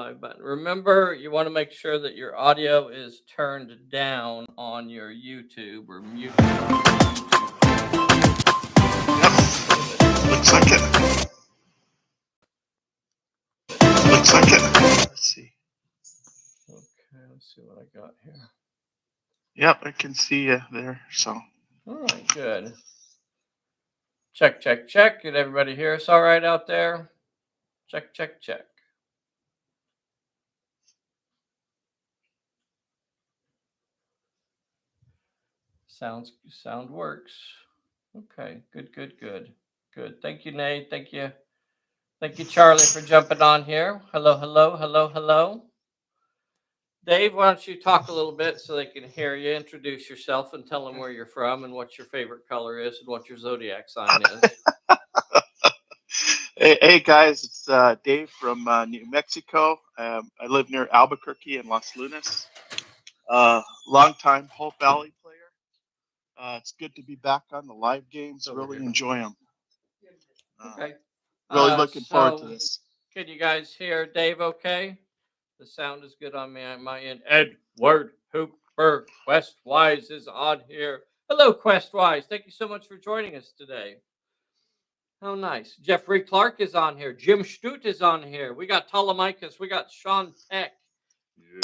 live button. Remember, you want to make sure that your audio is turned down on your YouTube or muted on your YouTube channel. Yep. Looks like it. Looks like it. Let's see. Okay, let's see what I got here. Yep, I can see you there. So. All right, good. Check, check, check. Did everybody hear us all right out there? Check, check, check. Sound works. Okay, good, good, good, good. Thank you, Nate. Thank you, Charlie, for jumping on here. Hello, hello, hello, hello. Dave, why don't you talk a little bit so they can hear you? Introduce yourself and tell them where you're from and what your favorite color is and what your zodiac sign is. Hey guys, it's Dave from New Mexico. I live near Albuquerque and Los Lunas. Longtime Hope Valley player. It's good to be back on the live games. Really enjoy them. Okay. Really looking forward to this. Can you guys hear Dave okay? The sound is good on my end. Edward Hooper, Questwise is on here. Hello, Questwise. Thank you so much for joining us today. How nice. Jeffrey Clark is on here. Jim Stute is on here. We got Ptolemychus. We got Sean Peck.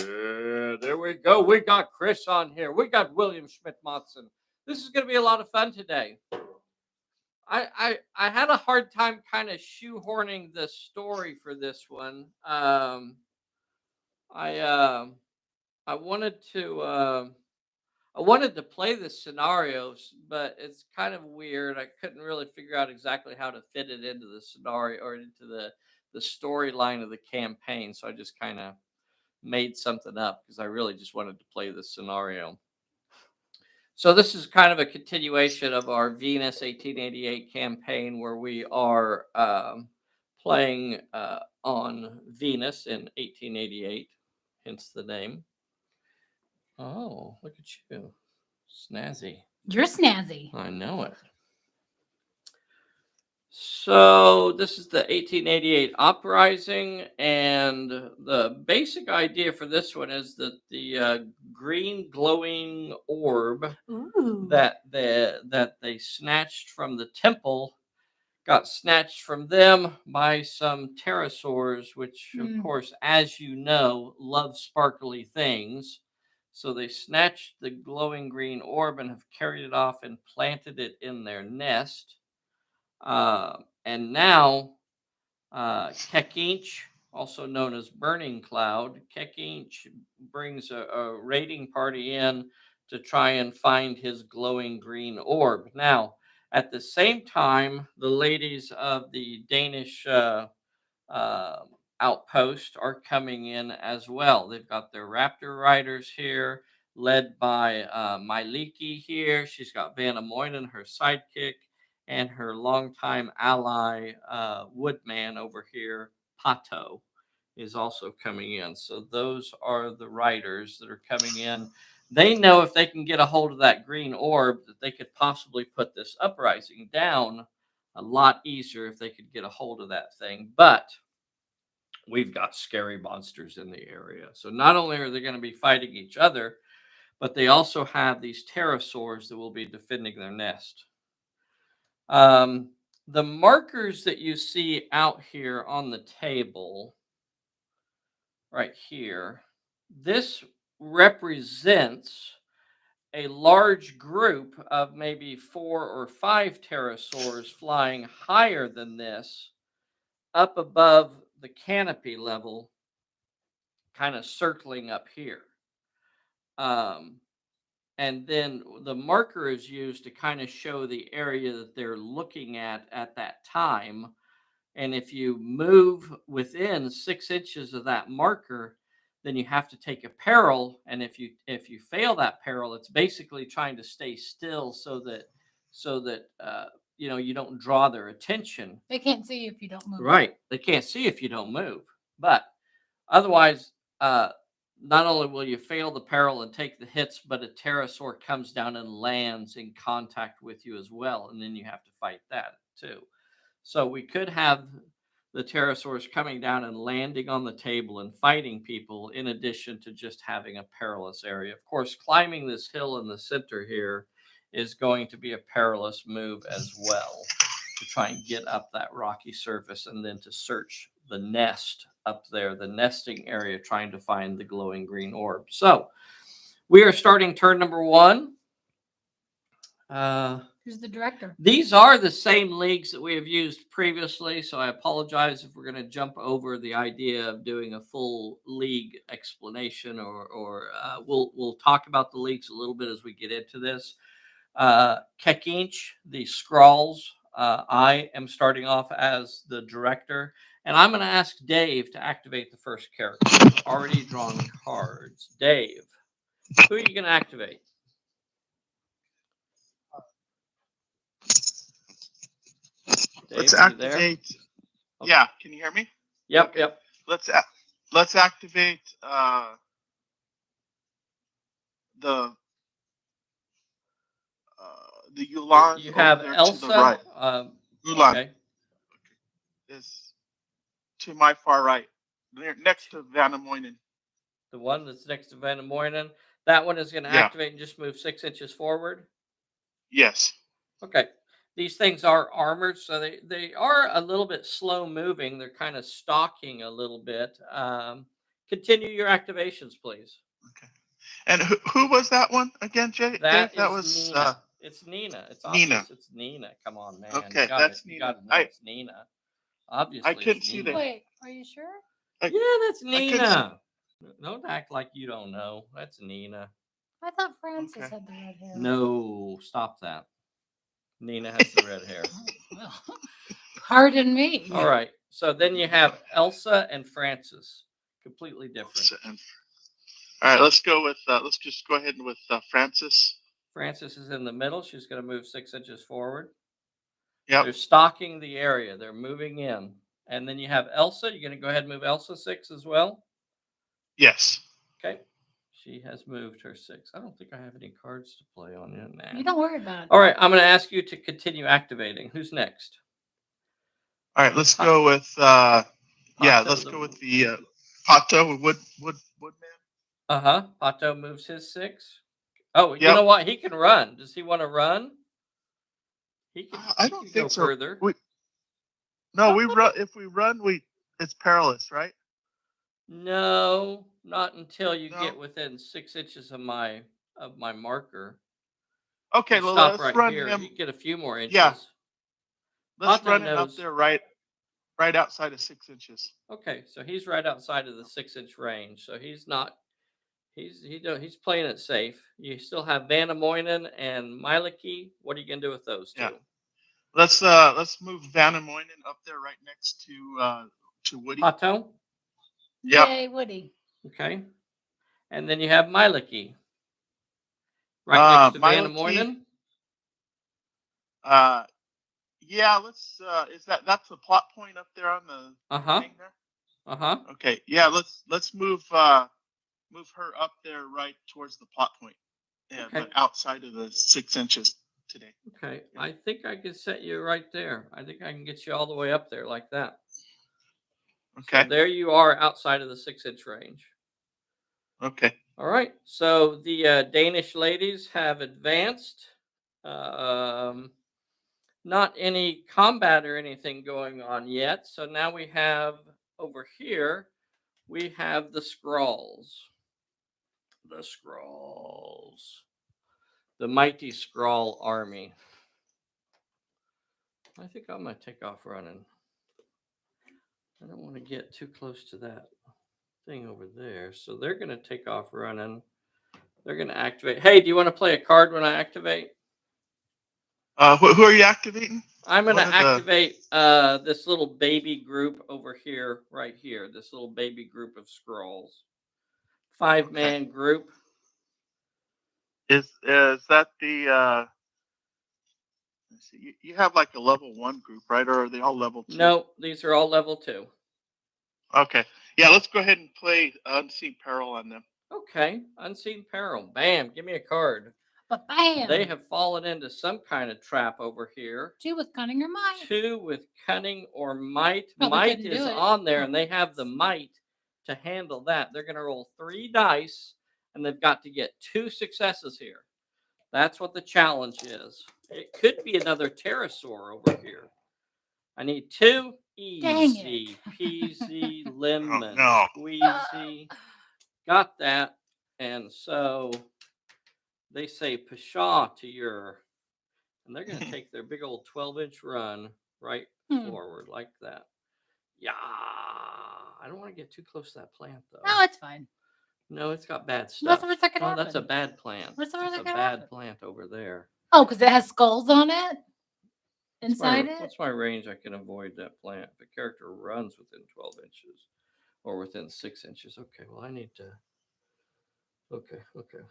Yeah, there we go. We got Chris on here. We got William Schmidt-Monson. This is going to be a lot of fun today. I had a hard time kind of shoehorning the story for this one. I wanted to play the scenarios, but it's kind of weird. I couldn't really figure out exactly how to fit it into the scenario or into the storyline of the campaign. So I just kind of made something up because I really just wanted to play the scenario. So this is kind of a continuation of our Venus 1888 campaign where we are playing on Venus in 1888, hence the name. Oh, look at you. Snazzy. You're snazzy. I know it. So this is the 1888 uprising, and the basic idea for this one is that the green glowing orb that they snatched from the temple got snatched from them by some pterosaurs, which, of course, as you know, love sparkly things. So they snatched the glowing green orb and have carried it off and planted it in their nest. And now Kekinch, also known as Burning Cloud, Kekinch brings a raiding party in to try and find his glowing green orb. Now, at the same time, the ladies of the Danish outpost are coming in as well. They've got their raptor riders here, led by Mielikki here. She's got Vanna Moynihan, her sidekick, and her longtime ally, Woodman over here, Pato, is also coming in. So those are the riders that are coming in. They know if they can get a hold of that green orb that they could possibly put this uprising down a lot easier if they could get a hold of that thing. But we've got scary monsters in the area. So not only are they going to be fighting each other, but they also have these pterosaurs that will be defending their nest. The markers that you see out here on the table, right here, this represents a large group of maybe 4 or 5 pterosaurs flying higher than this, up above the canopy level, kind of circling up here. And then the marker is used to kind of show the area that they're looking at that time. And if you move within 6 inches of that marker, then you have to take a peril. And if you fail that peril, it's basically trying to stay still so that you don't draw their attention. They can't see if you don't move. Right. They can't see if you don't move. But otherwise, not only will you fail the peril and take the hits, but a pterosaur comes down and lands in contact with you as well. And then you have to fight that too. So we could have the pterosaurs coming down and landing on the table and fighting people, in addition to just having a perilous area. Of course, climbing this hill in the center here is going to be a perilous move as well, to try and get up that rocky surface and then to search the nest up there, the nesting area, trying to find the glowing green orb. So we are starting turn number 1. Who's the director? These are the same leagues that we have used previously, so I apologize if we're going to jump over the idea of doing a full league explanation, or we'll talk about the leagues a little bit as we get into this. Kekinch, the Scrawls, I am starting off as the director, and I'm going to ask Dave to activate the first character. I've already drawn cards. Dave, who are you going to activate? Dave, Let's are you there? activate. Okay. Yeah, can you hear me? Yep, Okay. yep. Let's activate the Yulan. You have over there Elsa. to the right. Yulan Okay. is to my far right, next to Vanamoinen. The one that's next to Van Moynen. That one is going to activate and just move 6 inches forward. Yes. Okay. These things are armored, so they are a little bit slow moving. They're kind of stalking a little bit. Continue your activations, please. Okay. And who was that one again, Jay? That Dave? was Nina. It's Nina. It's Nina. obvious. It's Nina. Come on, man. Okay, that's You Nina. gotta know it's Nina. Obviously, I couldn't it's see Nina. that. Wait, are you sure? Yeah, that's I couldn't Nina. Don't act like you don't know. That's Nina. I thought Francis Okay. had the red hair. No, stop that. Nina has the red hair. Well, pardon me. All right. So then you have Elsa and Francis. Completely different. All right, let's go with. Let's just go ahead with Francis. Francis is in the middle. She's going to move 6 inches forward. Yep. They're stalking the area. They're moving in. And then you have Elsa. You're going to go ahead and move Elsa 6 as well? Yes. Okay. She has moved her 6. I don't think I have any cards to play on yet. Nah. You don't worry about it. All right. I'm going to ask you to continue activating. Who's next? All right, let's go with. Let's go with the Pato Woodman. Pato moves his 6. Oh, you know what? He can run. Does he want to run? He can. I don't think go so. Further. We run. If we run, it's perilous, right? No, not until you get within 6 inches of my marker. Okay, stop let's right run here. him. You get a few more inches. Yeah. Let's Pato run him knows. up there, right outside of 6 inches. Okay, so he's right outside of the 6-inch range. So he's not. He's playing it safe. You still have Vanamoinen and Mielikki. What are you gonna do with those two? Yeah. Let's move Vanamoinen up there, right next to Woody. Pato. Yep. Yay, Woody. Okay, and then you have Mielikki right next to Mielikki, Vanamoinen. Yeah. Let's. That's the plot point up there on the thing there? Okay. Yeah. Let's move her up there right towards the plot point. Yeah, Okay. but outside of the 6 inches today. Okay. I think I can set you right there. I think I can get you all the way up there like that. Okay. So there you are outside of the 6-inch range. Okay. All right. So the Danish ladies have advanced. Not any combat or anything going on yet. So now we have over here, we have the Skrulls. The Skrulls. The mighty Skrull army. I think I'm going to take off running. I don't want to get too close to that thing over there. So they're going to take off running. They're going to activate. Hey, do you want to play a card when I activate? Who are you activating? I'm going to activate this little baby group over here, right here. This little baby group of Skrulls. 5-man group. Is that the? Let's see, you have like a level 1 group, right? Or are they all level 2? No, these are all level 2. Okay. Yeah, let's go ahead and play Unseen Peril on them. Okay, Unseen Peril. Bam, give me a card. But bam! They have fallen into some kind of trap over here. 2 with cunning or might. 2 with cunning or might. Probably Might couldn't is do it. on there, Oh, and they have the might to handle that. They're going to roll 3 dice, and they've got to get 2 successes here. That's what the challenge is. It could be another pterosaur over here. I need 2. Dang Easy it. peasy lemon no. squeezy. Got that. And so they say pshaw to your, and they're going to take their big old 12-inch run right forward like that. Yeah. I don't want to get too close to that plant, though. No, it's fine. No, it's got bad What's stuff. the worst that could Oh, that's a happen? bad plant. What's the worst That's that a could bad happen? plant over there. Oh, because it has skulls on it? Inside it? What's my range I can avoid that plant? If a character runs within 12 inches or within 6 inches. Okay, well, I need to. Okay.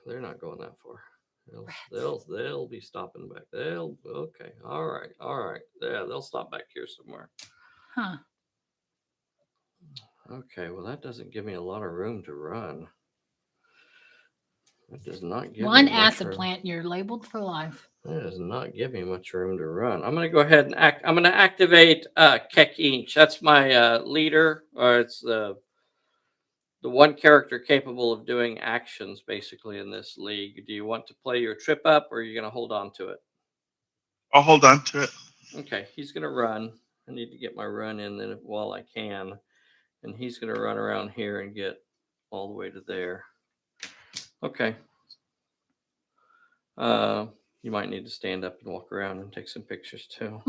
They're not going that far. They'll be stopping back. Okay. All right. Yeah, they'll stop back here somewhere. Huh. Okay, well, that doesn't give me a lot of room to run. It does not give One me much acid room. plant, you're labeled for life. That does not give me much room to run. I'm going to go ahead and I'm going to activate Kekinch. That's my leader, or it's the one character capable of doing actions basically in this league. Do you want to play your trip up, or are you going to hold on to it? I'll hold on to it. Okay, he's going to run. I need to get my run in then while I can. And he's going to run around here and get all the way to there. Okay. You might need to stand up and walk around and take some pictures too.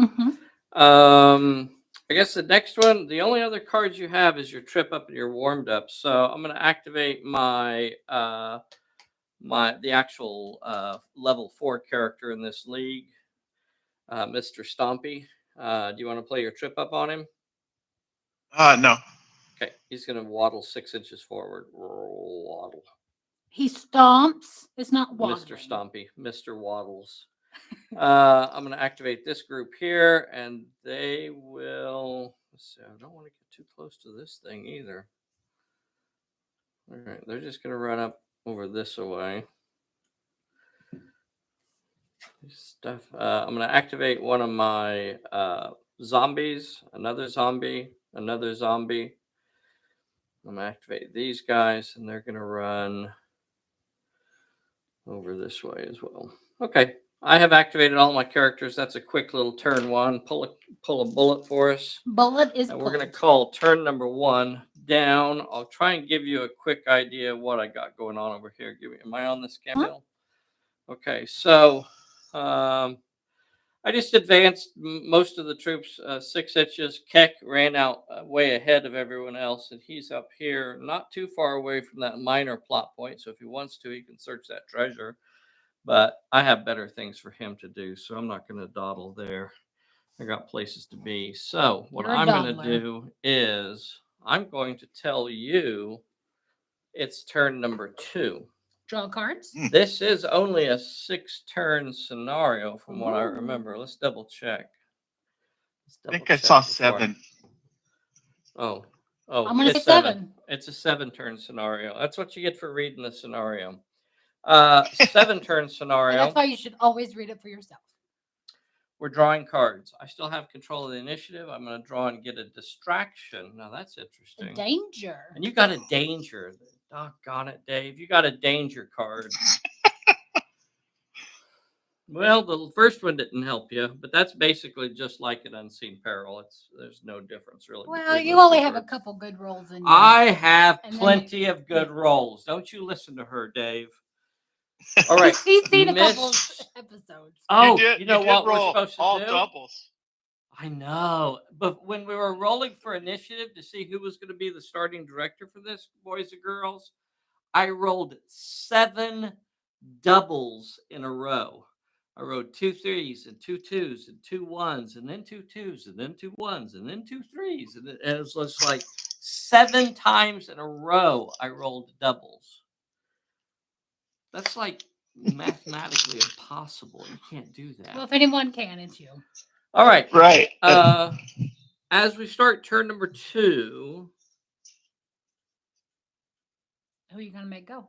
I guess the next one, the only other cards you have is your trip up and your warmed up. So I'm going to activate my the actual level 4 character in this league, Mr. Stompy. Do you want to play your trip up on him? No. Okay, he's going to waddle 6 inches forward. Waddle. He stomps. It's not waddling. Mr. Stompy, Mr. Waddles. I'm going to activate this group here, and they will. Let's see, I don't want to get too close to this thing either. All right, they're just going to run up over this way. Stuff. I'm going to activate one of my zombies, another zombie. I'm going to activate these guys, and they're going to run over this way as well. Okay, I have activated all my characters. That's a quick little turn 1. Pull a bullet for us. Bullet is and we're going to call turn number 1 down. I'll try and give you a quick idea of what I got going on over here. Am I on this camel? Okay, so I just advanced most of the troops 6 inches. Keck ran out way ahead of everyone else, and he's up here not too far away from that minor plot point. So if he wants to, he can search that treasure. But I have better things for him to do, so I'm not going to dawdle there. I got places to be. So what I'm going to do is I'm going to tell you it's turn number 2. Draw cards. This is only a 6-turn scenario from what I remember. Let's double check. I think I saw 7. Oh, I'm going to say 7. It's a 7-turn scenario. That's what you get for reading the scenario. 7-turn scenario. And that's why you should always read it for yourself. We're drawing cards. I still have control of the initiative. I'm going to draw and get a distraction. Now that's interesting. A danger. And you got a danger. Doggone it, Dave. You got a danger card. Well, the first one didn't help you, but that's basically just like an unseen peril. There's no difference really. Well, you only have a couple good rolls in you. I have plenty of good rolls. Don't you listen to her, Dave. All right. He's seen a couple episodes. Oh, you know what we're supposed to all do? Doubles. I know. But when we were rolling for initiative to see who was going to be the starting director for this, boys and girls, I rolled 7 doubles in a row. I rolled 2 3s and 2 2s and 2 1s and then 2 2s and then 2 1s and then 2 3s. And it was just like 7 times in a row I rolled doubles. That's like mathematically impossible. You can't do that. Well, if anyone can, it's you. All right. Right. As we start turn number 2. Who are you going to make go?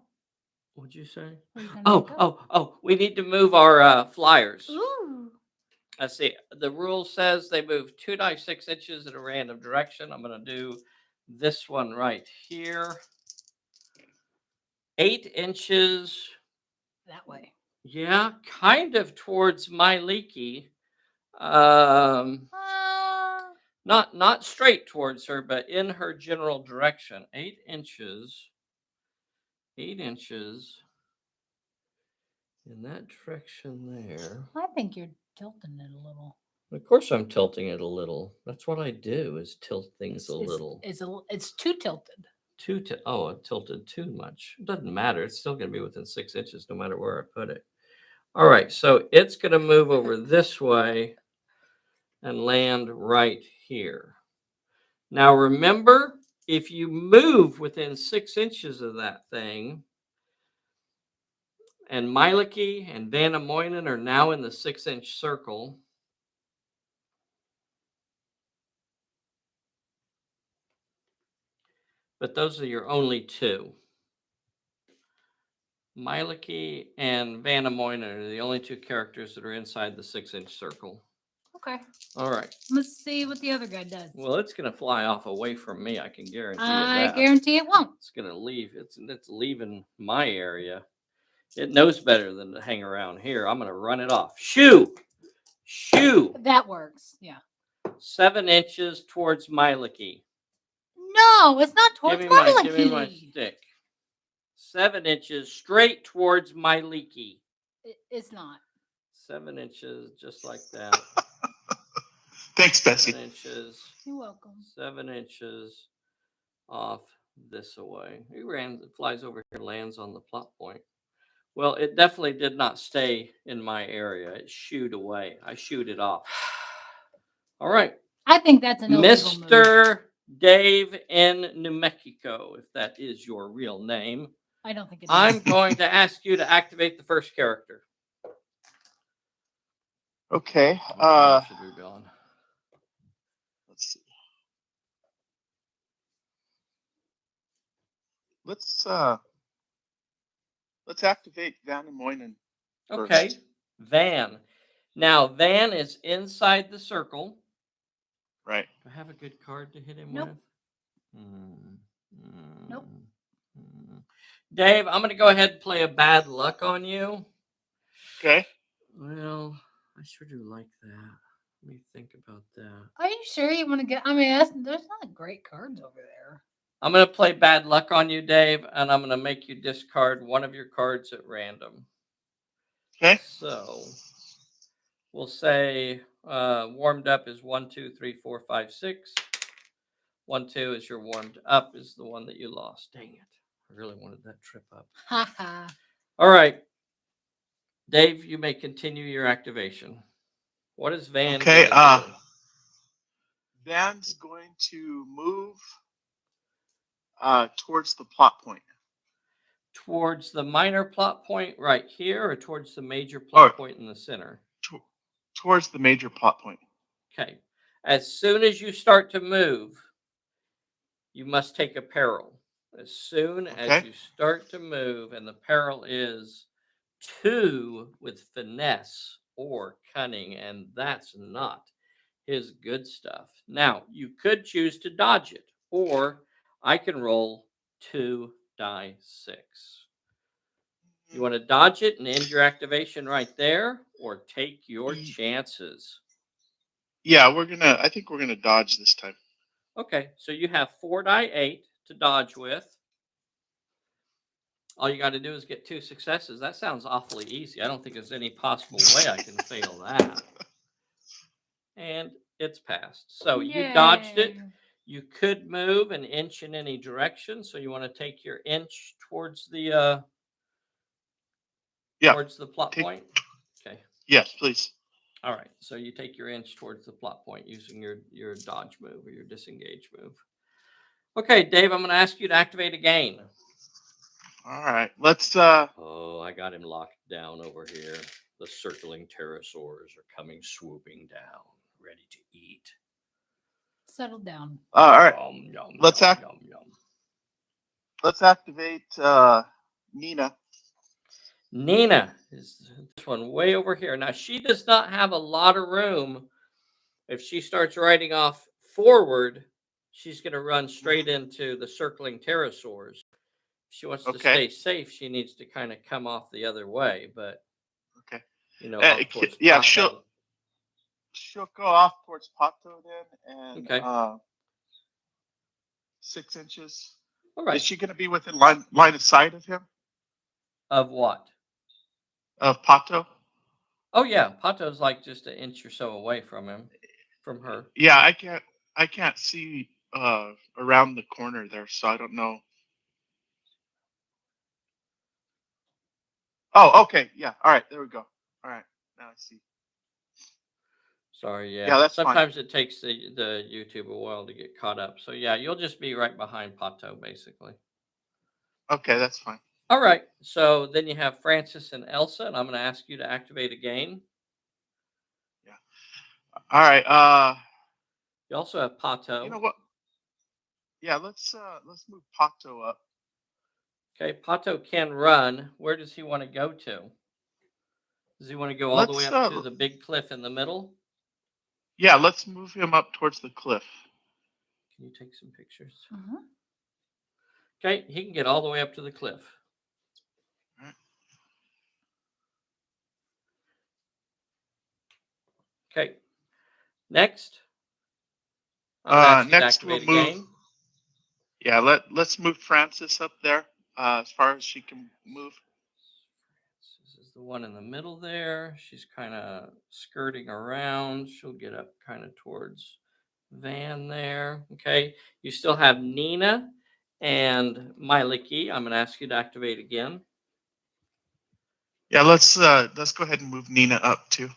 What'd you say? What are you gonna Oh, make up? oh! We need to move our flyers. Ooh. Let's see. The rule says they move 2 die 6 inches in a random direction. I'm going to do this one right here. 8 inches. That way. Yeah, kind of towards Mielikki. Um, not straight towards her, but in her general direction. 8 inches. 8 inches in that direction there. I think you're tilting it a little. Of course, I'm tilting it a little. That's what I do, is tilt things a little. It's too tilted. Oh, it tilted too much. It doesn't matter. It's still going to be within 6 inches no matter where I put it. All right, so it's going to move over this way and land right here. Now remember, if you move within 6 inches of that thing, and Mielikki and Vanna Moynihan are now in the 6-inch circle, but those are your only two. Mielikki and Vanna Moynihan are the only two characters that are inside the 6-inch circle. Okay. All right. Let's see what the other guy does. Well, it's going to fly off away from me. I can guarantee you I that. guarantee it won't. It's going to leave. It's leaving my area. It knows better than to hang around here. I'm going to run it off. Shoo! Shoo! That works. Yeah. 7 inches towards Mielikki. No, it's not towards Give Mielikki. me my stick. 7 inches straight towards Mielikki. It's not. 7 inches, just like that. Thanks, Bessie. 7 inches. You're welcome. 7 inches off this away. It flies over here, lands on the plot point. Well, it definitely did not stay in my area. It shooed away. I shoot it off. All right. I think that's an illegal move. Mr. Dave in New Mexico, if that is your real name. I don't think it is. I'm going to ask you to activate the first character. Okay. Should we go on? Let's see. Let's activate Van and Moynihan. Okay. First. Van. Now, Van is inside the circle. Right. Do I have a good card to hit him Nope. with? Nope. Dave, I'm going to go ahead and play a bad luck on you. Okay. Well, I sure do like that. Let me think about that. Are you sure you want to get? I mean, there's not great cards over there. I'm going to play bad luck on you, Dave, and I'm going to make you discard one of your cards at random. Okay. So we'll say warmed up is 1, 2, 3, 4, 5, 6. 1, 2 is your warmed up is the one that you lost. Dang it. I really wanted that trip up. Ha ha. All right. Dave, you may continue your activation. What is Van? Okay. Van's going to move towards the plot point. Towards the minor plot point right here, or towards the major plot point in the center? Towards the major plot point. Okay. As soon as you start to move, you must take a peril. As soon as you start to move, and the peril is 2 with finesse or cunning, and that's not his good stuff. Now, you could choose to dodge it, or I can roll 2 die 6. You want to dodge it and end your activation right there, or take your chances? Yeah, I think we're gonna dodge this time. Okay, so you have 4 die 8 to dodge with. All you got to do is get 2 successes. That sounds awfully easy. I don't think there's any possible way I can fail that. And it's passed. So you dodged it. You could move an inch in any direction. So you want to take your inch towards the towards the plot point. Okay. Yes, please. All right. So you take your inch towards the plot point using your dodge move or your disengage move. Okay, Dave, I'm going to ask you to activate again. All right. Let's Oh, I got him locked down over here. The circling pterosaurs are coming swooping down, ready to eat. Settle down. all right. Yum, yum, Let's yum, act- yum, yum. Let's activate Nina. Nina is this one way over here. Now, she does not have a lot of room. If she starts riding off forward, she's going to run straight into the circling pterosaurs. If she wants to Okay. stay safe, she needs to kind of come off the other way, but Okay. off towards Yeah, Pato. she'll go off towards Pato then, and Okay. 6 inches. All right. Is she going to be within line of sight of him? Of what? Of Pato? Oh yeah, Pato's like just an inch or so away from her. Yeah, I can't see around the corner there, so I don't know. Oh, okay. Yeah. All right. There we go. All right. Now I see. Sorry, yeah. Yeah, that's fine. Sometimes it takes the YouTube a while to get caught up. So yeah, you'll just be right behind Pato basically. Okay, that's fine. All right. So then you have Francis and Elsa, and I'm going to ask you to activate again. Yeah. All right. You also have Pato. You know what? Yeah, let's move Pato up. Okay, Pato can run. Where does he want to go to? Does he want to go all the way up to the big cliff in the middle? Yeah, let's move him up towards the cliff. Can you take some pictures? Okay, he can get all the way up to the cliff. All right. Okay. Next. Next we'll move. Again. Yeah, let's move Francis up there as far as she can move. This is the one in the middle there. She's kind of skirting around. She'll get up kind of towards Van there. Okay. You still have Nina and Mielikki. I'm going to ask you to activate again. Yeah, let's go ahead and move Nina up too.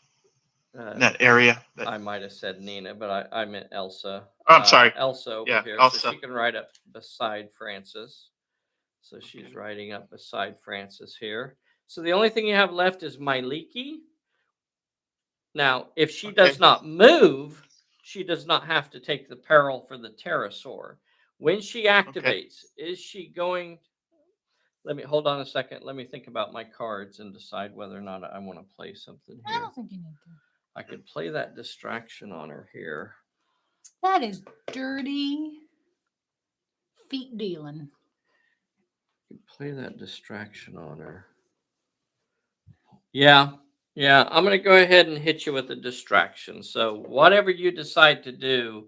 In that area. I might have said Nina, but I meant Elsa. Oh, I'm sorry. Elsa over here. Elsa. So she can ride up beside Francis. So she's riding up beside Francis here. So the only thing you have left is Mielikki. Now, if she does not move, she does not have to take the peril for the pterosaur. When she activates, is she going... Let me hold on a second. Let me think about my cards and decide whether or not I want to play something here. I don't think you need to. I could play that distraction on her here. That is dirty feet dealing. I could play that distraction on her. Yeah. I'm going to go ahead and hit you with a distraction. So whatever you decide to do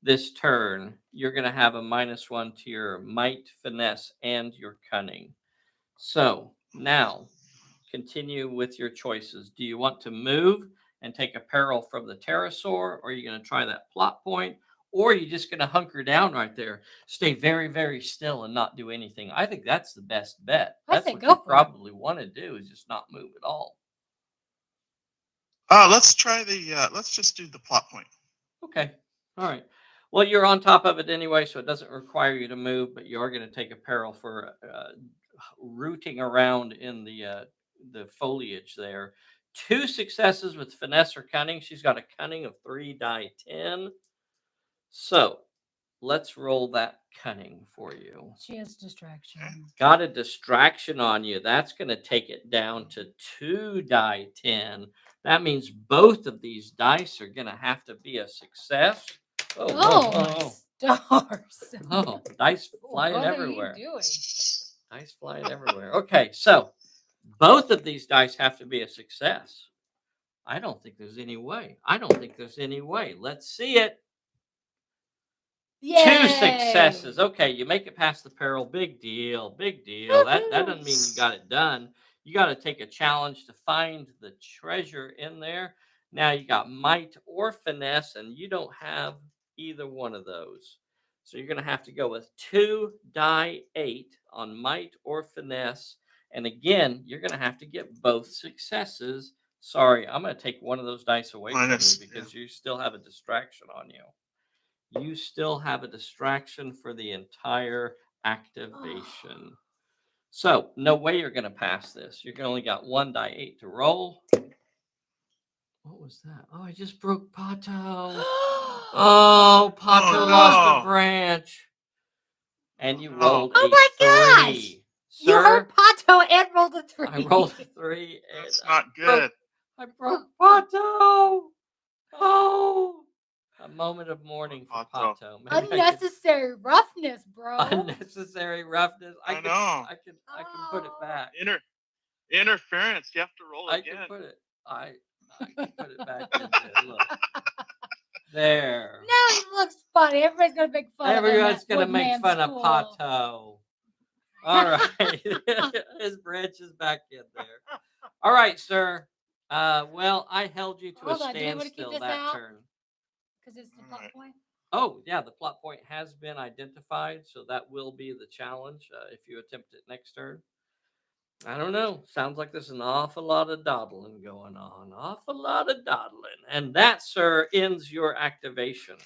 this turn, you're going to have a -1 to your might, finesse, and your cunning. So now continue with your choices. Do you want to move and take a peril from the pterosaur, or are you going to try that plot point, or are you just going to hunker down right there, stay very, very still and not do anything? I think that's the best bet. That's what you probably want to do, is just not move at all. Let's try let's just do the plot point. Okay. All right. Well, you're on top of it anyway, so it doesn't require you to move, but you are going to take a peril for rooting around in the foliage there. 2 successes with finesse or cunning. She's got a cunning of 3 die 10. So let's roll that cunning for you. She has distraction. Got a distraction on you. That's going to take it down to 2 die 10. That means both of these dice are going to have to be a success. Oh, stars. Oh, dice flying everywhere. What are you doing? Dice flying everywhere. Okay, so both of these dice have to be a success. I don't think there's any way. Let's see it. Yay! 2 successes. Okay, you make it past the peril. Big deal. That doesn't mean you got it done. You got to take a challenge to find the treasure in there. Now you got might or finesse, and you don't have either one of those. So you're going to have to go with 2 die 8 on might or finesse. And again, you're going to have to get both successes. Sorry, I'm going to take one of those dice away from you because you still have a distraction on you. You still have a distraction for the entire activation. So no way you're going to pass this. You're only got 1 die 8 to roll. What was that? Oh, I just broke Pato. Oh, Pato lost a branch. And you rolled a 3. You hurt Pato Pato and rolled a 3. I rolled a 3. That's And not good. I broke Pato. Oh, a moment of mourning for Pato. Pato. Maybe Unnecessary roughness, bro. unnecessary roughness. I know. I can put it back. Interference. You have to roll I again. can put it. I can put it back in there. Look. There. Now he looks funny. Everybody's gonna make fun of him. Everyone's at gonna make Woodman fun of School. Pato. All right. His branch is back in there. All right, sir. Well, I held you to Hold a on, do you wanna keep standstill this that out? turn. Because it's the All plot right. point. Oh, yeah, the plot point has been identified, so that will be the challenge if you attempt it next turn. I don't know. Sounds like there's an awful lot of dawdling going on. Awful lot of dawdling. And that, sir, ends your activation.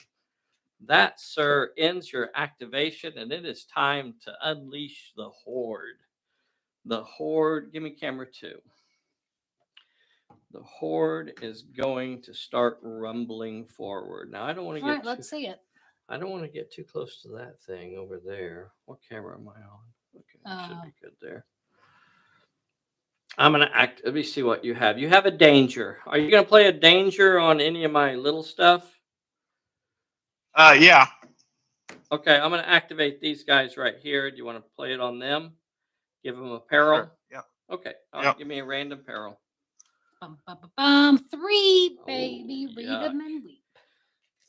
That, sir, ends your activation, and it is time to unleash the horde. The horde, give me camera 2. The horde is going to start rumbling forward. Now, I don't want to All get right, let's see it. I don't want to get too close to that thing over there. What camera am I on? Okay, that should be good there. I'm going to let me see what you have. You have a danger. Are you going to play a danger on any of my little stuff? Yeah. Okay, I'm going to activate these guys right here. Do you want to play it on them? Give them a peril? Sure. Yeah. Okay, all right, give me a random peril. 3, baby. Oh, Read yuck. them and weep.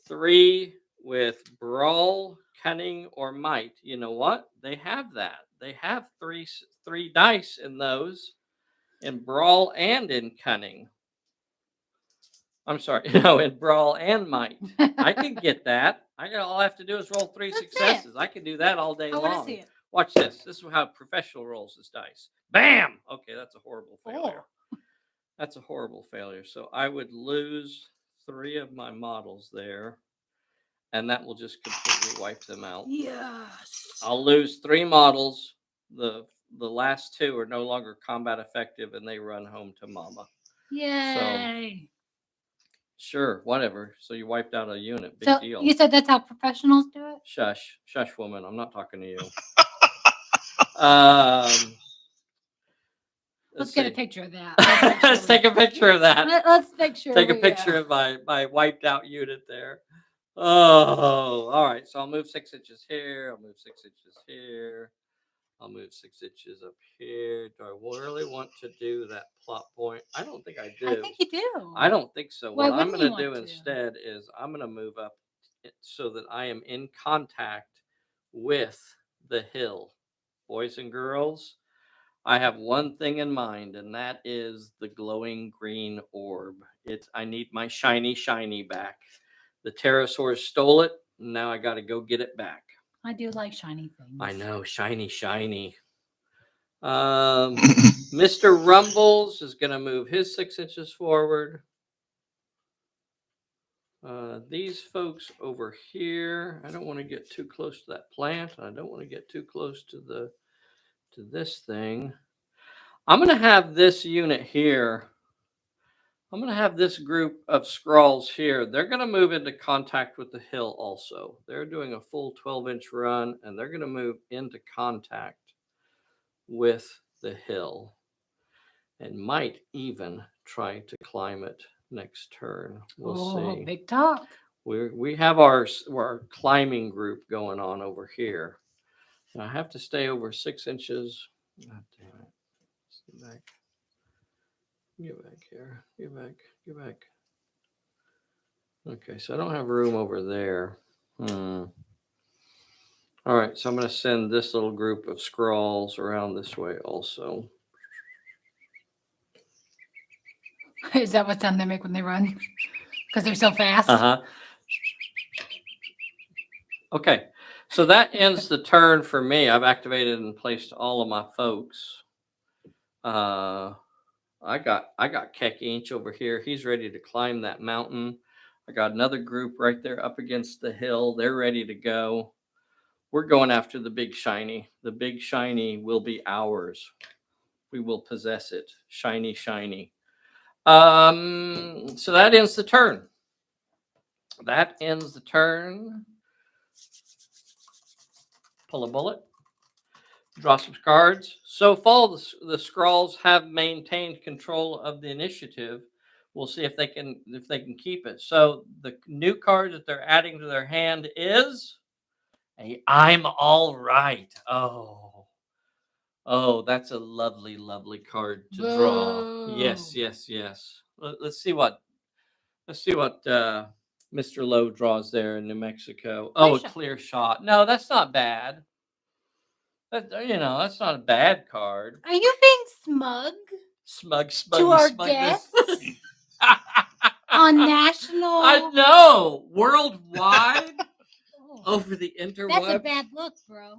3 with brawl, cunning, or might. You know what? They have that. They have three dice in those, in brawl and in cunning. I'm sorry, no, in brawl and might. I can get that. All I have to do is roll 3 successes. I can do that all day long. I want to see it. Watch this. This is how professional rolls this dice. Bam! Okay, that's a horrible failure. That's a horrible failure. So I would lose 3 of my models there, and that will just completely wipe them out. Yes. I'll lose 3 models. The last 2 are no longer combat effective, and they run home to mama. Yay. So, sure, whatever. So you wiped out a unit. Big deal. You said that's how professionals do it? Shush, woman. I'm not talking to you. Let's get a picture of that. Let's take a picture of that. Let's make sure. Take a picture of my wiped out unit there. Oh, all right. So I'll move 6 inches here. I'll move 6 inches here. I'll move 6 inches up here. Do I really want to do that plot point? I don't think I do. I think you do. I don't think so. Why What I'm wouldn't going to you do want to? instead is I'm going to move up so that I am in contact with the hill. Boys and girls, I have one thing in mind, and that is the glowing green orb. I need my shiny back. The pterosaurs stole it. Now I got to go get it back. I do like shiny things. I know, shiny. Mr. Rumbles is going to move his 6 inches forward. These folks over here, I don't want to get too close to that plant. I don't want to get too close to this thing. I'm going to have this unit here. I'm going to have this group of scrolls here. They're going to move into contact with the hill also. They're doing a full 12-inch run, and they're going to move into contact with the hill and might even try to climb it next turn. We'll see. Big talk. We have our climbing group going on over here. Now I have to stay over 6 inches. God damn it. Get back. Get back here. Get back. Okay, so I don't have room over there. All right, so I'm going to send this little group of scrolls around this way also. Is that what sound they make when they run? Because they're so fast? Okay, so that ends the turn for me. I've activated and placed all of my folks. I got Keck Inch over here. He's ready to climb that mountain. I got another group right there up against the hill. They're ready to go. We're going after the big shiny. The big shiny will be ours. We will possess it. Shiny. So that ends the turn. Pull a bullet. Draw some cards. So far, the Skrulls have maintained control of the initiative. We'll see if they can keep it. So the new card that they're adding to their hand is a I'm all right. Oh, that's a lovely, lovely card to draw. Yes, Boo. yes, yes. Let's see what Mr. Lowe draws there in New Mexico. Oh, a shot. clear shot. No, that's not bad. That's not a bad card. Are you being smug Smug, to smuggy, our smugness. guests on national? I know. Worldwide, Oh, over the that's a interwebs. bad look, bro.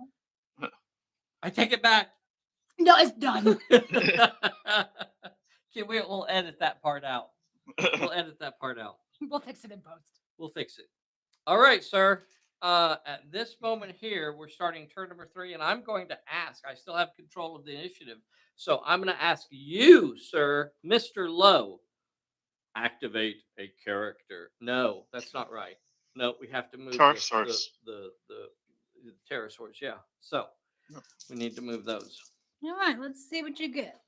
I take it back. No, it's done. We'll edit that part out. We'll edit that part out. We'll fix it in post. We'll fix it. All right, sir. At this moment here, we're starting turn number 3, and I'm going to ask. I still have control of the initiative, so I'm going to ask you, sir, Mr. Lowe, activate a character. No, that's not right. No, we have to move Pterosaurs. the pterosaurs. Yeah, so we need to move those. All right, let's see what you get.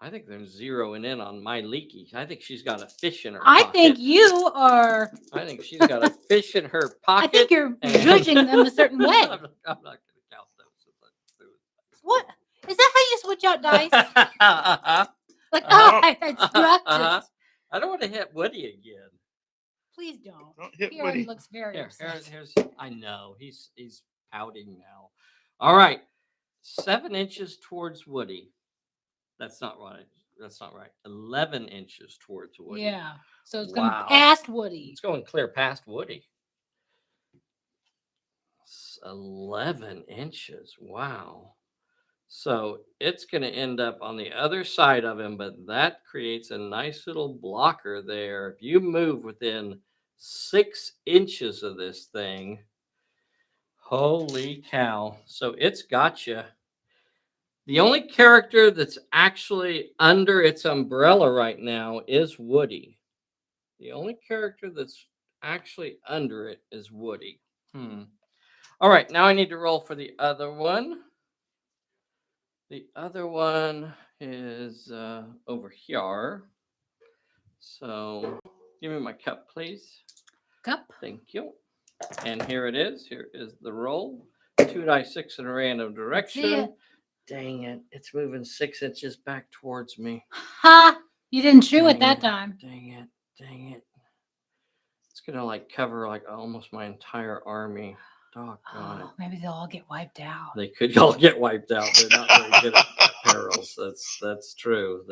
I think they're zeroing in on Mielikki. I think she's got a fish in her I pocket. think you are. I think she's got a fish in her pocket. I think you're judging them a certain way. I'm not going to count those. What? Is that how you switch out dice? Like, Uh-huh. I instructed. I don't want to hit Woody again. Please don't. Don't hit Kieran Woody. looks very upset. Here's. I know he's pouting now. All right, 7 inches towards Woody. That's not right. 11 inches towards Woody. Yeah. So it's going Wow. past Woody. It's going clear past Woody. 11 inches. Wow. So it's going to end up on the other side of him, but that creates a nice little blocker there. If you move within 6 inches of this thing, holy cow. So it's got you. The only character that's actually under its umbrella right now is Woody. The only character that's actually under it is Woody. All right, now I need to roll for the other one. The other one is over here. So give me my cup, please. Cup. Thank you. And here it is. Here is the roll. 2 dice 6 in a random direction. Dang it. It's moving 6 inches back towards me. Ha! You didn't chew Dang it that it. time. Dang it. It's going to cover almost my entire army. Doggone it. Maybe they'll all get wiped out. They could all get wiped out. They're not very good at perils. That's true.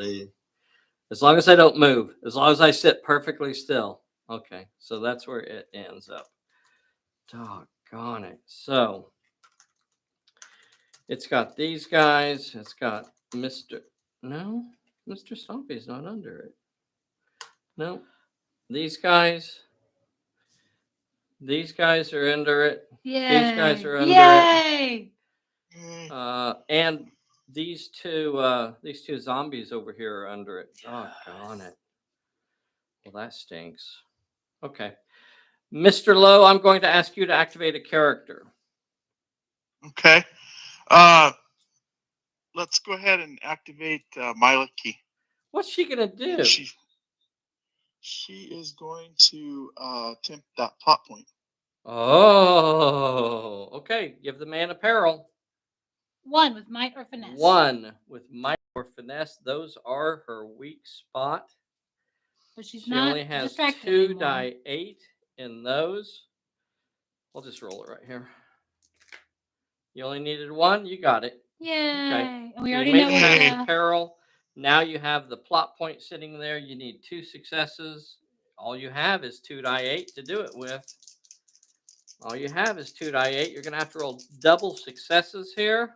As long as I don't move, as long as I sit perfectly still. Okay, so that's where it ends up. Doggone it. So it's got these guys. It's got Mr. Stompy's not under it. No, these guys are under it. Yay. These guys are under Yay. it. And these two zombies over here are under it. Doggone it. Well, that stinks. Okay. Mr. Lowe, I'm going to ask you to activate a character. Okay. Let's go ahead and activate Mielikki. What's she going to do? She is going to attempt that plot point. Oh, okay. Give the man a peril. 1 with might or finesse. 1 with might or finesse. Those are her weak spot. But she's She not only has distracted 2 anymore. die 8 in those. We'll just roll it right here. You only needed 1. You got it. Yay. Okay. And we So already you know made what past the peril. Now you have the plot point sitting there. You need 2 successes. All you have is 2 die 8 to do it with. All you have is 2 die 8. You're going to have to roll double successes here.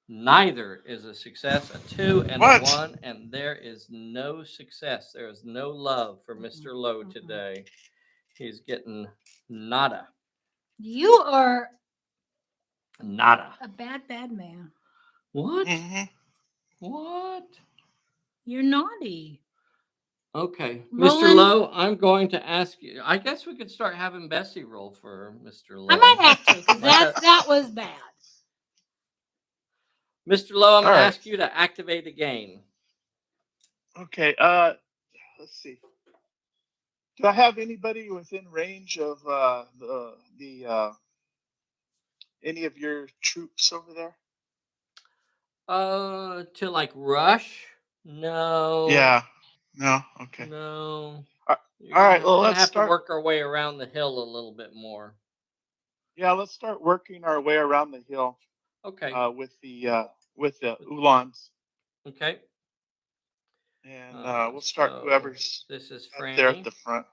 Neither is a success. A 2 and a 1, and there is no success. There is no love for Mr. Lowe today. He's getting nada. You are Nada. a bad man. What? Mm-hmm. What? You're naughty. Okay. Rolling. Mr. Lowe, I'm going to ask you. I guess we could start having Bessie roll for Mr. Lowe. I might have to, because that was bad. Mr. Lowe, I'm All going to right. ask you to activate again. Okay. Let's see. Do I have anybody within range of the any of your troops over there? To like rush? No. Yeah. No. Okay. No. All You're right. gonna Well, we're gonna let's have to start. work our way around the hill a little bit more. Yeah, let's start working our way around the hill Okay. with the Ulans, Okay. and we'll start So whoever's this is up there at Franny. the front.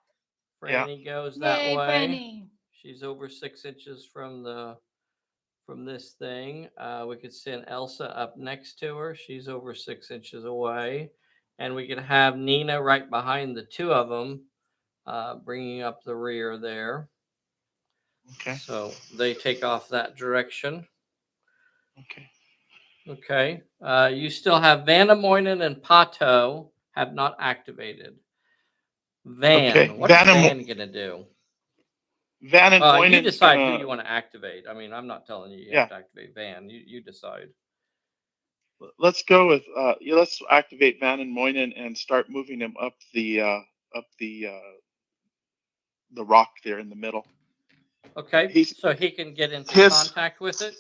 Yeah. Franny goes that Yay, way. Franny. She's over 6 inches from this thing. We could send Elsa up next to her. She's over 6 inches away, and we could have Nina right behind the two of them, bringing up the rear there. Okay. So they take off that direction. Okay. Okay. You still have Vandemoinen and Pato have not activated. Okay. What is Van gonna do? Van and You Moinen's decide who gonna. you want to activate. I mean, I'm not telling you you Yeah. have to activate Van. You decide. Let's go with yeah. Let's activate Van and Moinen and start moving him up up the rock there in the middle. Okay. He's So he can get into his. contact with it.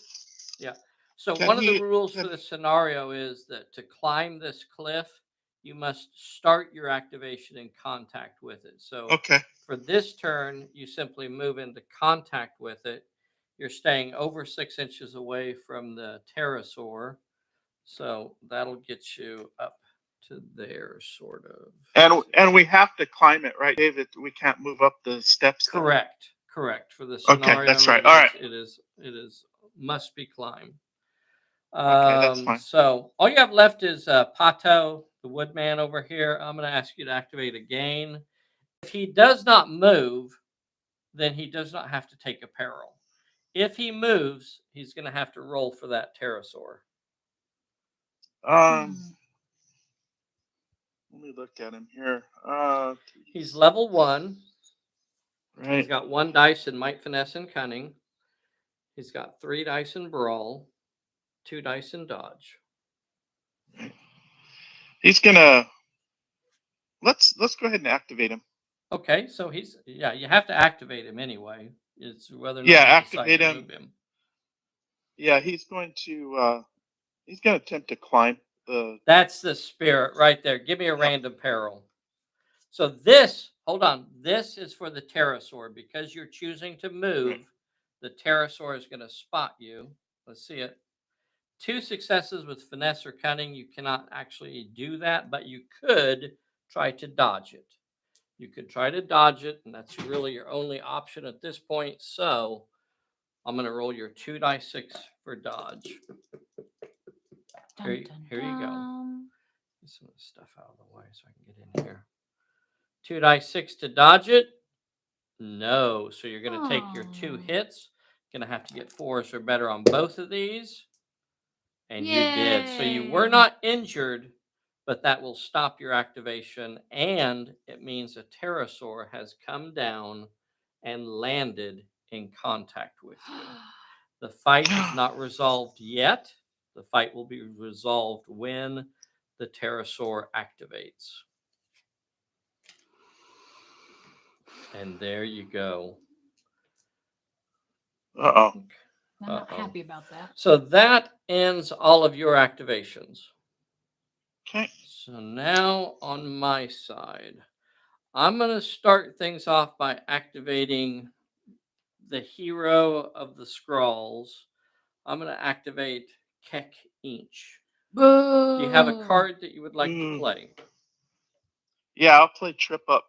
Yeah. So Can one of the he? rules for Can, the scenario is that to climb this cliff, you must start your activation in contact with it. So okay. for this turn, you simply move into contact with it. You're staying over 6 inches away from the pterosaur. So that'll get you up to there, sort of. And we have to climb it, right, David? We can't move up the steps there. Correct. For the Okay, scenario, that's right. All right. it is must be climbed. Okay, that's fine. So all you have left is Pato, the woodman over here. I'm going to ask you to activate again. If he does not move, then he does not have to take a peril. If he moves, he's going to have to roll for that pterosaur. Let me look at him here. He's level 1. Right. He's got 1 dice in might, finesse, and cunning. He's got 3 dice in brawl, 2 dice in dodge. He's gonna. Let's go ahead and activate him. Okay, so you have to activate him anyway. It's whether or not Yeah, you activate decide to him. move him. Yeah, he's going to attempt to climb the. That's the spirit right there. Give me a random peril. So hold on. This is for the pterosaur. Because you're choosing to move, Right. the pterosaur is going to spot you. Let's see it. 2 successes with finesse or cunning. You cannot actually do that, but you could try to dodge it. You could try to dodge it, and that's really your only option at this point. So I'm going to roll your 2 dice 6 for dodge. Here you go. Get some of the stuff out of the way so I can get in here. 2 dice 6 to dodge it. No. So you're going to take your 2 hits. Going to have to get 4s or better on both of these. And you did. So you were not injured, but that will stop your activation. And it means a pterosaur has come down and landed in contact with you. The fight is not resolved yet. The fight will be resolved when the pterosaur activates. And there you go. Uh-oh. I'm not happy about that. So that ends all of your activations. Okay. So now on my side, I'm going to start things off by activating the hero of the scrolls. I'm going to activate Kek Inch. Do you have a card that you would like to play? Yeah, I'll play Trip Up.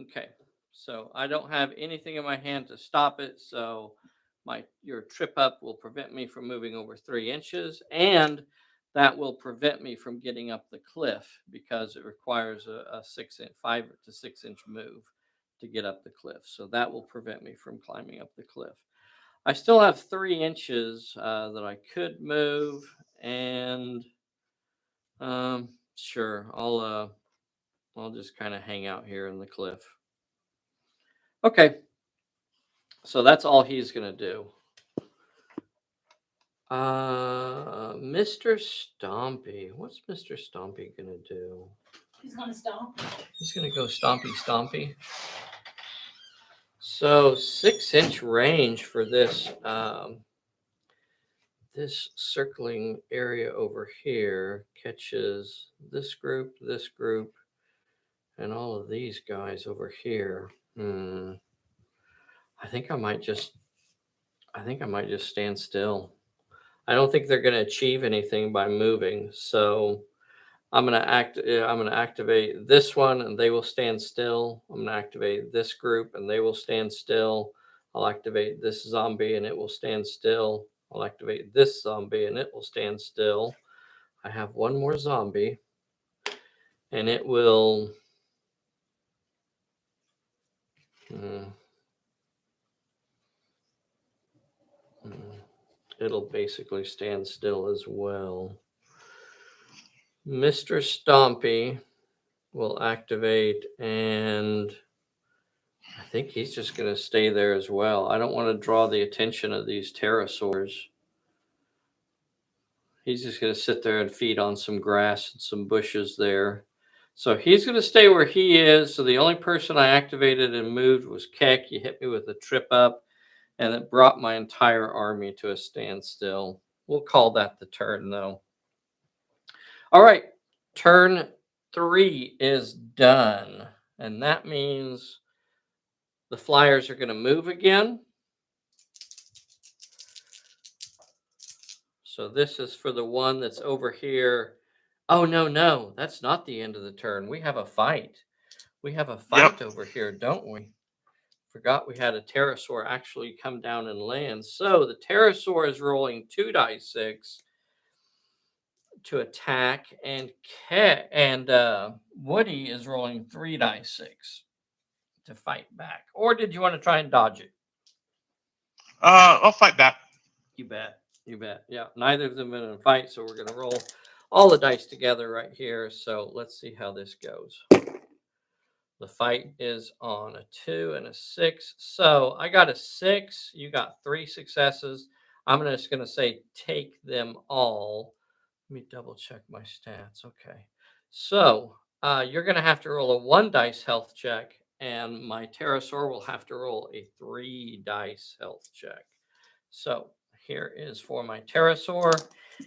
Okay. So I don't have anything in my hand to stop it. So your Trip Up will prevent me from moving over 3 inches, and that will prevent me from getting up the cliff because it requires a 5 to 6 inch move to get up the cliff. So that will prevent me from climbing up the cliff. I still have 3 inches that I could move, and sure, I'll just kind of hang out here in the cliff. Okay, so that's all he's gonna do. Mr. Stompy. What's Mr. Stompy going to do? He's gonna stomp. He's going to go stompy stompy. So 6-inch range for this this circling area over here catches this group, and all of these guys over here. I think I might just stand still. I don't think they're going to achieve anything by moving. So I'm going to activate this one and they will stand still. I'm going to activate this group and they will stand still. I'll activate this zombie and it will stand still. I'll activate this zombie and it will stand still. I have one more zombie and it will it'll basically stand still as well. Mr. Stompy will activate, and I think he's just going to stay there as well. I don't want to draw the attention of these pterosaurs. He's just going to sit there and feed on some grass and some bushes there. So he's going to stay where he is. So the only person I activated and moved was Keck. He hit me with a trip up, and it brought my entire army to a standstill. We'll call that the turn, though. All right, turn 3 is done. And that means the flyers are going to move again. So this is for the one that's over here. Oh, no, that's not the end of the turn. We have a fight. We have a fight over here, don't we? Forgot we had a pterosaur actually come down and land. So the pterosaur is rolling 2 dice 6 to attack, and Woody is rolling 3 dice 6 to fight back. Or did you want to try and dodge it? I'll fight back. You bet. Yeah, neither of them are in a fight, so we're going to roll all the dice together right here. So let's see how this goes. The fight is on a 2 and a 6. So I got a 6. You got 3 successes. I'm just going to say take them all. Let me double check my stats. Okay. So you're going to have to roll a 1 dice health check, and my pterosaur will have to roll a 3 dice health check. So here is for my pterosaur.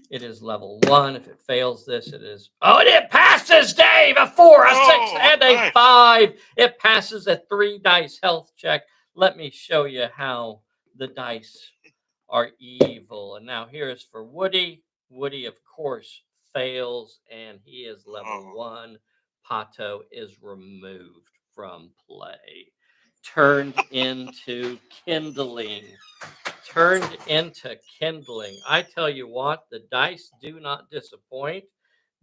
It is level 1. If it fails this, it is... Oh, and it passes, Dave! A 4, a 6, and a 5. It passes a 3 dice health check. Let me show you how the dice are evil. And now here is for Woody. Woody, of course, fails, and he is level 1. Pato is removed from play. Turned into kindling. I tell you what, the dice do not disappoint.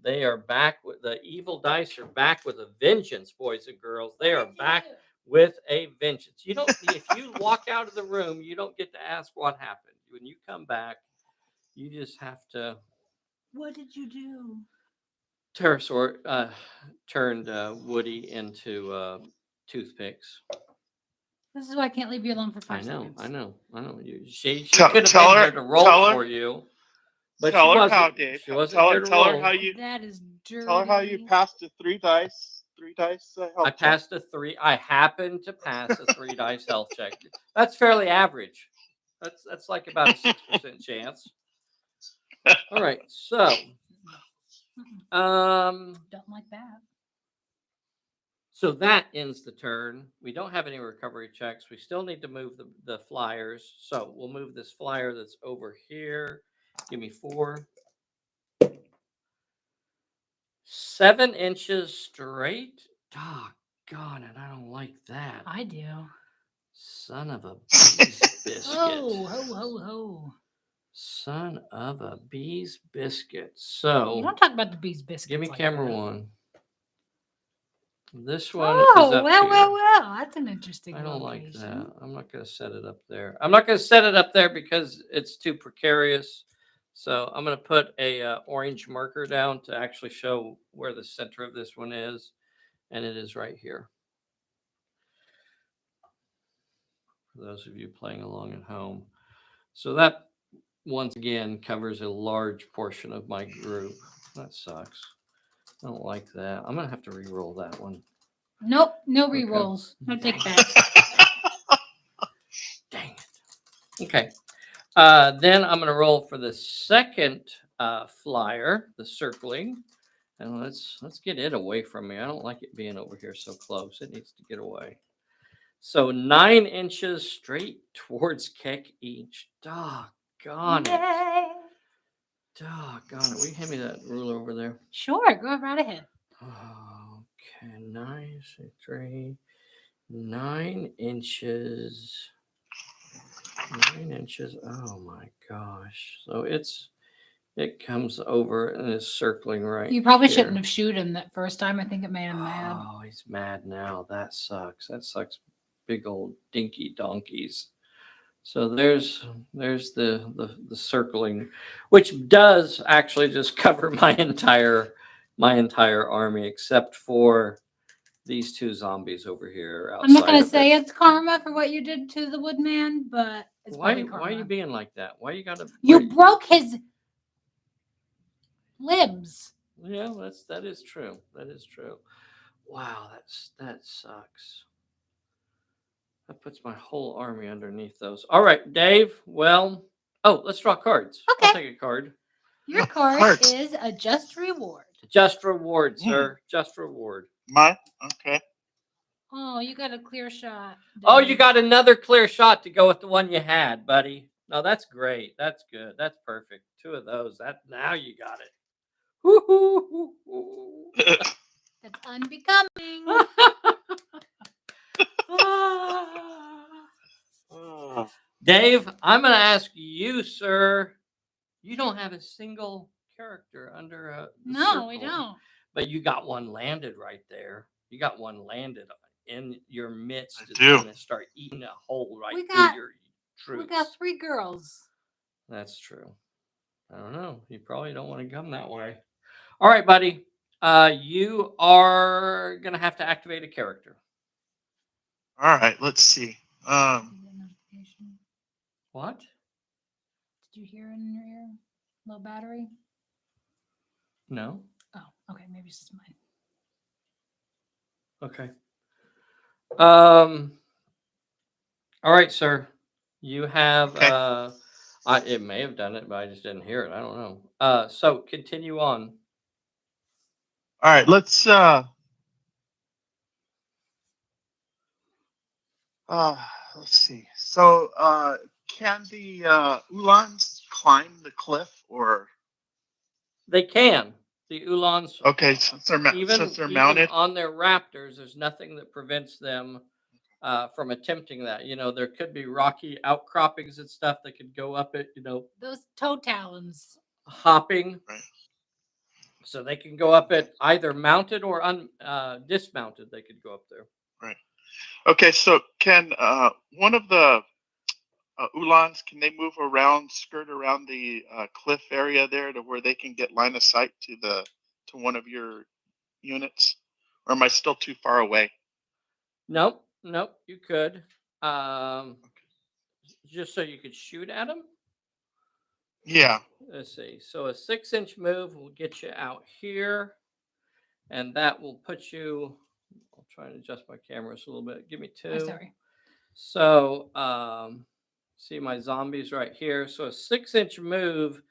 They are back with the evil dice are back with a vengeance, boys and girls. They are back with a vengeance. You don't if you walk out of the room, you don't get to ask what happened. When you come back, you just have to. What did you do? Pterosaur turned Woody into toothpicks. This is why I can't leave you alone for 5 seconds. I know. She could have been here to roll for you. But tell she her wasn't. how, Dave. She wasn't here to tell roll. her how you. That is dirty. Tell her how you passed the 3 dice. 3 dice health I passed a 3. I happened to pass a 3 dice health check. That's fairly average. That's like about a 6% chance. All right, so Don't like that. So that ends the turn. We don't have any recovery checks. We still need to move the flyers. So we'll move this flyer that's over here. Give me 4. 7 inches straight? Doggone it. I don't like that. I do. Son of a bee's biscuit. Oh, ho. Son of a bee's biscuit. So You don't talk about the bee's biscuits. give me like camera that. 1. This one is up here. Well. That's an interesting I don't location. like that. I'm not going to set it up there. I'm not going to set it up there because it's too precarious. So I'm going to put a orange marker down to actually show where the center of this one is. And it is right here. For those of you playing along at home. So that once again covers a large portion of my group. That sucks. I don't like that. I'm gonna have to re-roll that one. Nope, no Okay. re-rolls. No Dang take it. backs. Dang it. Okay. Then I'm gonna roll for the second flyer, the circling, and let's get it away from me. I don't like it being over here so close. It needs to get away. So 9 inches straight towards Keck each. Doggone it. Yay. Doggone it. Will you hand me that ruler over there? Sure, go right ahead. Okay, 9 inches. 9 inches. Oh my gosh. So it comes over and is circling right. You probably here. shouldn't have shoot him that first time. I think it made him mad. Oh, he's mad now. That sucks. That sucks. Big old dinky donkeys. So there's the circling, which does actually just cover my entire army except for these 2 zombies over here outside. I'm not going to of say it. it's karma for what you did to the woodman, but it's probably karma. Why are you being like that? Why you gotta? You broke his limbs. Yeah, that is true. That is true. Wow, that sucks. That puts my whole army underneath those. All right, Dave. Well, let's draw cards. Okay. I'll take a card. Your card Cards. is a just reward. Just reward, sir. Just reward. Mine? Okay. Oh, you got a clear shot. Oh, Dave. you got another clear shot to go with the one you had, buddy. No, that's great. That's good. That's perfect. 2 of those. Now you got it. Woo-hoo-hoo-hoo. That's unbecoming. Dave, I'm going to ask you, sir. You don't have a single character under a. No, we don't. But you got one landed right there. You got one landed in your midst. I do. Going to start eating a hole right We through got- your troops. We got 3 girls. That's true. I don't know. You probably don't want to come that way. All right, buddy. You are going to have to activate a character. All right. Let's see. What? Did you hear in your ear? Low battery? No. Oh, okay. Maybe it's just mine. Okay. All right, sir. You have Okay. it may have done it, but I just didn't hear it. I don't know. So continue on. All right. Let's see. So can the Ulans climb the cliff or? They can. The Ulans. Okay, since they're Even mounted. on their raptors, there's nothing that prevents them from attempting that. There could be rocky outcroppings and stuff that could go up it. Those toe talons. Hopping. Right. So they can go up it either mounted or dismounted. They could go up there. Right. Okay, so can one of the Ulans, can they move around, skirt around the cliff area there to where they can get line of sight to one of your units? Or am I still too far away? Nope. You could. Just so you could shoot at them. Yeah. Let's see. So a 6-inch move will get you out here, and that will put you. I'll try to adjust my cameras a little bit. Give me 2. Oh, sorry. So, see my zombies right here. So a 6-inch move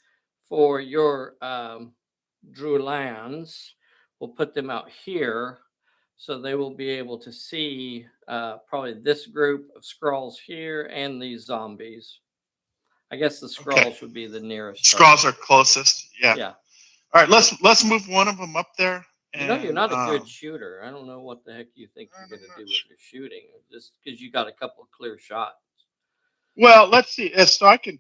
for your Drulans will put them out here. So they will be able to see probably this group of Skrulls here and these zombies. I guess the Skrulls would be the nearest. Skrulls are closest. Yeah. Yeah. All right, let's move one of them up there. And, You're not a good shooter. I don't know what the heck you think you're going to do with your shooting, just because you got a couple of clear shots. Well, let's see. So I could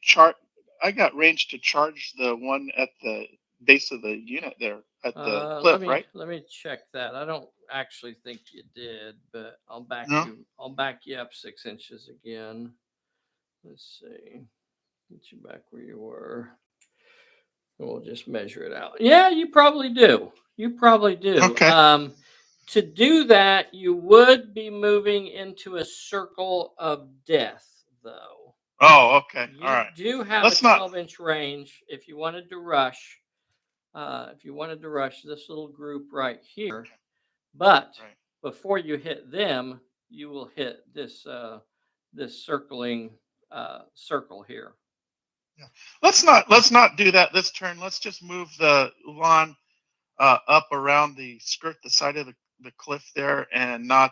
chart. I got range to charge the one at the base of the unit there at the cliff, right? Let me check that. I don't actually think you did, but I'll back No? you. I'll back you up 6 inches again. Let's see. Get you back where you were. And we'll just measure it out. Yeah, you probably do. Okay. To do that, you would be moving into a circle of death, though. Oh, okay. You All right. do have a Let's not. 12-inch range if you wanted to rush. If you wanted to rush this little group right here, Okay. but Right. before you hit them, you will hit this circling circle here. Yeah. Let's not do that this turn. Let's just move the Ulan up around the side of the cliff there, and not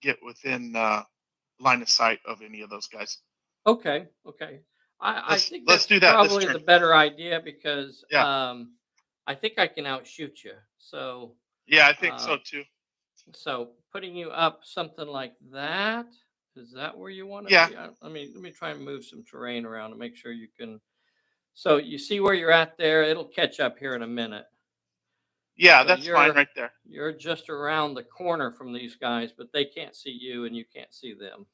get within line of sight of any of those guys. Okay, okay. I think Let's that's do that this probably turn. the better idea because Yeah. I think I can outshoot you. So Yeah, I think uh, so too. so putting you up something like that. Is that where you want to Yeah. be? Let me try and move some terrain around to make sure you can. So you see where you're at there. It'll catch up here in a minute. Yeah, So that's fine right there. you're just around the corner from these guys, but they can't see you and you can't see them.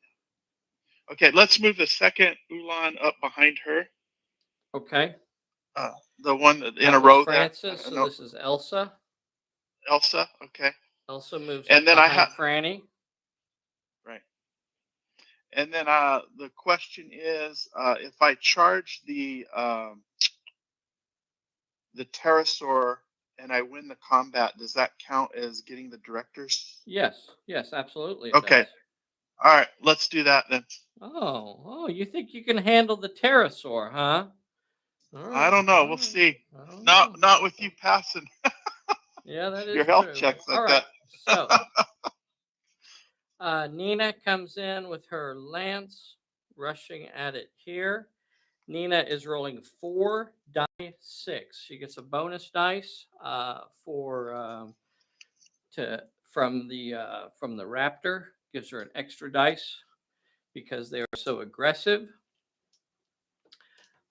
Okay, let's move the second Ulan up behind her. Okay. Uh, the one in a That was row there. Francis. So No, this is Elsa. Elsa. Okay. Elsa moves And up then I behind have Franny. right. And then the question is, if I charge the pterosaur and I win the combat, does that count as getting the directors? Yes, yes, absolutely it Okay. does. All right. Let's do that then. Oh, you think you can handle the pterosaur, huh? I Oh, don't know. We'll oh, see. oh. Not with you passing Yeah, that your is health true. checks All like right. that. So Nina comes in with her lance, rushing at it here. Nina is rolling 4 die 6. She gets a bonus dice for to from the raptor. Gives her an extra dice because they are so aggressive.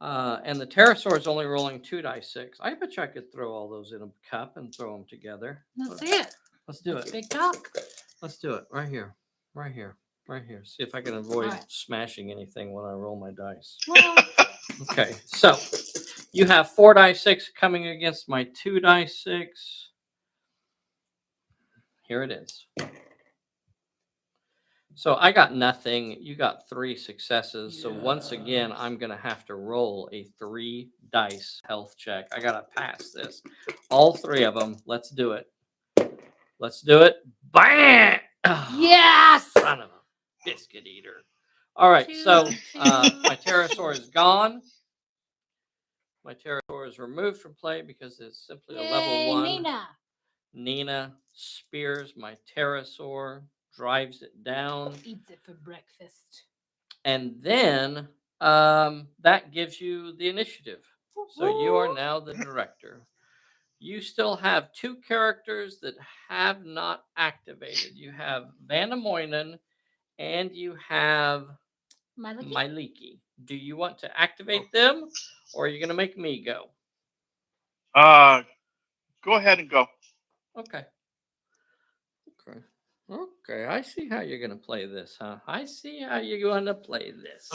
And the pterosaur is only rolling 2 die 6. I bet you I could throw all those in a cup and throw them together. Let's see it. Let's do it. Big talk. Let's do it right here, right here, right here. See if I can avoid Alright. smashing anything when I roll my dice. Well, Okay, so you have 4 die 6 coming against my 2 die 6. Here it is. So I got nothing. You got 3 successes. So once again, I'm going to have to roll a 3 dice health check. I got to pass this. All 3 of them. Let's do it. Let's do it. Bam! Oh, yes. son of a biscuit eater. All right. So 2, my pterosaur is gone. My pterosaur is removed from play because it's simply a level Yay, 1. Nina. Nina spears my pterosaur, drives it down, Eats it for breakfast. and then that gives you the initiative. So you are now the director. You still have 2 characters that have not activated. You have Vandemoinen and you have Mielikki? Mielikki. Do you want to activate them, or are you going to make me go? Go ahead and go. Okay. Okay. Okay. I see how you're going to play this, huh? I see how you're going to play this.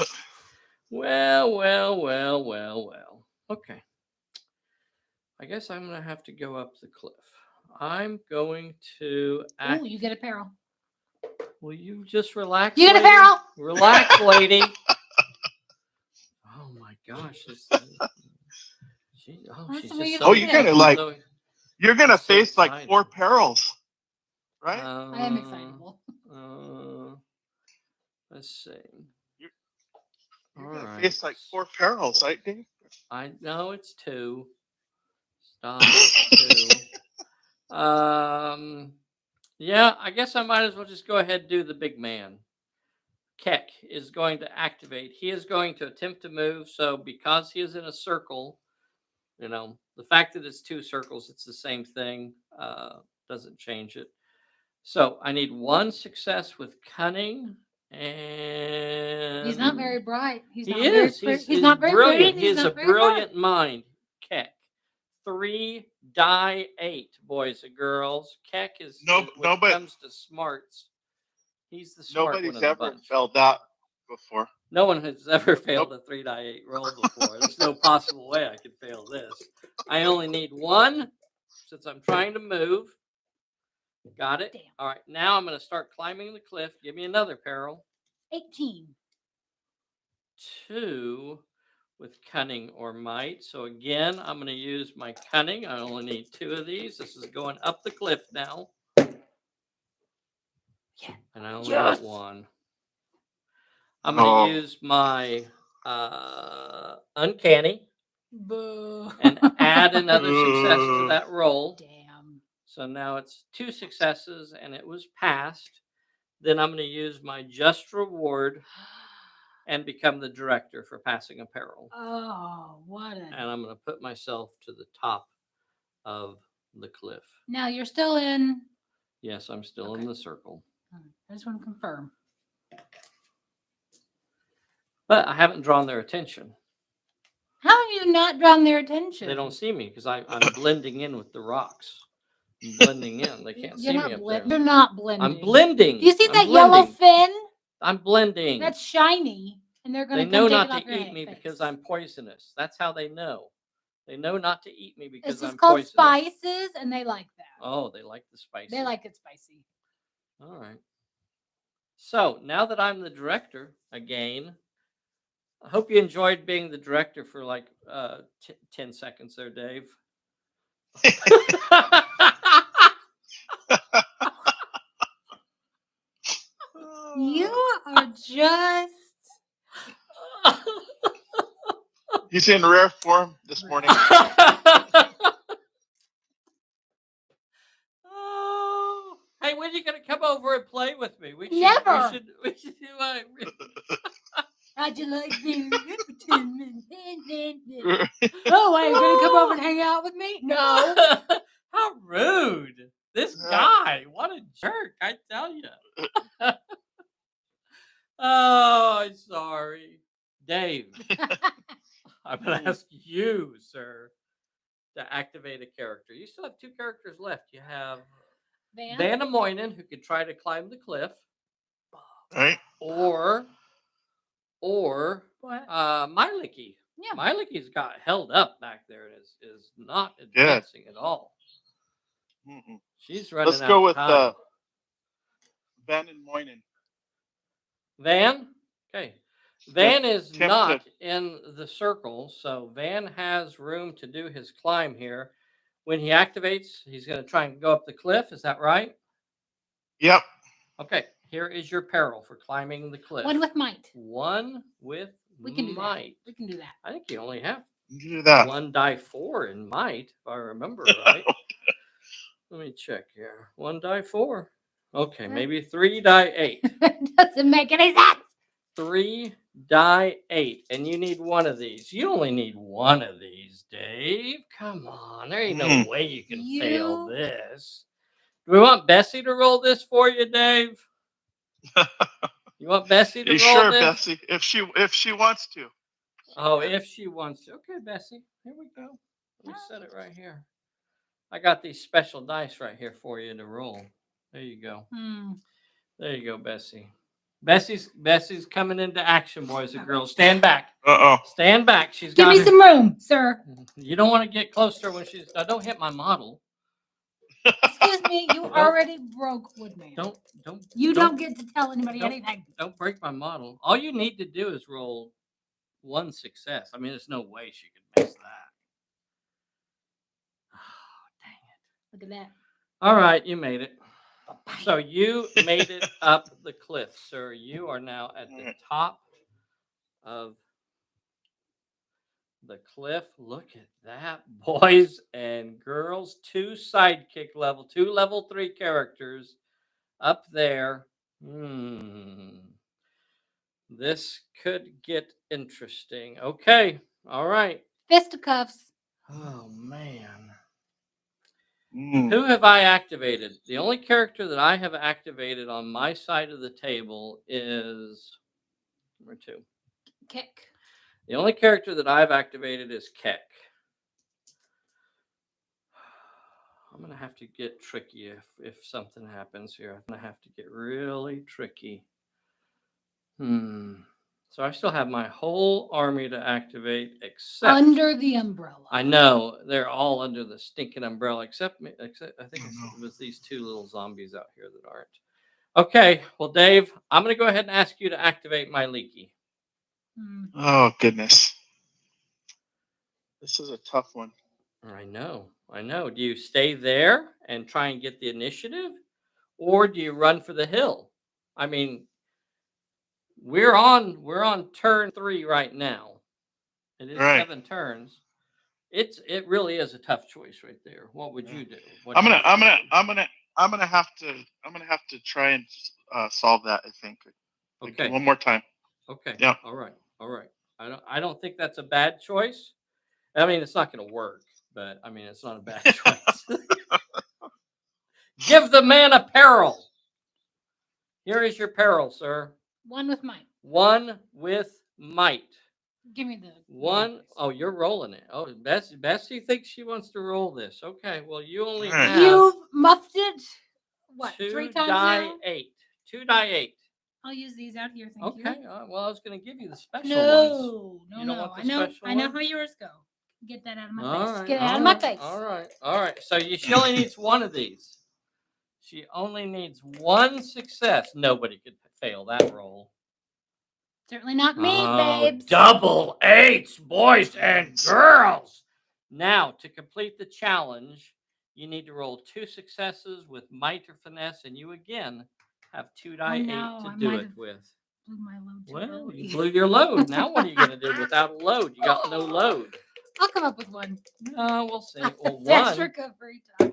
Well, well, well, well, well. Okay. I guess I'm going to have to go up the cliff. I'm going to Oh, you get a peril. Will you just relax? You get a lady? peril. Relax, lady. Oh my gosh. She's That's the way just you so, do it. You're gonna she's so face like excited. 4 perils, right? I am excitable. Let's see. You're All gonna right. face like 4 perils, right, Dave? I know it's 2. Stop. It's 2. Yeah, I guess I might as well just go ahead and do the big man. Keck is going to activate. He is going to attempt to move. So because he is in a circle, the fact that it's 2 circles, it's the same thing. Doesn't change it. So I need 1 success with cunning, and He's not very bright. He's he not very is. pretty. He's not very brilliant. pretty. He's a brilliant mind. Keck. 3 die 8, boys and girls. Keck is when it comes to smarts. He's the smart one Nobody's of the ever bunch. felt that before. No one has ever failed a 3 die 8 roll before. There's no possible way I could fail this. I only need 1 since I'm trying to move. Got it? Damn. All right. Now I'm going to start climbing the cliff. Give me another peril. 18. 2 with cunning or might. So again, I'm going to use my cunning. I only need 2 of these. This is going up the cliff now. Yeah. And I only Yes. got 1. I'm going Oh. to use my uncanny Boo. and add another success to that roll. Damn. So now it's 2 successes and it was passed. Then I'm going to use my just reward and become the director for passing a peril. Oh, what a. And I'm going to put myself to the top of the cliff. Now you're still in. Yes, I'm still in Okay. the circle. I just want to confirm. But I haven't drawn their attention. How have you not drawn their attention? They don't see me because I'm blending in with the rocks. I'm blending in. They can't see me up there. You're not blending. I'm blending. Do you see I'm that blending. yellow fin? I'm blending. That's shiny, and they're going They to know come not take it off to your eat me face. because I'm poisonous. That's how they know. They know not to eat me because It's just I'm called poisonous. spices, and they like that. Oh, they like the spicy. They like it spicy. All right. So now that I'm the director again, I hope you enjoyed being the director for like 10 seconds there, Dave. You are just. He's in rare form this morning. Oh, hey, when are you gonna come over and play with me? We should. Never. We should do. How'd you like being Ripperton? Oh, are you gonna come over and hang out with me? No. How rude! This guy, what a jerk! I tell you. Oh, I'm sorry, Dave. I'm gonna ask you, sir, to activate a character. You still have 2 characters left. You have Vanna Moynihan, who could try to climb the cliff, Right? or Mielikki. Yeah. Mielikki's got held up back there and is not advancing at all. Mm-mm. She's running Let's out go of with time. Van and Moynihan. Van? Okay. Van is Attempt not in the circle, so Van has room to do his climb here. When he activates, he's going to try and go up the cliff. Is that right? Yep. Okay. Here is your peril for climbing the cliff. 1 with might. 1 with We can do might. that. We can do that. I think you only have You can do that. 1 die 4 in might, if I remember right. Let me check here. 1 die 4. Okay, maybe 3 die 8. Doesn't make any sense. 3 die 8, and you need 1 of these. You only need 1 of these, Dave. Come on, there ain't no way you can fail this. Do we want Bessie to roll this for you, Dave? You want Bessie to roll sure, this? Bessie, if she wants to. Oh, if she wants to. Okay, Bessie, here we go. Let me set it right here. I got these special dice right here for you to roll. There you go. There you go, Bessie. Bessie's coming into action, boys and girls. Stand back. Stand back. She's got. Give me some room, sir. You don't want to get close to her when she's. Don't hit my model. Excuse me. You already broke Woodman. You don't get to tell anybody anything. Don't break my model. All you need to do is roll 1 success. I mean, there's no way she could miss that. Oh, dang it! Look at that. All right, you made it. So you made it up the cliff, sir. You are now at the top of the cliff. Look at that, boys and girls. 2 sidekick level, 2 level 3 characters up there. This could get interesting. Okay. All right. Fisticuffs. Oh, man. Who have I activated? The only character that I have activated on my side of the table is number 2. Kick. The only character that I've activated is Keck. I'm going to have to get tricky if something happens here. I'm going to have to get really tricky. So I still have my whole army to activate except... Under the umbrella. I know. They're all under the stinking umbrella except I think it was these 2 little zombies out here that aren't. Okay. Well, Dave, I'm going to go ahead and ask you to activate Mielikki. Oh, goodness. This is a tough one. I know. Do you stay there and try and get the initiative, or do you run for the hill? I mean, we're on turn 3 right now. It All is right. 7 turns. It really is a tough choice right there. What would you do? What I'm do you gonna, I'm think? gonna, I'm gonna have to try and solve that. I think. Okay. One more time. Okay. Yeah. All right. I don't think that's a bad choice. I mean, it's not going to work, but I mean, it's not a bad choice. Give the man a peril. Here is your peril, sir. 1 with might. 1 with might. Give me the 1. Oh, you're rolling it. Oh, Bessie thinks she wants to roll this. Okay. Well, you only All right. have You've muffed it. What? 2 3 times die now? 8. 2 die 8. I'll use these out here. Thank you. Okay. Well, I was going to give you the special ones. No, You don't want the I know. special I know ones? how yours go. Get that out of my All face. right, Get it out all of my right, face. All right. So she only needs 1 of these. She only needs 1 success. Nobody could fail that roll. Certainly not me, babes. Double 8s, boys and girls. Now, to complete the challenge, you need to roll 2 successes with might or finesse, and you again have 2 die 8 to do it with. Blew my load too Well, early. you blew your load. Now what are you going to do without a load? You got no load. I'll come up with 1. We'll see. Well, That's 1. recovery time.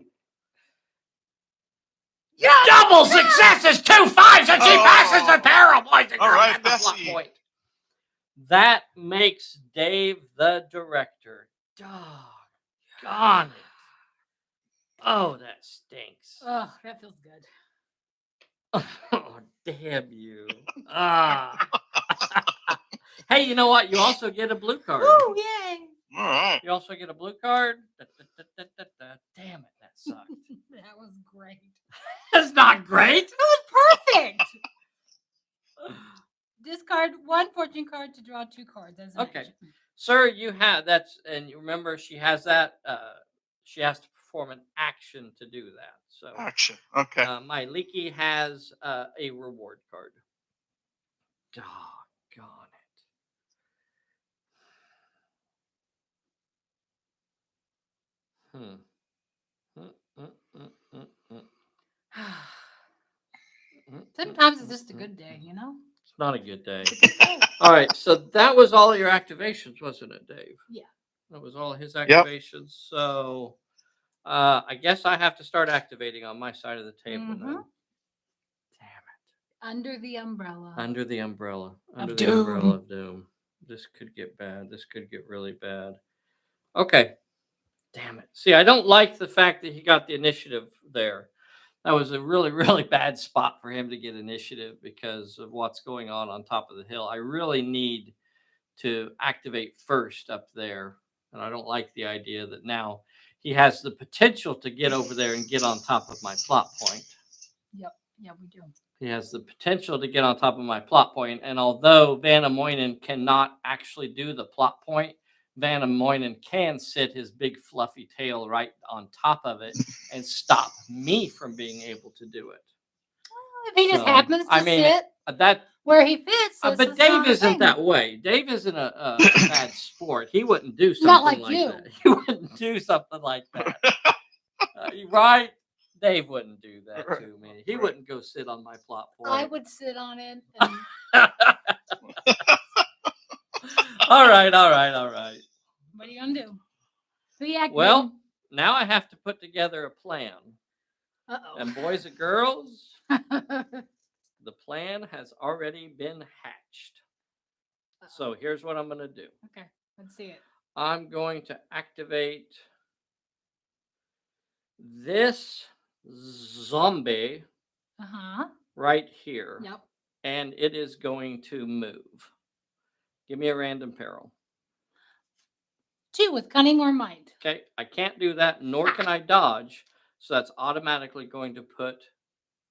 Double successes, 2 5s, and she passes the peril, boys and All girls, right, at the plot Bessie. point. That makes Dave the director. Doggone it. Oh, that stinks. Oh, that feels good. Oh, damn you. Hey, you know what? You also get a blue card. Woo, yay. All right. You also get a blue card. Damn it, that sucked. That was great. That's not great. That was perfect. Discard 1 fortune card to draw 2 cards as an Okay. action. Sir, you have that's, and you remember she has that. She has to perform an action to do that. So Action. Okay. Mielikki has a reward card. Doggone it. Sometimes it's just a good day, you know? It's not a good day. All right, so that was all your activations, wasn't it, Dave? Yeah. That was all his activations. So I guess I have to start activating on my side of the table now. Damn it. Under the umbrella. Under the umbrella. Under Of the doom. umbrella of doom. This could get bad. This could get really bad. Okay. Damn it. See, I don't like the fact that he got the initiative there. That was a really, really bad spot for him to get initiative because of what's going on top of the hill. I really need to activate first up there. And I don't like the idea that now he has the potential to get over there and get on top of my plot point. Yep. Yeah, we do. He has the potential to get on top of my plot point. And although Vanna Moynihan cannot actually do the plot point, Vanna Moynihan can sit his big fluffy tail right on top of it and stop me from being able to do it. Well, if he just happens to sit that where he fits, but Dave isn't that way. Dave isn't a bad sport. He wouldn't do something Not like like you. that. He wouldn't do something like that. Right? Dave wouldn't do that to me. He wouldn't go sit on my plot point. I would sit on it. And... All right. What are you gonna do? Who you activating? Well, now I have to put together a plan. Uh-oh. And boys and girls, the plan has already been hatched. So here's what I'm going to do. Okay, let's see it. I'm going to activate this zombie right here. Yep. And it is going to move. Give me a random peril. 2 with cunning or might. Okay, I can't do that, nor can I dodge. So that's automatically going to put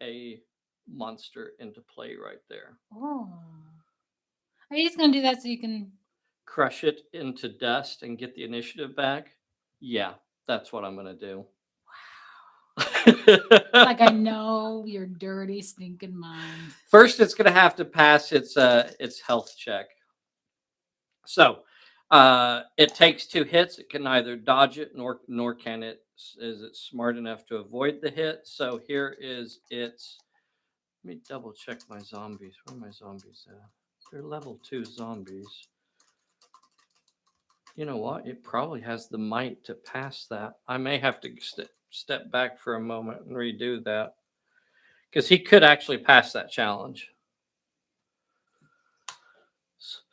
a monster into play right there. Oh. Are you just going to do that so you can... Crush it into dust and get the initiative back? Yeah, that's what I'm going to do. Wow. Like I know your dirty, stinking mind. First, it's going to have to pass its health check. So it takes 2 hits. It can neither dodge it nor can it is it smart enough to avoid the hit. So here is its. Let me double check my zombies. Where are my zombies at? They're level 2 zombies. You know what? It probably has the might to pass that. I may have to step back for a moment and redo that because he could actually pass that challenge.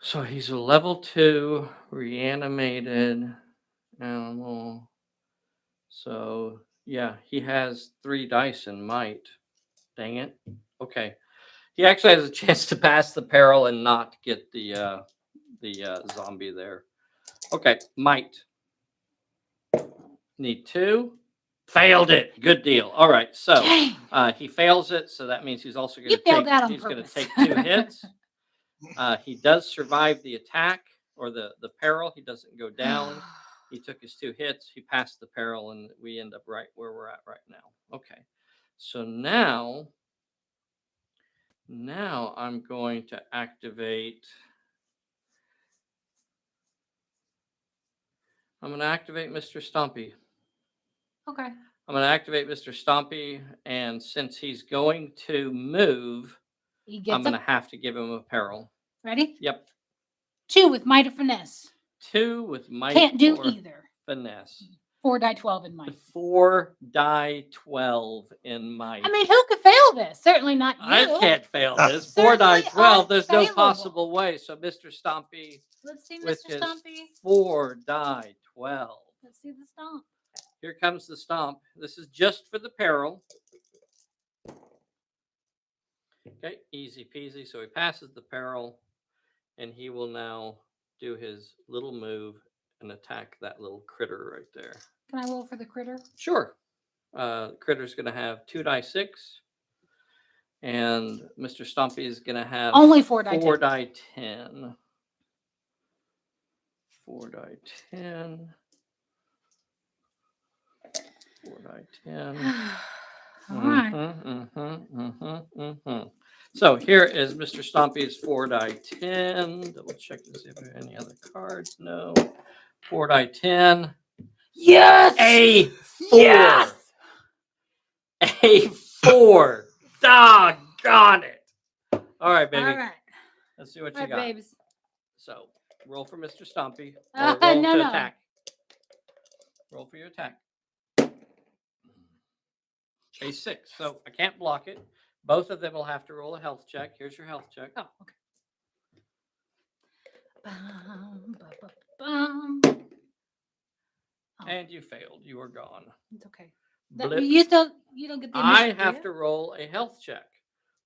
So he's a level 2 reanimated animal. So yeah, he has 3 dice in might. Dang it. Okay. He actually has a chance to pass the peril and not get the zombie there. Okay, might. Need 2. Failed it. Good deal. All right, so he fails it, so that means he's also going to failed take. that on He's going to purpose. take 2 hits. He does survive the attack or the peril. He doesn't go down. He took his 2 hits. He passed the peril, and we end up right where we're at right now. Okay, so now I'm going to activate. I'm going to activate Mr. Stompy. Okay. I'm going to activate Mr. Stompy, and since he's going to move, I'm going to have to give him a peril. Ready? Yep. 2 with might or finesse. 2 with might. Can't do either. Finesse. 4 die 12 in might. 4 die 12 in might. I mean, who could fail this? Certainly not you. I can't fail this. 4 die 12. There's no possible way. So Mr. Stompy. Let's see, with Mr. Stompy. 4 die 12. Let's see the stomp. Here comes the stomp. This is just for the peril. Okay, easy peasy. So he passes the peril, and he will now do his little move and attack that little critter right there. Can I roll for the critter? Sure. Critter's going to have 2 die 6, and Mr. Stompy is going to have only 4 die 10. 4 die 10. 4 die 10. 4 die 10. All right. So here is Mr. Stompy's 4 die 10. Double check to see if there are any other cards. No. 4 die 10. Yes! A 4. Yes! A 4. Doggone it. All right, baby. All right. Let's see what All you right, got. babes. So roll for Mr. Stompy. Or roll No. attack. Roll for your attack. A 6. So I can't block it. Both of them will have to roll a health check. Here's your health check. Oh, okay. And you failed. You are gone. It's okay. Blip. You don't get the initiative. I have to roll a health check.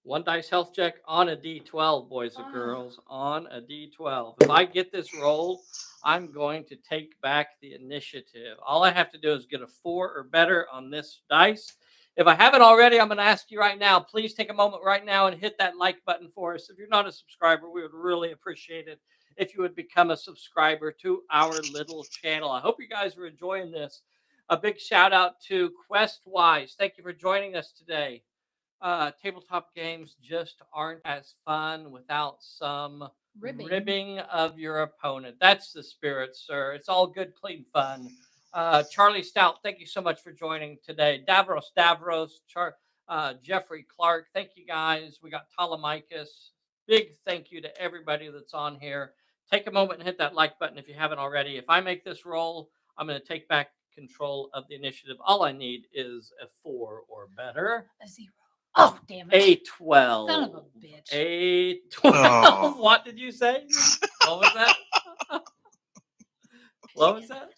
1 dice health check on a D12, boys and girls. On a D12. If I get this roll, I'm going to take back the initiative. All I have to do is get a 4 or better on this dice. If I haven't already, I'm going to ask you right now, please take a moment right now and hit that like button for us. If you're not a subscriber, we would really appreciate it if you would become a subscriber to our little channel. I hope you guys are enjoying this. A big shout out to Questwise. Thank you for joining us today. Tabletop games just aren't as fun without some ribbing of your opponent. That's the spirit, sir. It's all good, clean fun. Charlie Stout, thank you so much for joining today. Davros, Jeffrey Clark, thank you guys. We got Talamikis. Big thank you to everybody that's on here. Take a moment and hit that like button if you haven't already. If I make this roll, I'm going to take back control of the initiative. All I need is a 4 or better. A 0. Oh, damn it. A 12. Son of a bitch. A 12. Oh. What did you say? What was that? What was that?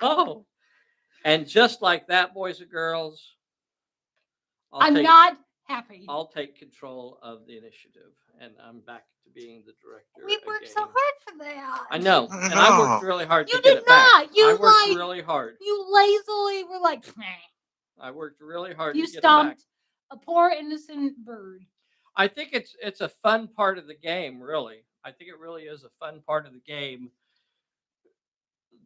Oh. And just like that, boys and girls, I'm not happy. I'll take control of the initiative, and I'm back to being the director. We worked so hard for that. I know, and I worked really hard You to get did it back. not. You I worked really hard. You lazily were like, meh. I worked really hard You to get it back. stomped a poor innocent bird. I think it's a fun part of the game, really. I think it really is a fun part of the game.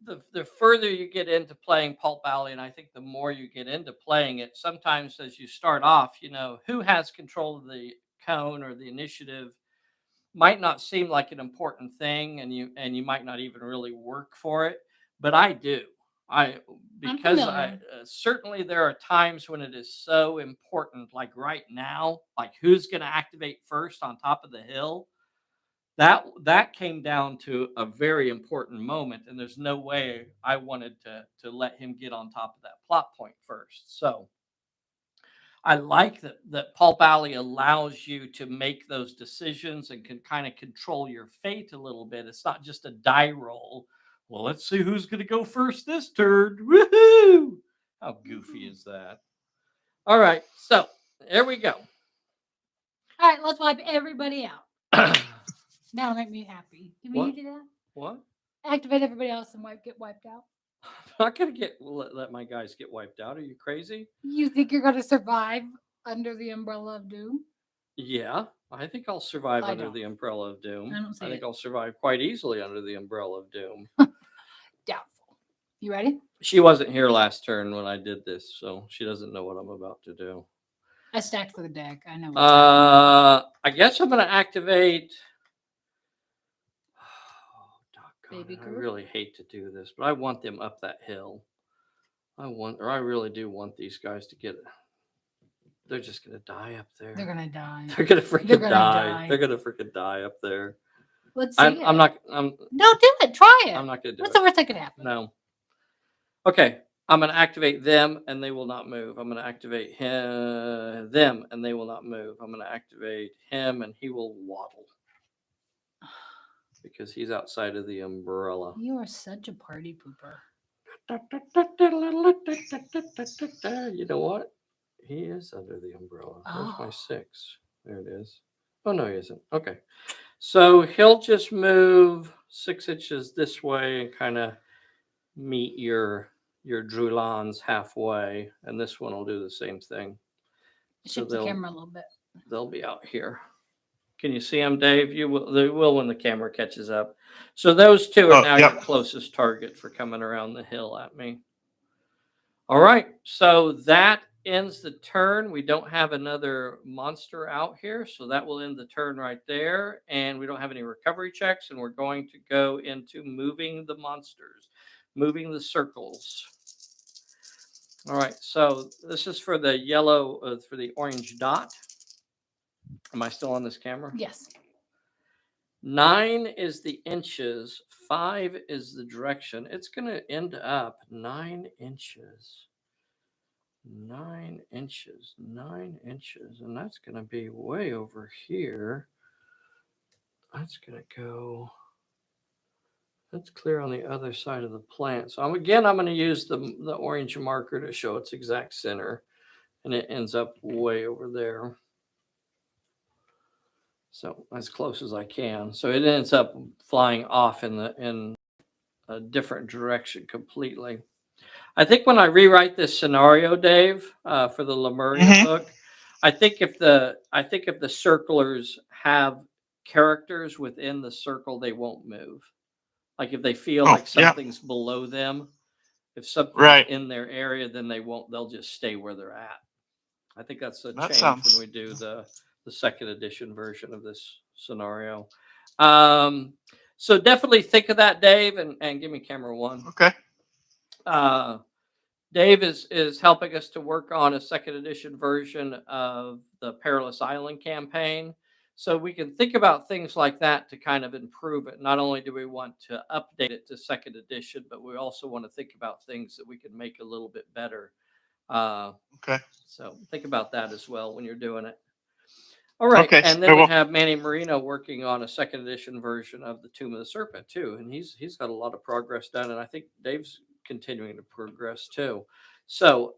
The further you get into playing Pulp Alley, and I think the more you get into playing it, sometimes as you start off, who has control of the cone or the initiative might not seem like an important thing, and you might not even really work for it, but I do. I I'm because I familiar. certainly there are times when it is so important, like right now, like who's going to activate first on top of the hill. That came down to a very important moment, and there's no way I wanted to let him get on top of that plot point first. So I like that Pulp Alley allows you to make those decisions and can kind of control your fate a little bit. It's not just a die roll. Well, let's see who's going to go first this turn. Woohoo! How goofy is that? All right, so there we go. All right, let's wipe everybody out. That'll make me happy. Can we What? do that? What? Activate everybody else and get wiped out. I'm not gonna let my guys get wiped out. Are you crazy? You think you're going to survive under the umbrella of doom? Yeah, I think I'll survive I under don't. the umbrella of doom. I don't see I think it. I'll survive quite easily under the umbrella of doom. Doubtful. You ready? She wasn't here last turn when I did this, so she doesn't know what I'm about to do. I stacked for the deck. I know what's happening. I guess I'm gonna activate. Oh, doggone Baby it. I group? really hate to do this, but I want them up that hill. I really do want these guys to get. They're just gonna die up there. They're going to die. They're gonna freaking They're gonna die. die. They're gonna freaking die up there. Let's see. I'm not. No, do it. Try it. I'm not gonna do What's it. the worst that could happen? No. Okay. I'm gonna activate them, and they will not move. I'm gonna activate them, and they will not move. I'm gonna activate him, and he will waddle because he's outside of the umbrella. You are such a party pooper. You know what? He is under the umbrella. Where's my Oh. 6? There it is. Oh no, he isn't. Okay. So he'll just move 6 inches this way and kind of meet your Drulans halfway, and this one will do the same thing. Shift the camera a little bit. They'll be out here. Can you see them, Dave? They will when the camera catches up. So those two are now your closest target for coming around the hill at me. All right, so that ends the turn. We don't have another monster out here, so that will end the turn right there. And we don't have any recovery checks, and we're going to go into moving the monsters, moving the circles. All right, so this is for the yellow, for the orange dot. Am I still on this camera? Yes. 9 is the inches, 5 is the direction. It's going to end up 9 inches. 9 inches, 9 inches, and that's going to be way over here. That's going to go, that's clear on the other side of the plant. So I'm going to use the orange marker to show its exact center, and it ends up way over there. So as close as I can. So it ends up flying off in a different direction completely. I think when I rewrite this scenario, Dave, for the Lemuria book, I think if the circlers have characters within the circle, they won't move. Like if they feel like something's below them, if something's in their area, then they won't. They'll just stay where they're at. I think that's a change when we do the second edition version of this scenario. So definitely think of that, Dave, and give me camera 1. Okay. Dave is helping us to work on a second edition version of the Perilous Island campaign. So we can think about things like that to kind of improve it. Not only do we want to update it to second edition, but we also want to think about things that we can make a little bit better. Okay. So think about that as well when you're doing it. All right. Okay. And then we have Manny Marino working on a second edition version of the Tomb of the Serpent too. And he's got a lot of progress done. And I think Dave's continuing to progress too. So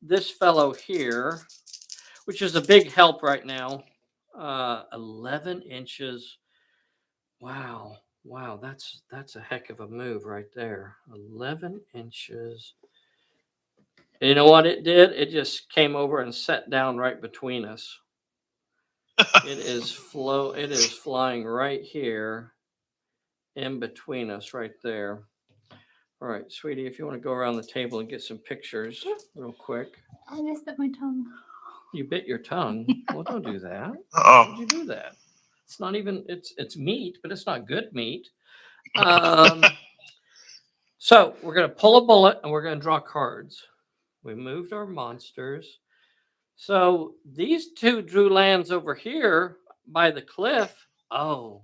this fellow here, which is a big help right now, 11 inches. Wow. That's a heck of a move right there. 11 inches. And you know what it did? It just came over and sat down right between us. It is flying right here in between us right there. All right, sweetie, if you want to go around the table and get some pictures real quick. I just bit my tongue. You bit your tongue? Well, don't do that. Oh. Why'd you do that? It's not even it's meat, but it's not good meat. Um, so we're gonna pull a bullet and we're gonna draw cards. We moved our monsters. So these two drew lands over here by the cliff. Oh,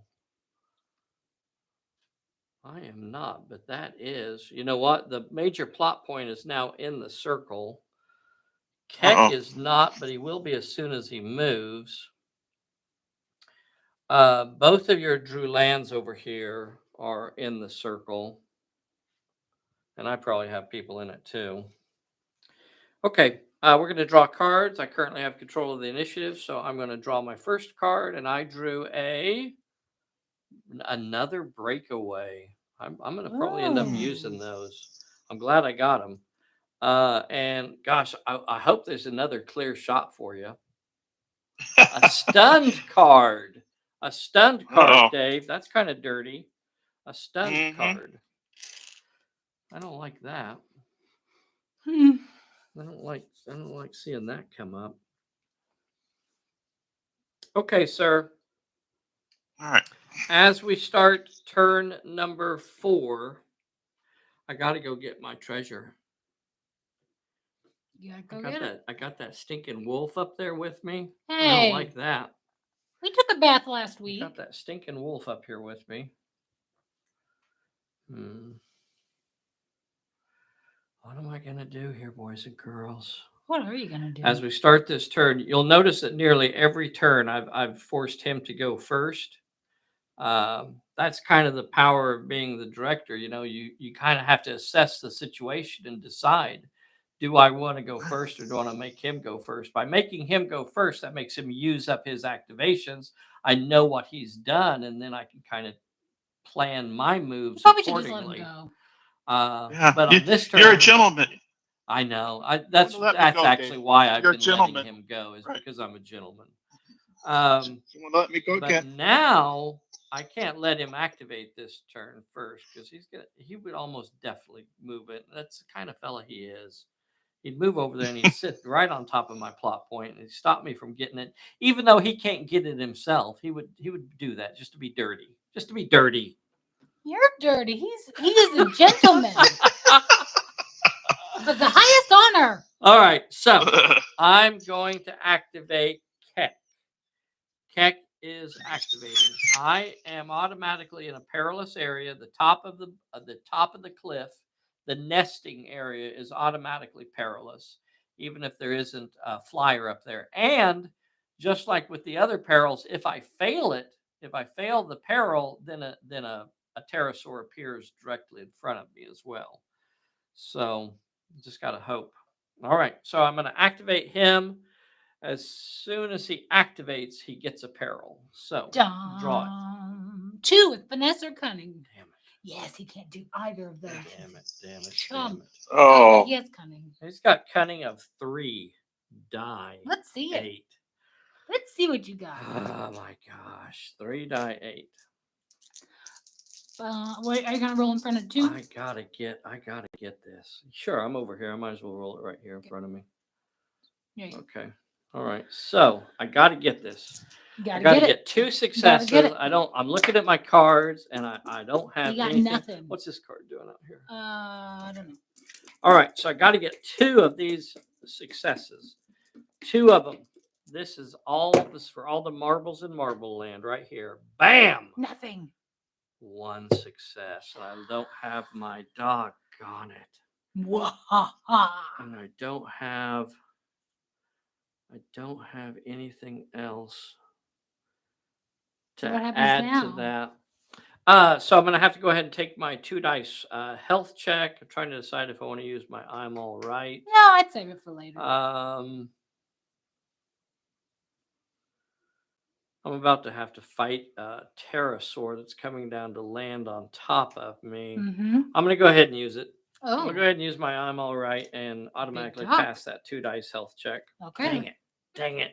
I am not, but that is. You know what? The major plot point is now in the circle. Keck Uh-oh. is not, but he will be as soon as he moves. Both of your drew lands over here are in the circle. And I probably have people in it too. Okay, we're going to draw cards. I currently have control of the initiative, so I'm going to draw my first card, and I drew another breakaway. I'm going to probably end up using those. I'm glad I got them. And gosh, I hope there's another clear shot for you. A stunned card. A stunned card, Uh-oh. Dave. That's kind of dirty. A stunned Mhm. card. I don't like that. Hmm. I don't like seeing that come up. Okay, sir. All right. As we start turn number 4, I got to go get my treasure. You gotta go get it. I got that stinking wolf up there with me. I Hey, don't like that. we took a bath last I week. got that stinking wolf up here with me. What am I gonna do here, boys and girls? What are you gonna do? As we start this turn, you'll notice that nearly every turn I've forced him to go first. That's kind of the power of being the director. You know, you kind of have to assess the situation and decide, do I want to go first or do I want to make him go first? By making him go first, that makes him use up his activations. I know what he's done, and then I can kind of plan my moves Probably should just let him accordingly. go. Yeah. But on this turn, You're a gentleman. I know. Let me That's go, actually Dave. why I've You're a been letting gentleman. him go, is Right. because I'm a gentleman. You want to let me go But again? now I can't let him activate this turn first because he would almost definitely move it. That's the kind of fella he is. He'd move over there and he'd sit right on top of my plot point and he'd stop me from getting it, even though he can't get it himself. He would do that just to be dirty, just to be dirty. You're dirty. He is a gentleman of the highest honor. All right, so I'm going to activate Keck. Keck is activating. I am automatically in a perilous area. The top of the cliff, the nesting area is automatically perilous, even if there isn't a flyer up there. And just like with the other perils, if I fail the peril, then a pterosaur appears directly in front of me as well. So just gotta hope. All right, so I'm gonna activate him. As soon as he activates, he gets a peril. So draw it. 2 with finesse or cunning. Damn it. Yes, he can't do either of those. Damn it. Oh. Okay, he has cunning. He's got cunning of 3. Die. Let's see it. 8. Let's see what you got. Oh my gosh. 3 die 8. Wait, are you gonna roll in front of 2? I gotta get this. Sure, I'm over here. I might as well roll it right here in front of me. Yeah. Okay. All right. So I gotta get this. I gotta get 2 successes. I'm looking at my cards and I don't have You got anything. nothing. What's this card doing out here? I don't know. All right, so I got to get 2 of these successes. 2 of them. This is for all the marbles in Marble Land right here. Bam! Nothing. 1 success. And I don't have my doggone it. And I don't have anything else to add to that. So I'm going to have to go ahead and take my 2 dice health check. I'm trying to decide if I want to use my I'm all right. No, I'd save it for later. I'm about to have to fight a pterosaur that's coming down to land on top of me. Mm-hmm. I'm going to go ahead and use it. Oh. I'm going to go ahead and use my I'm all right and automatically pass that 2 dice health check. Okay. Dang it.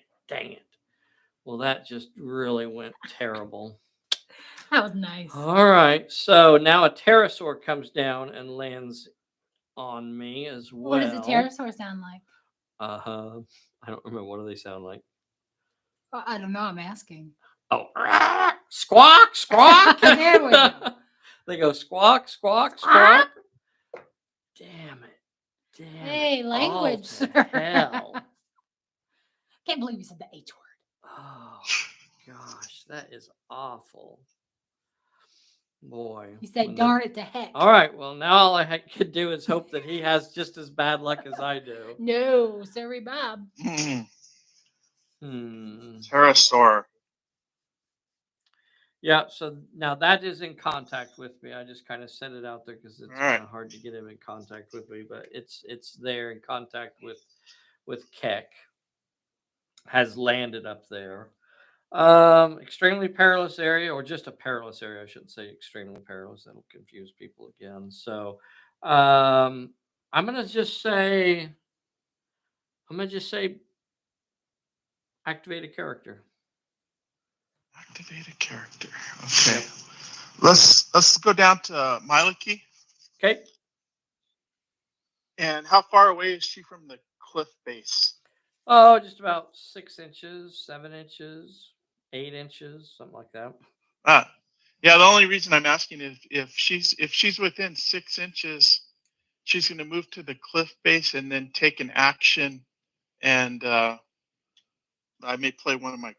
Well, that just really went terrible. That was nice. All right. So now a pterosaur comes down and lands on me as well. What does a pterosaur sound like? I don't remember. What do they sound like? I don't know. I'm asking. Oh, squawk, squawk. There we go. They go squawk, squawk, Squawk. squawk. Damn it. Damn Hey, it. language, All to sir. hell. Can't believe you said the H word. Oh, gosh. That is awful. Boy. You said, when darn it to heck. All right. Well, now all I could do is hope that he has just as bad luck as I do. No, sorry, Bob. Pterosaur. Yeah, so now that is in contact with me. I just kind of set it out there because it's All right. kind of hard to get him in contact with me, but it's there in contact with Keck. Has landed up there. Extremely perilous area, or just a perilous area. I shouldn't say extremely perilous. That'll confuse people again. So I'm gonna just say activate a character. Activate a character. Okay. Yep. Let's go down to Mielikki. Okay. And how far away is she from the cliff base? Oh, just about 6 inches, 7 inches, 8 inches, something like that. Yeah. The only reason I'm asking is if she's within 6 inches, she's going to move to the cliff base and then take an action, and I may play one of my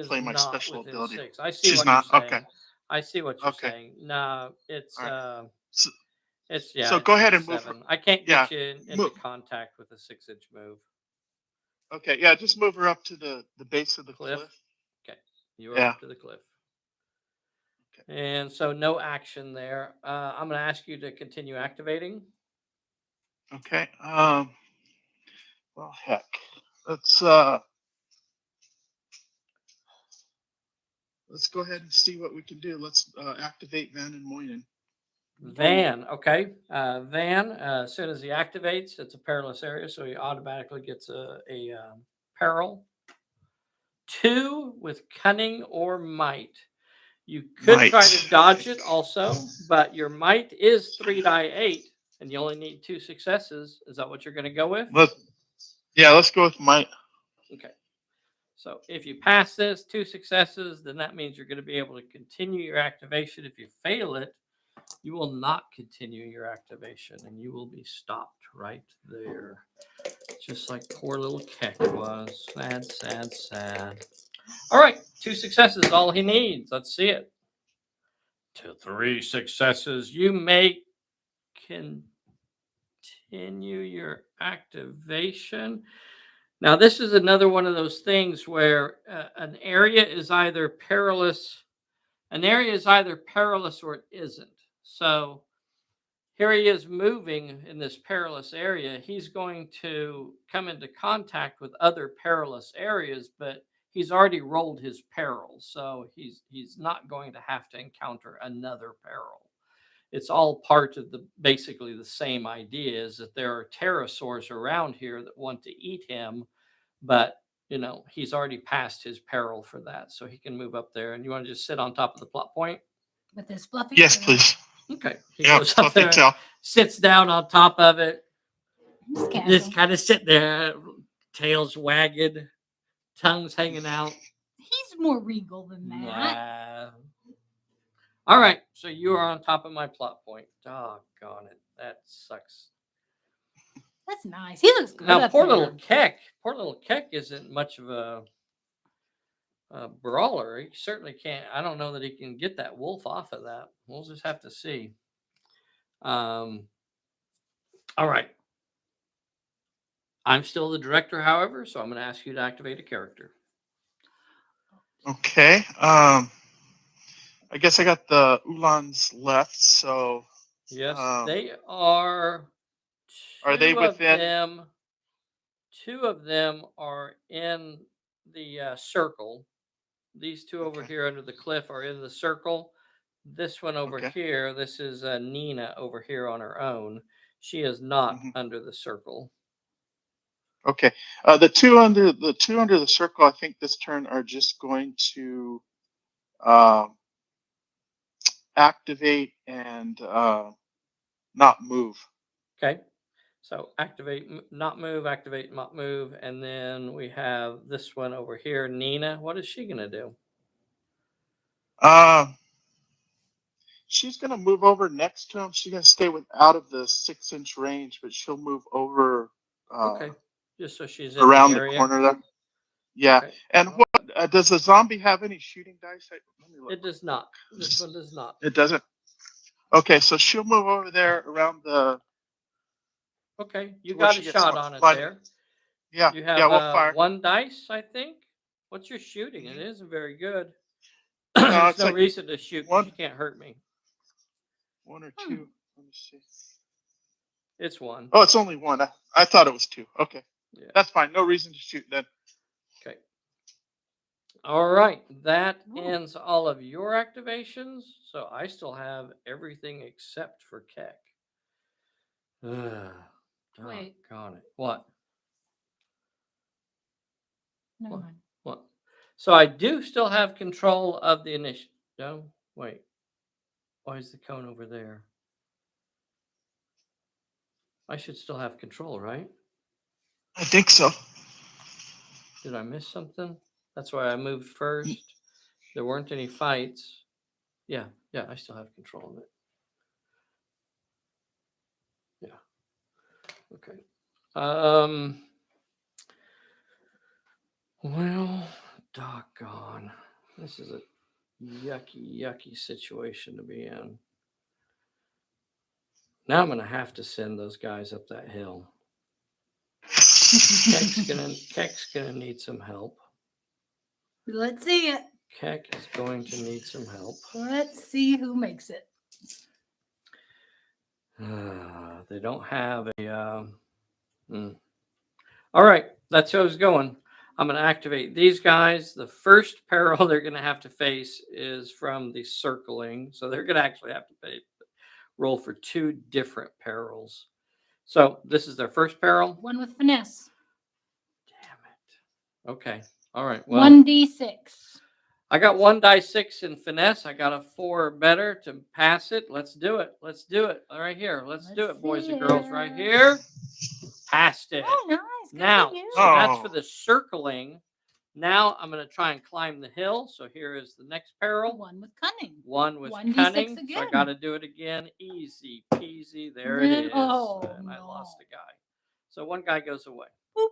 play my special ability. 6. I see She's what not you're saying. okay. I see what you're Okay. saying. No, it's Right. So go ahead and 7. move. I can't get you into move. contact with a 6-inch move. Okay, yeah, just move her up to the base of the cliff. Okay, you are up to the cliff. Okay. And so no action there. I'm going to ask you to continue activating. Okay. Well, heck, let's go ahead and see what we can do. Let's activate Van and Moynihan. Van, okay. Van, as soon as he activates, it's a perilous area, so he automatically gets a peril. 2 with cunning or might. You could try to dodge it also, but your might is 3 die 8, and you only need 2 successes. Is that what you're going to go with? Let's go with might. Okay. So if you pass this 2 successes, then that means you're going to be able to continue your activation. If you fail it, you will not continue your activation, and you will be stopped right there. Just like poor little Keck was. Sad, sad, sad. All right, 2 successes, all he needs. Let's see it. To 3 successes, you may continue your activation. Now, this is another one of those things where an area is either perilous or it isn't. So here he is moving in this perilous area. He's going to come into contact with other perilous areas, but he's already rolled his peril. So he's not going to have to encounter another peril. It's all part of basically the same idea, is that there are pterosaurs around here that want to eat him, but he's already passed his peril for that, so he can move up there. And you want to just sit on top of the plot point with this fluffy? Yes, please. Okay. He goes up there, sits down on top of it, just kind of sit there, tails wagged, tongues hanging out. He's more regal than that. Nah. All right, so you are on top of my plot point. Doggone it, that sucks. That's nice. He looks good. Now, poor little Keck isn't much of a brawler. He certainly can't. I don't know that he can get that wolf off of that. We'll just have to see. All right. I'm still the director, however, so I'm going to ask you to activate a character. Okay. I guess I got the Ulans left, so. Yes, they are. Are they within? 2 of them are in the circle. These 2 over here under the cliff are in the circle. This one over here, this is Nina over here on her own. She is not under the circle. Okay. The two under the circle, I think this turn are just going to activate and not move. Okay. So activate, not move, activate, not move. And then we have this one over here, Nina. What is she going to do? She's gonna move over next to him. She's gonna stay out of the 6-inch range, but she'll move over Okay. Just so she's in around the the area. corner there. Yeah. Okay. And what does the zombie have any shooting dice? Let me look. It does not. This one does not. It doesn't. Okay, so she'll move over there around the. Okay. You to where got she a gets shot more on it fun. there. Yeah. You Yeah. have We'll fire. 1 dice, I think. What's your shooting? It isn't very good. No, There's it's no like reason to shoot because one. you can't hurt me. 1 or 2. Let me see. It's 1. Oh, it's only 1. I thought it was 2. Okay. Yeah. That's fine. No reason to shoot then. Okay. All right. That ends all of your activations. So I still have everything except for Keck. Wait. Got it. What? Never What? mind. What? So I do still have control of the initiative. No, wait. Why is the cone over there? I should still have control, right? I think so. Did I miss something? That's why I moved first. There weren't any fights. Yeah, I still have control of it. Yeah. Okay. Well, doggone. This is a yucky situation to be in. Now I'm gonna have to send those guys up that hill. Keck's gonna need some help. Let's see it. Keck is going to need some help. Let's see who makes it. They don't have a. All right, that's who I was going. I'm going to activate these guys. The first peril they're going to have to face is from the circling. So they're going to actually have to roll for 2 different perils. So this is their first peril. 1 with finesse. Damn it. Okay. All right. Well, 1d6. I got 1 die 6 in finesse. I got a 4 better to pass it. Let's do it. Let's do it. Right here. Let's do it, boys and girls. Right here. Passed it. Oh, nice. Good Now, for you. so that's for the circling. Now I'm going to try and climb the hill. So here is the next peril. 1 with cunning. 1 with 1d6 cunning. So I again. got to do it again. Easy peasy. There it is. Oh, and I no. lost a guy. So 1 guy goes away. Boop.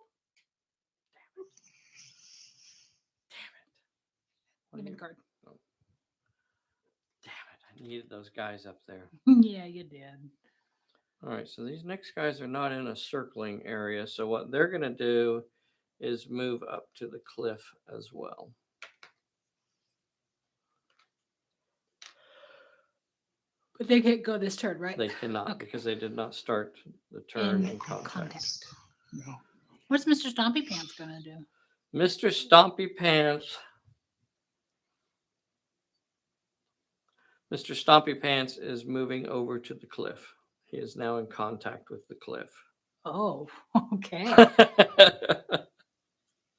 Damn it. Give me the card. Oh. Damn it. I needed those guys up there. Yeah, you did. All right, so these next guys are not in a circling area. So what they're going to do is move up to the cliff as well. But they can't go this turn, right? They cannot Okay. because they did not start the turn in contact. Contact. No. What's Mr. Stompy Pants gonna do? Mr. Stompy Pants. Mr. Stompy Pants is moving over to the cliff. He is now in contact with the cliff. Oh, okay.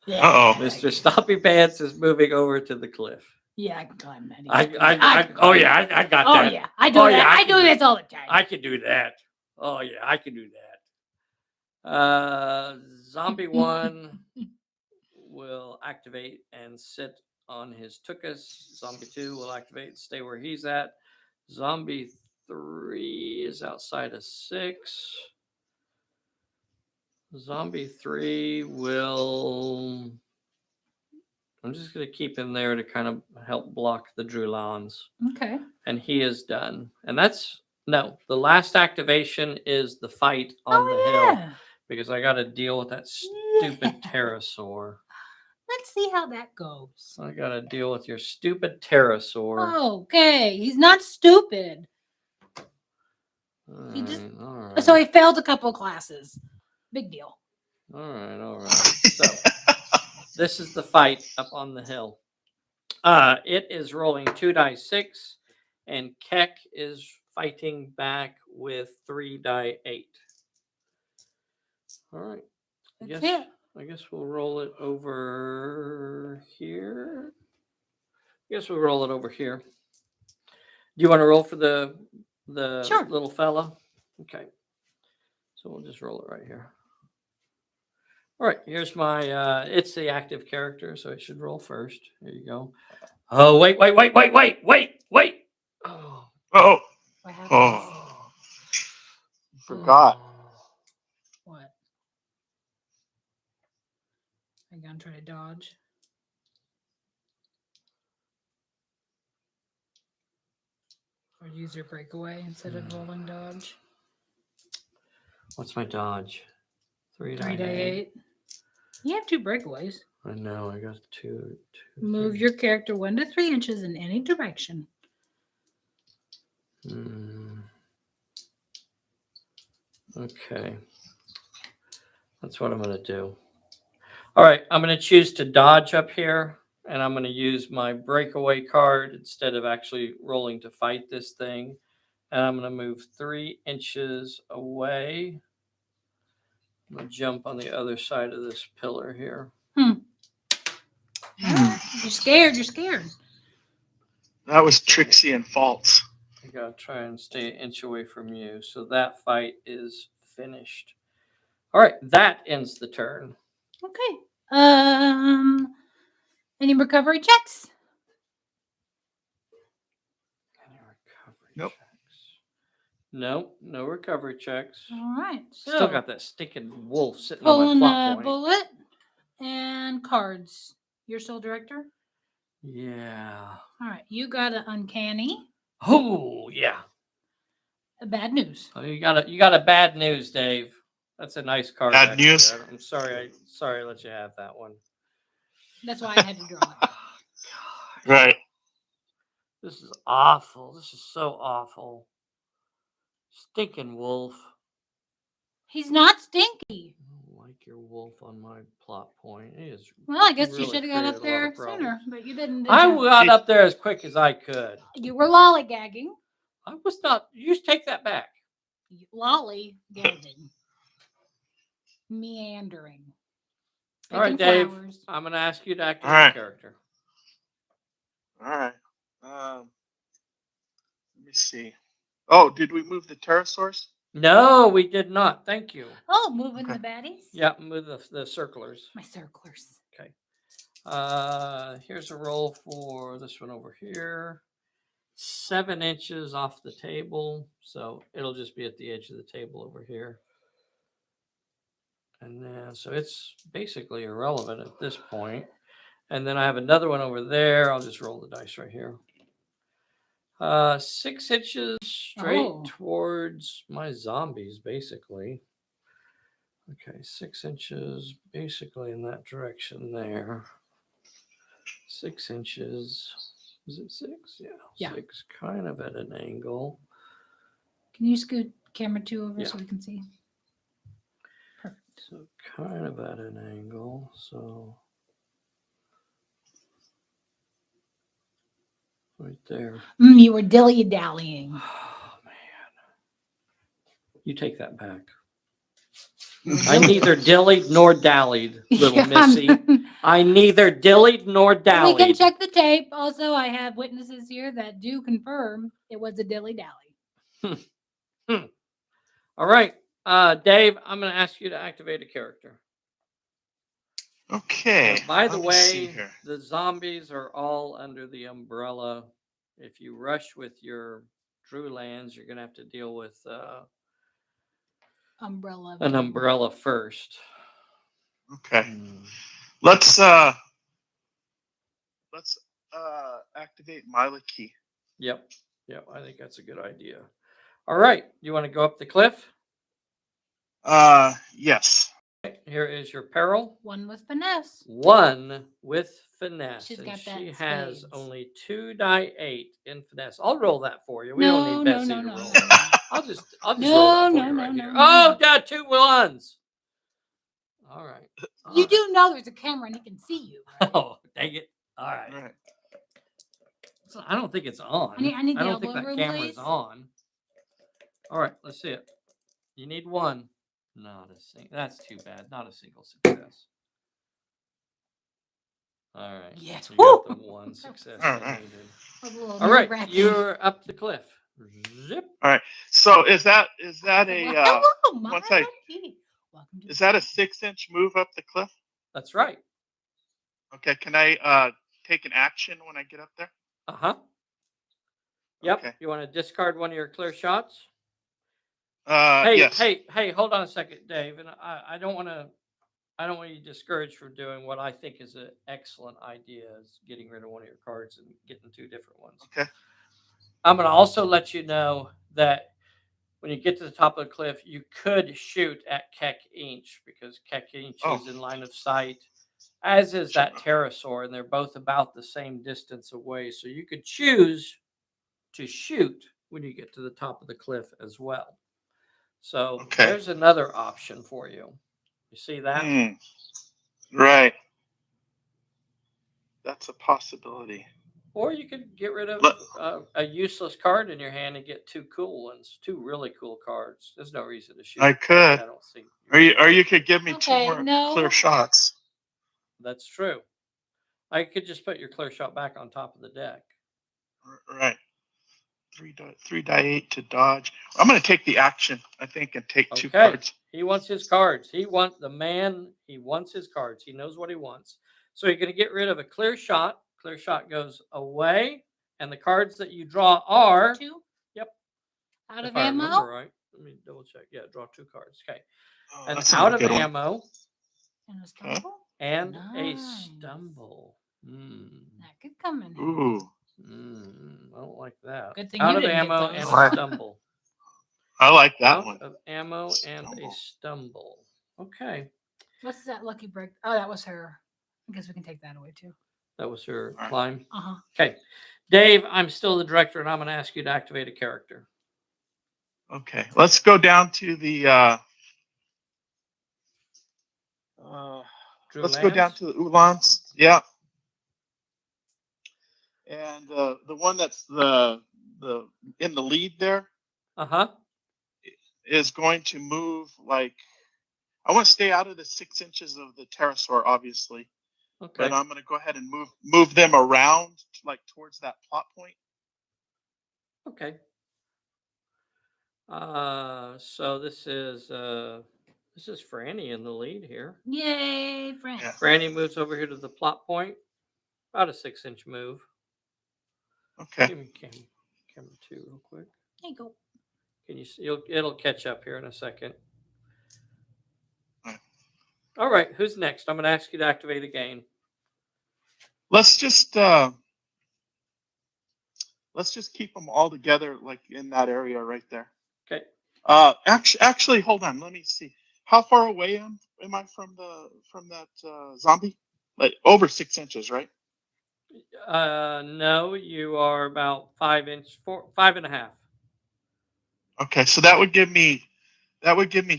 Uh-oh. Mr. Stompy Pants is moving over to the cliff. Yeah, I can climb that. I got Oh that. yeah, I do that. I do this all the time. I can do that. Oh yeah, I can do that. Zombie 1 will activate and sit on his tuchus. Zombie 2 will activate and stay where he's at. Zombie 3 is outside of 6. Zombie 3 will. I'm just going to keep him there to kind of help block the Drulans. Okay. And he is done. And that's. No, the last activation is the fight on the hill. Because I got to deal with that stupid pterosaur. Let's see how that goes. I got to deal with your stupid pterosaur. Okay, he's not stupid. He just all right. So he failed a couple classes. Big deal. All right. So this is the fight up on the hill. It is rolling 2 die 6, and Keck is fighting back with 3 die 8. All right. I guess we'll roll it over here. Do you want to roll for the Sure. little fella? Okay. So we'll just roll it right here. All right, here's my it's the active character, so it should roll first. There you go. Oh, wait. Oh. Oh, What happened? oh, forgot. What? I'm gonna try to dodge. Or use your breakaway instead of rolling dodge. What's my dodge? 3 3 die die 8. You have 2 breakaways. I know. I got two. Move three. your character 1 to 3 inches in any direction. Okay. That's what I'm going to do. All right. I'm going to choose to dodge up here. And I'm going to use my breakaway card instead of actually rolling to fight this thing. And I'm going to move 3 inches away. I'm going to jump on the other side of this pillar here. You're scared. You're scared. That was Trixie and False. I got to try and stay an inch away from you. So that fight is finished. All right. That ends the turn. Okay. Any recovery checks? Any recovery Nope. checks? Nope, no recovery checks. All right. So Still got that stinking wolf sitting on my pulling plot a point. bullet and cards. You're still director? Yeah. All right. You got an uncanny. Oh yeah. A bad news. Oh, you got a bad news, Dave. That's a nice card. Bad actually. news? I'm sorry. Sorry I let you have that one. That's why I had to draw it. God. Right. This is awful. This is so awful. Stinking wolf. He's not stinky. I don't like your wolf on my plot point. It is. Well, I guess you really should have got up created a lot there of sooner, problems. but you didn't. Did I you? got up there as quick as I could. You were lollygagging. I was not. You take that back. Lollygagging. Meandering. All right, Picking Dave. flowers. I'm going to ask you to activate All right. a character. All right. Let me see. Oh, did we move the pterosaurs? No, we did not. Thank you. Oh, moving Okay. the baddies? Yeah, move the circlers. My circlers. Okay. Here's a roll for this one over here. 7 inches off the table. So it'll just be at the edge of the table over here. And then, so it's basically irrelevant at this point. And then I have another one over there. I'll just roll the dice right here. 6 inches straight towards my zombies, basically. Okay, 6 inches basically in that direction there. 6 inches. Is it 6? Yeah. 6, kind of at an angle. Can you scoot camera 2 over Yeah. so we can see? Perfect. So kind of at an angle. So right there. You were dilly-dallying. Oh, man. You take that back. I neither dillied nor dallied, little missy. I neither dillied nor dallied. We can check the tape. Also, I have witnesses here that do confirm it was a dilly-dally. All right. Dave, I'm going to ask you to activate a character. Okay. By the let me see way, here. the zombies are all under the umbrella. If you rush with your Drew lands, you're going to have to deal with Umbrella. an umbrella first. Okay. Let's activate Mielikki. Yep. I think that's a good idea. All right. You want to go up the cliff? Yes. Here is your peril. 1 with finesse. 1 with finesse. She's and got that she in has spades. only 2 die 8 in finesse. I'll roll that for you. We No, don't need no, Betsy no, to no, roll. no. I'll just No, roll that for no, you no, right no, here. no, Oh, no. got 2 ones. All right. You do know there's a camera and he can see you, right? Oh, dang it. All right. All right. So I don't think it's on. I need the don't think elbow that room, camera's please. on. All right, let's see it. You need 1. Not a single. That's too bad. Not a single success. All right. Yes. You got the 1 success All you right. needed. All right, you're up the cliff. Zip. All right. So is that a Hello, my once I- monkey. Welcome to is that a 6-inch move up the cliff? That's right. Okay. Can I take an action when I get up there? Uh-huh. Yep. Okay. You want to discard one of your clear shots? Hey, Yes. hey, hold on a second, Dave. And I don't want you discouraged from doing what I think is an excellent idea, is getting rid of one of your cards and getting two different ones. Okay. I'm going to also let you know that when you get to the top of the cliff, you could shoot at Keck Inch, because Keck Inch is in line of sight, as is that pterosaur, and they're both about the same distance away. So you could choose to shoot when you get to the top of the cliff as well. So Okay. there's another option for you. You see that? Right. That's a possibility. Or you could get rid of a useless card in your hand and get two cool ones, two really cool cards. There's no reason to shoot. I could. I don't see. Or you could give me two more clear shots. That's true. I could just put your clear shot back on top of the deck. Right. 3 die 8 to dodge. I'm going to take the action, I think, and take two cards. He wants his cards. He wants his cards. He knows what he wants. So you're going to get rid of a clear shot. Clear shot goes away, and the cards that you draw are two. Yep. Out of If I ammo. remember right. Let me double check. Yeah, draw two cards. Okay. Oh, And that's a out of good one. ammo And a stumble. and a Nice. stumble. That could come in. Ooh. I don't like that. Good thing Out you of didn't get ammo those. and a stumble. I like that Out one. of ammo and Stumble. a stumble. Okay. What's that lucky break? Oh, that was her. I guess we can take that away too. That was her All right. climb. Uh-huh. Okay. Dave, I'm still the director, and I'm going to ask you to activate a character. Okay. Let's go down to the let's go down to the Ulans. Yeah. And the one that's the in the lead there Uh-huh. is going to move like, I want to stay out of the 6 inches of the pterosaur, obviously. Okay. But I'm going to go ahead and move them around, like towards that plot point. Okay. So this is Franny in the lead here. Yay, friends. Yeah. Franny moves over here to the plot point. About a 6-inch move. Okay. Give me camera 2 real quick. There you go. Can you see? It'll catch up here in a second. Right. All right. Who's next? I'm going to ask you to activate again. Let's just keep them all together, like in that area right there. Okay. Actually, hold on. Let me see. How far away am I from that zombie? Like over 6 inches, right? No, you are about 5.5. Okay, so that would give me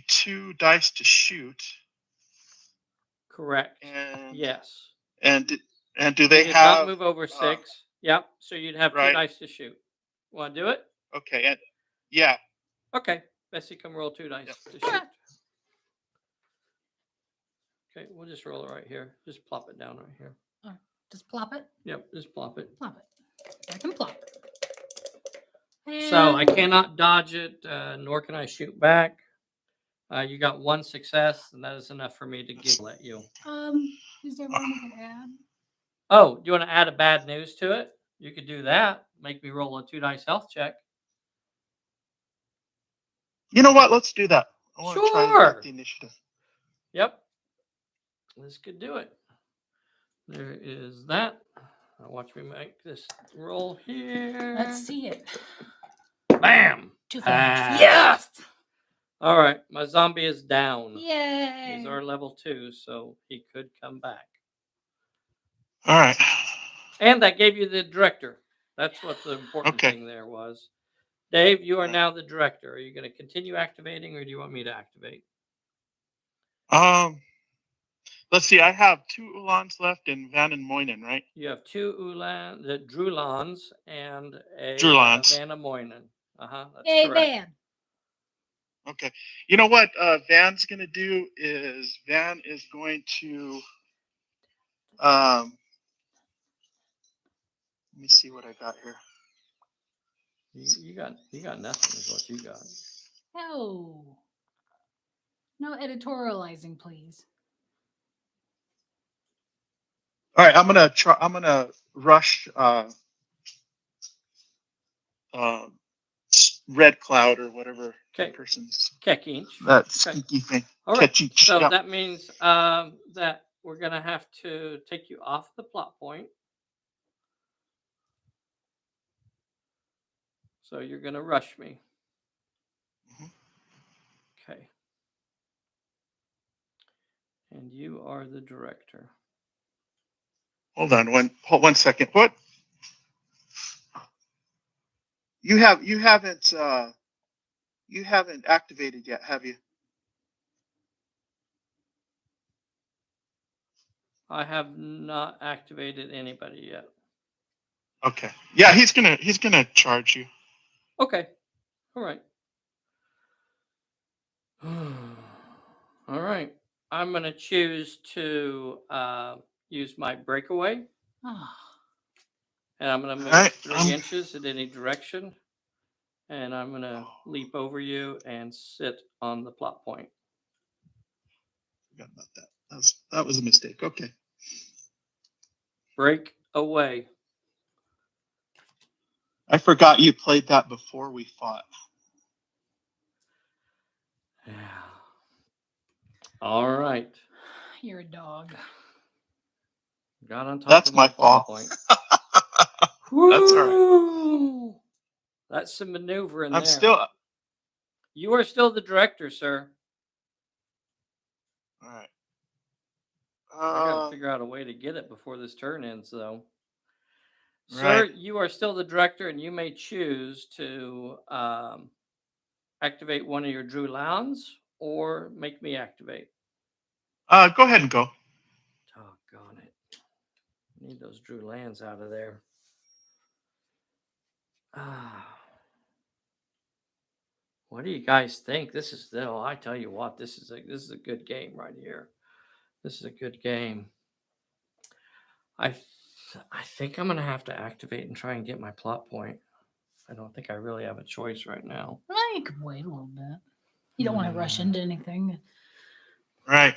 2 dice to shoot. Correct. And yes. And do they you did have not move over 6? Yep. So you'd have 2 dice to shoot. Want to do it? Okay. And yeah. Okay. Bessie, come roll 2 dice to shoot. Okay, we'll just roll it right here. Just plop it down right here. Just plop it? Yep, just plop it. Plop it. I can plop it. So I cannot dodge it, nor can I shoot back. You got 1 success, and that is enough for me to giggle at you. Is there one we can add? Oh, you want to add a bad news to it? You could do that. Make me roll a 2 dice health check. You know what? Let's do that. I want to try and get the initiative. Yep. This could do it. There is that. Now watch me make this roll here. Let's see it. Bam! 2 fast. Yes! All right, my zombie is down. Yay! He's our level 2, so he could come back. All right. And that gave you the director. That's what the important thing there was. Dave, you are now the director. Are you going to continue activating, or do you want me to activate? Let's see. I have 2 Ulans left in Van and Moynen, right? You have 2 Drulans and a Van and Moynen. That's hey, correct. Van. Okay. You know what Van's going to do is Van is going to let me see what I got here. You got nothing is what you got. No editorializing, please. All right, I'm gonna try. I'm gonna rush uh, Red Cloud or whatever Okay. person's Kekinch. that Okay. skinky thing. All right. Ketchy. So Yep. that means that we're gonna have to take you off the plot point. So you're gonna rush me. Mhm. Okay. And you are the director. Hold on one second. What? You haven't activated yet, have you? I have not activated anybody yet. Okay. Yeah, he's gonna charge you. Okay. All right. All right. I'm gonna choose to use my breakaway, Ah, and I'm gonna All move right. 3 inches in any direction, and I'm gonna leap over you and sit on the plot point. Forgot about that. That was a mistake. Okay. Break away. I forgot you played that before we fought. Yeah. All right. you're a dog. Got on top That's of my my plot fault. point. That's all right. Woo! That's some maneuver in I'm there. still. You are still the director, sir. All right. I got to figure out a way to get it before this turn ends, though. Right. Sir, you are still the director, and you may choose to activate one of your Drew Lounds or make me activate. Go ahead and go. Doggone it. Need those Drew Lands out of there. What do you guys think? This is I tell you what, this is a good game right here. This is a good game. I think I'm gonna have to activate and try and get my plot point. I don't think I really have a choice right now. Well, you can wait a little bit. You don't want to rush into anything. Right.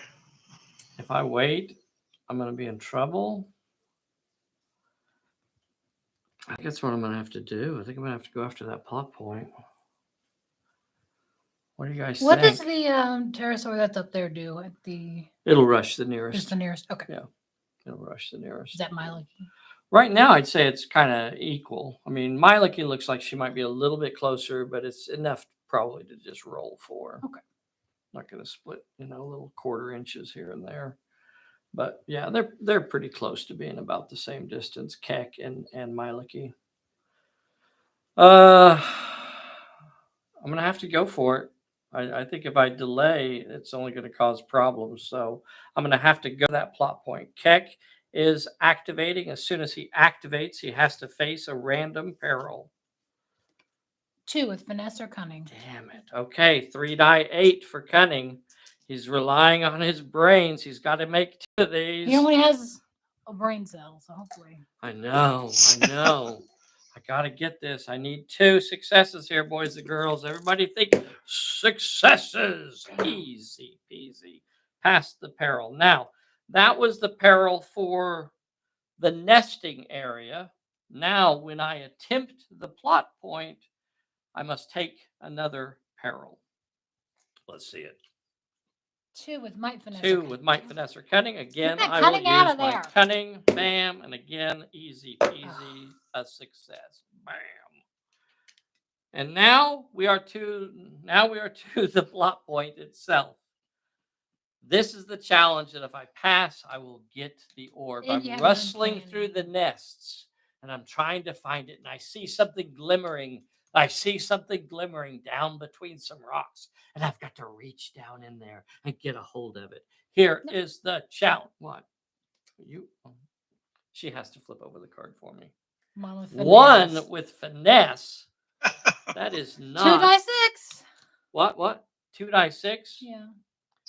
If I wait, I'm gonna be in trouble. I think that's what I'm gonna have to do. I think I'm gonna have to go after that plot point. What do you guys What think? does the pterosaur that's up there do at the? It'll rush the Just nearest. the nearest. Okay. Yeah. It'll rush the nearest. Is that Mielikki? Right now, I'd say it's kind of equal. I mean, Mielikki looks like she might be a little bit closer, but it's enough probably to just roll for. Okay. Not going to split, little quarter inches here and there. But yeah, they're pretty close to being about the same distance, Keck and Mielikki. I'm gonna have to go for it. I think if I delay, it's only going to cause problems. So I'm going to have to go that plot point. Keck is activating. As soon as he activates, he has to face a random peril. 2 with finesse or cunning. Damn it. Okay, 3 die 8 for cunning. He's relying on his brains. He's got to make 2 of these. He only has a brain cell, so hopefully. I know. I got to get this. I need 2 successes here, boys and girls. Everybody think successes. Easy peasy. Past the peril. Now, that was the peril for the nesting area. Now, when I attempt the plot point, I must take another peril. Let's see it. 2 with might finesse. 2 with might finesse or cunning. Again, that I will cunning out use of my there. cunning. Bam. And again, easy peasy, a success. Bam. And now we are to the plot point itself. This is the challenge that if I pass, I will get the orb. And you I'm haven't been rustling planning. through the nests and I'm trying to find it. And I see something glimmering. I see something glimmering down between some rocks. And I've got to reach down in there and get a hold of it. Here is the challenge. What? She has to flip over the card for me. 1 with finesse. That is not. 2 die 6. What? 2 die 6? Yeah.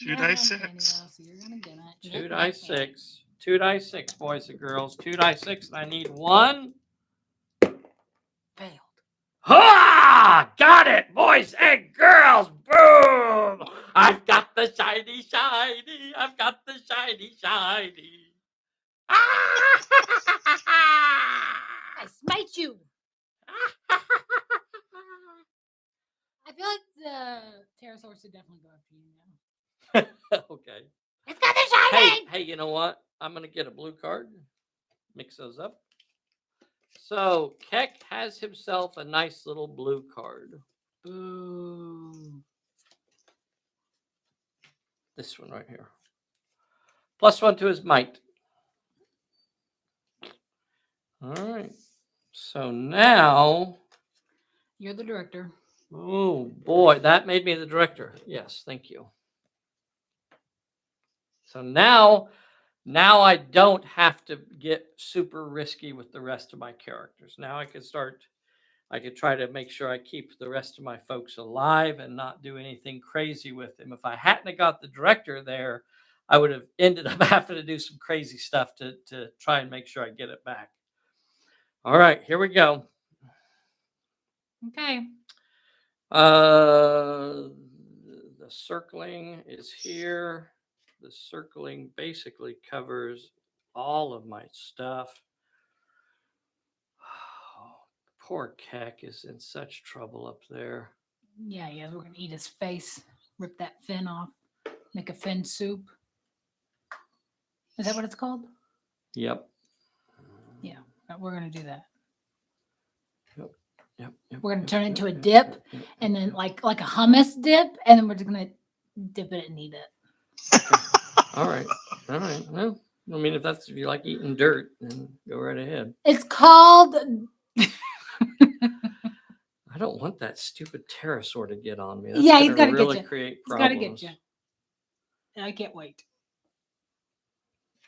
2 die 6. So you're gonna get it. 2 die 6. 2 die 6, boys and girls. 2 die 6, and I need 1. Failed. Ha! Got it, boys and girls. Boom! I've got the shiny. I've got the shiny. I smite you. I feel like the pterosaurs should definitely go after you now. Okay. It's got the shining. Hey, you know what? I'm gonna get a blue card. Mix those up. So Keck has himself a nice little blue card. Boo. This one right here. +1 to his might. All right. So now, You're the director. oh boy, that made me the director. Yes, thank you. So now I don't have to get super risky with the rest of my characters. Now I could try to make sure I keep the rest of my folks alive and not do anything crazy with them. If I hadn't got the director there, I would have ended up having to do some crazy stuff to try and make sure I get it back. All right, here we go. Okay. The circling is here. The circling basically covers all of my stuff. Oh, poor Keck is in such trouble up there. Yeah, we're gonna eat his face, rip that fin off, make a fin soup. Is that what it's called? Yep. Yeah, we're gonna do that. Yep. We're gonna turn it into a dip, and then like a hummus dip, and then we're just gonna dip it and eat it. All right. Well, I mean, if you like eating dirt, then go right ahead. It's called. I don't want that stupid pterosaur to get on me. Yeah, he's gotta really get you. create He's problems. gotta get you. I can't wait.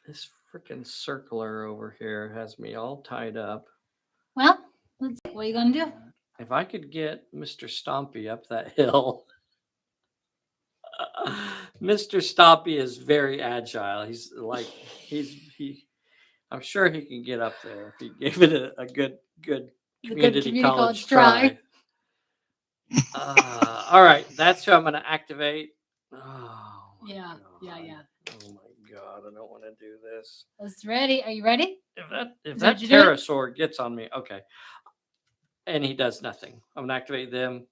This freaking circler over here has me all tied up. Well, let's see. What are you gonna do? If I could get Mr. Stompy up that hill. Mr. Stompy is very agile. I'm sure he can get up there if he gave it a good community college try. All right, that's who I'm going to activate. Oh, Yeah. Oh my God, I don't want to do this. It's ready. Are you ready? If that pterosaur gets on me, okay, and he does nothing, I'm going to activate them.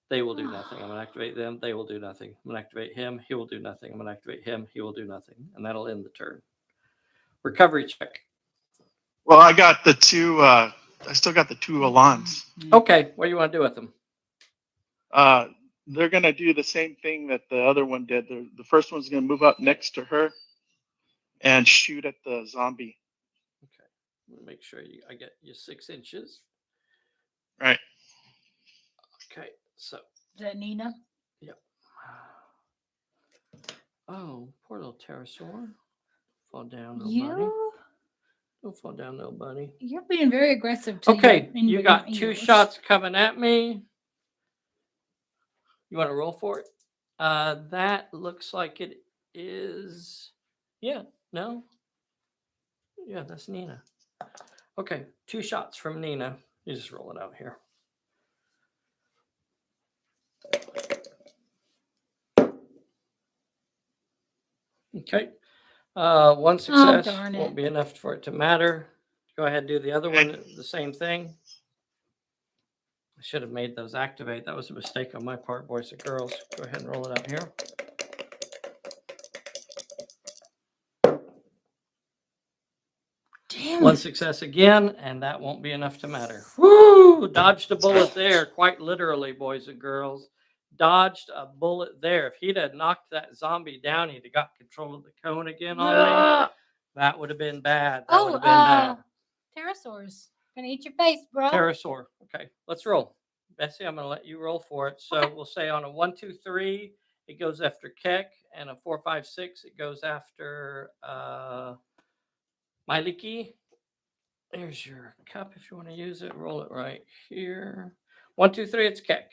They will do nothing. I'm going to activate them. They will do nothing. I'm going to activate him. He will do nothing. I'm going to activate him. He will do nothing. And that'll end the turn. Recovery check. Well, I got the two. I still got the two Alans. Okay, what do you want to do with them? They're gonna do the same thing that the other one did. The first one's gonna move up next to her and shoot at the zombie. Okay, I'm gonna make sure I get you 6 inches. Right. Okay, so. Is that Nina? Yep. Oh, poor little pterosaur. Fall down, little buddy. Don't fall down, little buddy. You're being very aggressive. Okay, you got 2 shots coming at me. You want to roll for it? That looks like it is. Yeah, no. Yeah, that's Nina. Okay, 2 shots from Nina. You just roll it out here. Okay. 1 success won't be enough for it to matter. Go ahead and do the other one, the same thing. I should have made those activate. That was a mistake on my part, boys and girls. Go ahead and roll it out here. Damn. 1 success again, and that won't be enough to matter. Woo! Dodged a bullet there, quite literally, boys and girls. Dodged a bullet there. If he'd have knocked that zombie down, he'd have got control of the cone again on me. That would have been bad. That would have been bad. Pterosaurs. Gonna eat your face, bro. Pterosaur. Okay, let's roll. Bessie, I'm gonna let you roll for it. So we'll say on a 1, 2, 3, it goes after Keck, and a 4, 5, 6, it goes after Mielikki. There's your cup if you want to use it. Roll it right here. 1, 2, 3, it's Keck.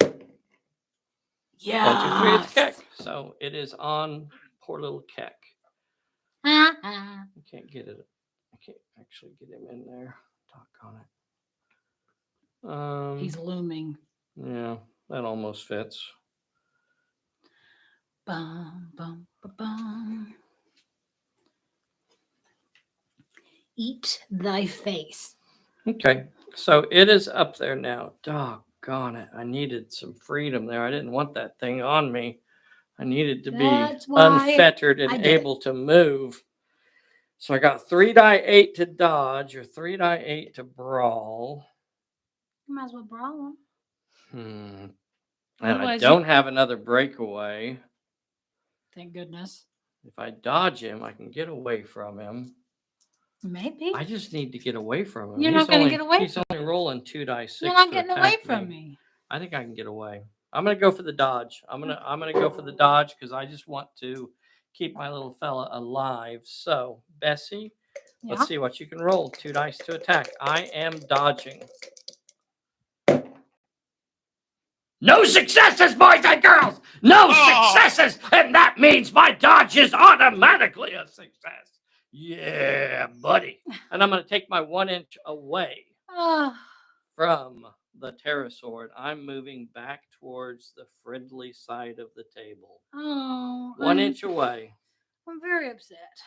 Yeah. 1, 2, 3, it's Keck. So it is on poor little Keck. I can't get it. I can't actually get him in there. Talk on it. He's looming. Yeah, that almost fits. Bum, bum, bum, bum. eat thy face. Okay, so it is up there now. Doggone it. I needed some freedom there. I didn't want that thing on me. I needed to be That's why unfettered I and did it. able to move. So I got 3 die 8 to dodge or 3 die 8 to brawl. You might as well brawl him. And Otherwise I don't have another breakaway. Thank goodness. If I dodge him, I can get away from him. Maybe. I just need to get away from him. You're not going to get away He's from only rolling 2 die 6. You're not to getting attack away from me. I think I can get away. I'm gonna go for the dodge. I'm gonna go for the dodge because I just want to keep my little fella alive. So Bessie, Yeah. let's see what you can roll. 2 dice to attack. I am dodging. No successes, boys and girls. No successes, and that means my dodge is automatically a success. Yeah, buddy. And I'm gonna take my 1 inch away from the pterosaur. I'm moving back towards the friendly side of the table. Oh. 1 inch away. I'm very upset.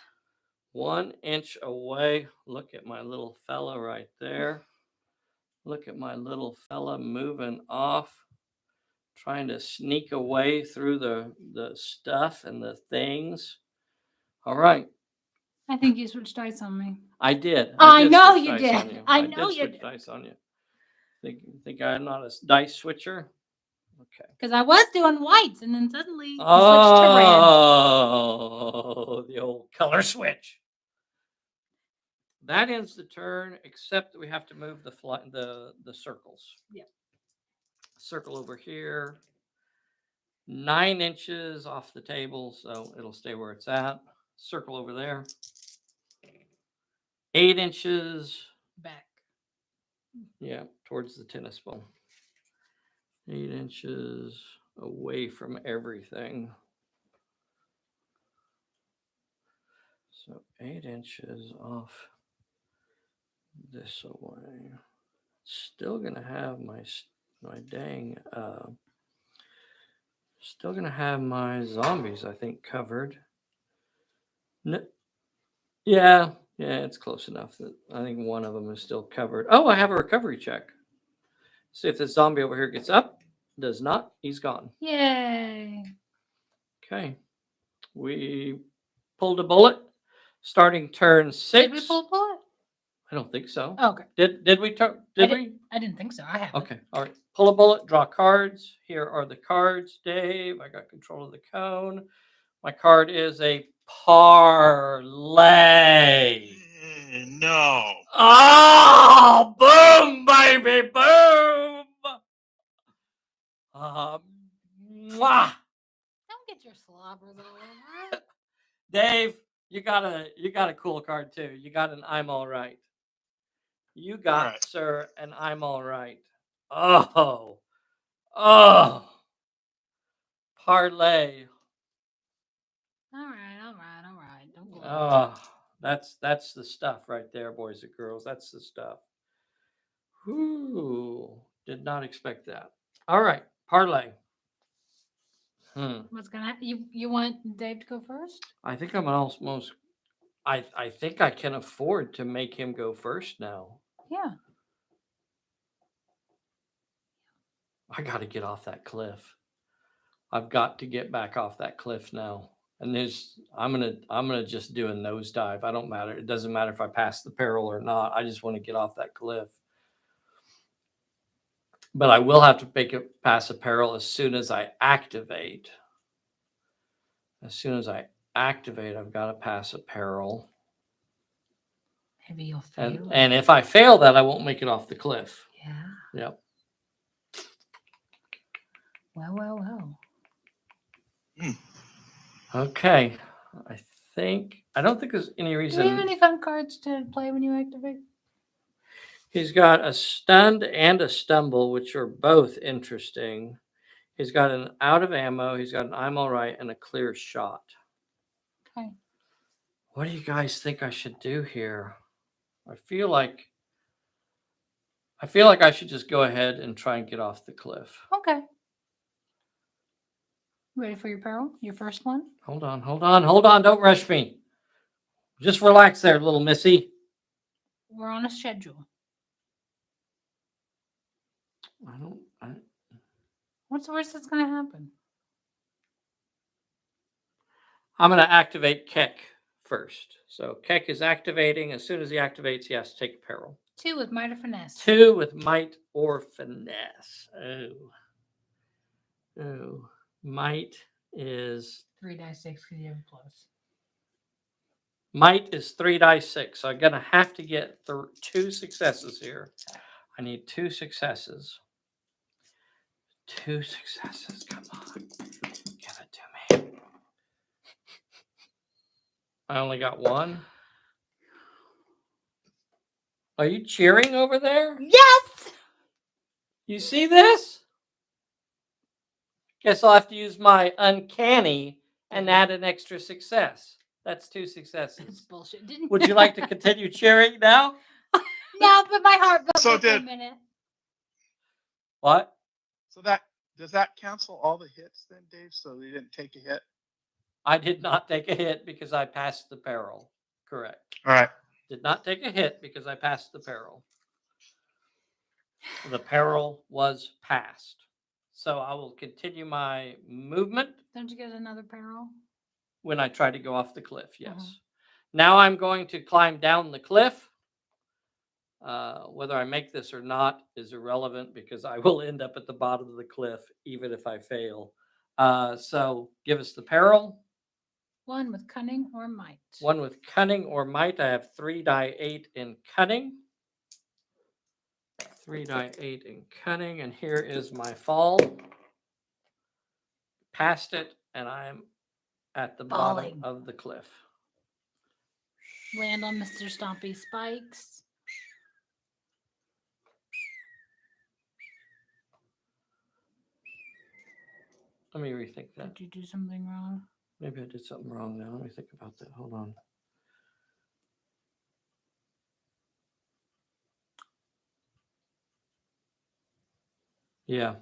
1 inch away. Look at my little fella right there. Look at my little fella moving off, trying to sneak away through the stuff and the things. All right. I think you switched dice on me. I did. I did know switch you dice did. on you. I I know did you switch did. dice on you. Think I'm not a dice switcher? Okay. Because I was doing whites and then suddenly you switched Oh, the old color switch. That ends the turn, except that we have to move the circles. Yeah. Circle over here. 9 inches off the table, so it'll stay where it's at. Circle over there. 8 inches back. Yeah, towards the tennis ball. 8 inches away from everything. So 8 inches off this away. Still gonna have my dang still gonna have my zombies, I think, covered. No, yeah, it's close enough that I think one of them is still covered. Oh, I have a recovery check. See if this zombie over here gets up. Does not. He's gone. Yay. Okay. We pulled a bullet. Starting turn 6. Did we pull a bullet? I don't think so. Oh, okay. Did we? Did we? I didn't think so. I have. Okay. All right. Pull a bullet. Draw cards. Here are the cards, Dave. I got control of the cone. My card is a parlay. No. Oh, boom, baby, boom. Mwah. Don't get your slobbers all over. Dave, you got a cool card too. You got an I'm all right. You got, right. Sir, and I'm all right. Oh. Parlay. All right. Don't go. Oh, that's the stuff right there, boys and girls. That's the stuff. Whoo. Did not expect that. All right. Parlay. What's gonna happen? You want Dave to go first? I think I'm almost. I think I can afford to make him go first now. Yeah. I got to get off that cliff. I've got to get back off that cliff now. And I'm gonna just do a nosedive. I don't matter. It doesn't matter if I pass the peril or not. I just want to get off that cliff. But I will have to make it past a peril as soon as I activate. As soon as I activate, I've got to pass a peril. Maybe you'll fail. And if I fail that, I won't make it off the cliff. Yeah. Yep. Well. Okay. I don't think there's any Do reason. you have any fun cards to play when you activate? He's got a stunned and a stumble, which are both interesting. He's got an out of ammo. He's got an I'm all right and a clear shot. Okay. What do you guys think I should do here? I feel like I should just go ahead and try and get off the cliff. Okay. Ready for your peril? Your first one? Hold on. Don't rush me. Just relax there, little missy. We're on a schedule. What's the worst that's going to happen? I'm going to activate Keck first. So Keck is activating. As soon as he activates, he has to take a peril. 2 with might or finesse. 2 with might or finesse. Oh. Might is 3 dice 6 because you have a plus. Might is 3 dice 6. So I'm going to have to get 2 successes here. I need 2 successes. 2 successes. Come on. Give it to me. I only got 1. Are you cheering over there? Yes! You see this? Guess I'll have to use my uncanny and add an extra success. That's 2 That's successes. bullshit. Would you like to continue cheering now? No, but my heart broke So for a did- minute. What? So does that cancel all the hits then, Dave? So they didn't take a hit? I did not take a hit because I passed the peril. Correct. All right. Did not take a hit because I passed the peril. The peril was passed. So I will continue my movement Don't you get another peril? when I try to go off the cliff. Yes. Uh-huh. Now I'm going to climb down the cliff. Whether I make this or not is irrelevant because I will end up at the bottom of the cliff even if I fail. So give us the peril. 1 with cunning or might. 1 with cunning or might. I have 3 die 8 in cunning. 3 die 8 in cunning. And here is my fall. Passed it, and I'm at the Falling. bottom of the cliff. Land on Mr. Stompy Spikes. Let me rethink that. Did you do something wrong? Maybe I did something wrong now. Let me think about that. Hold on. Yeah.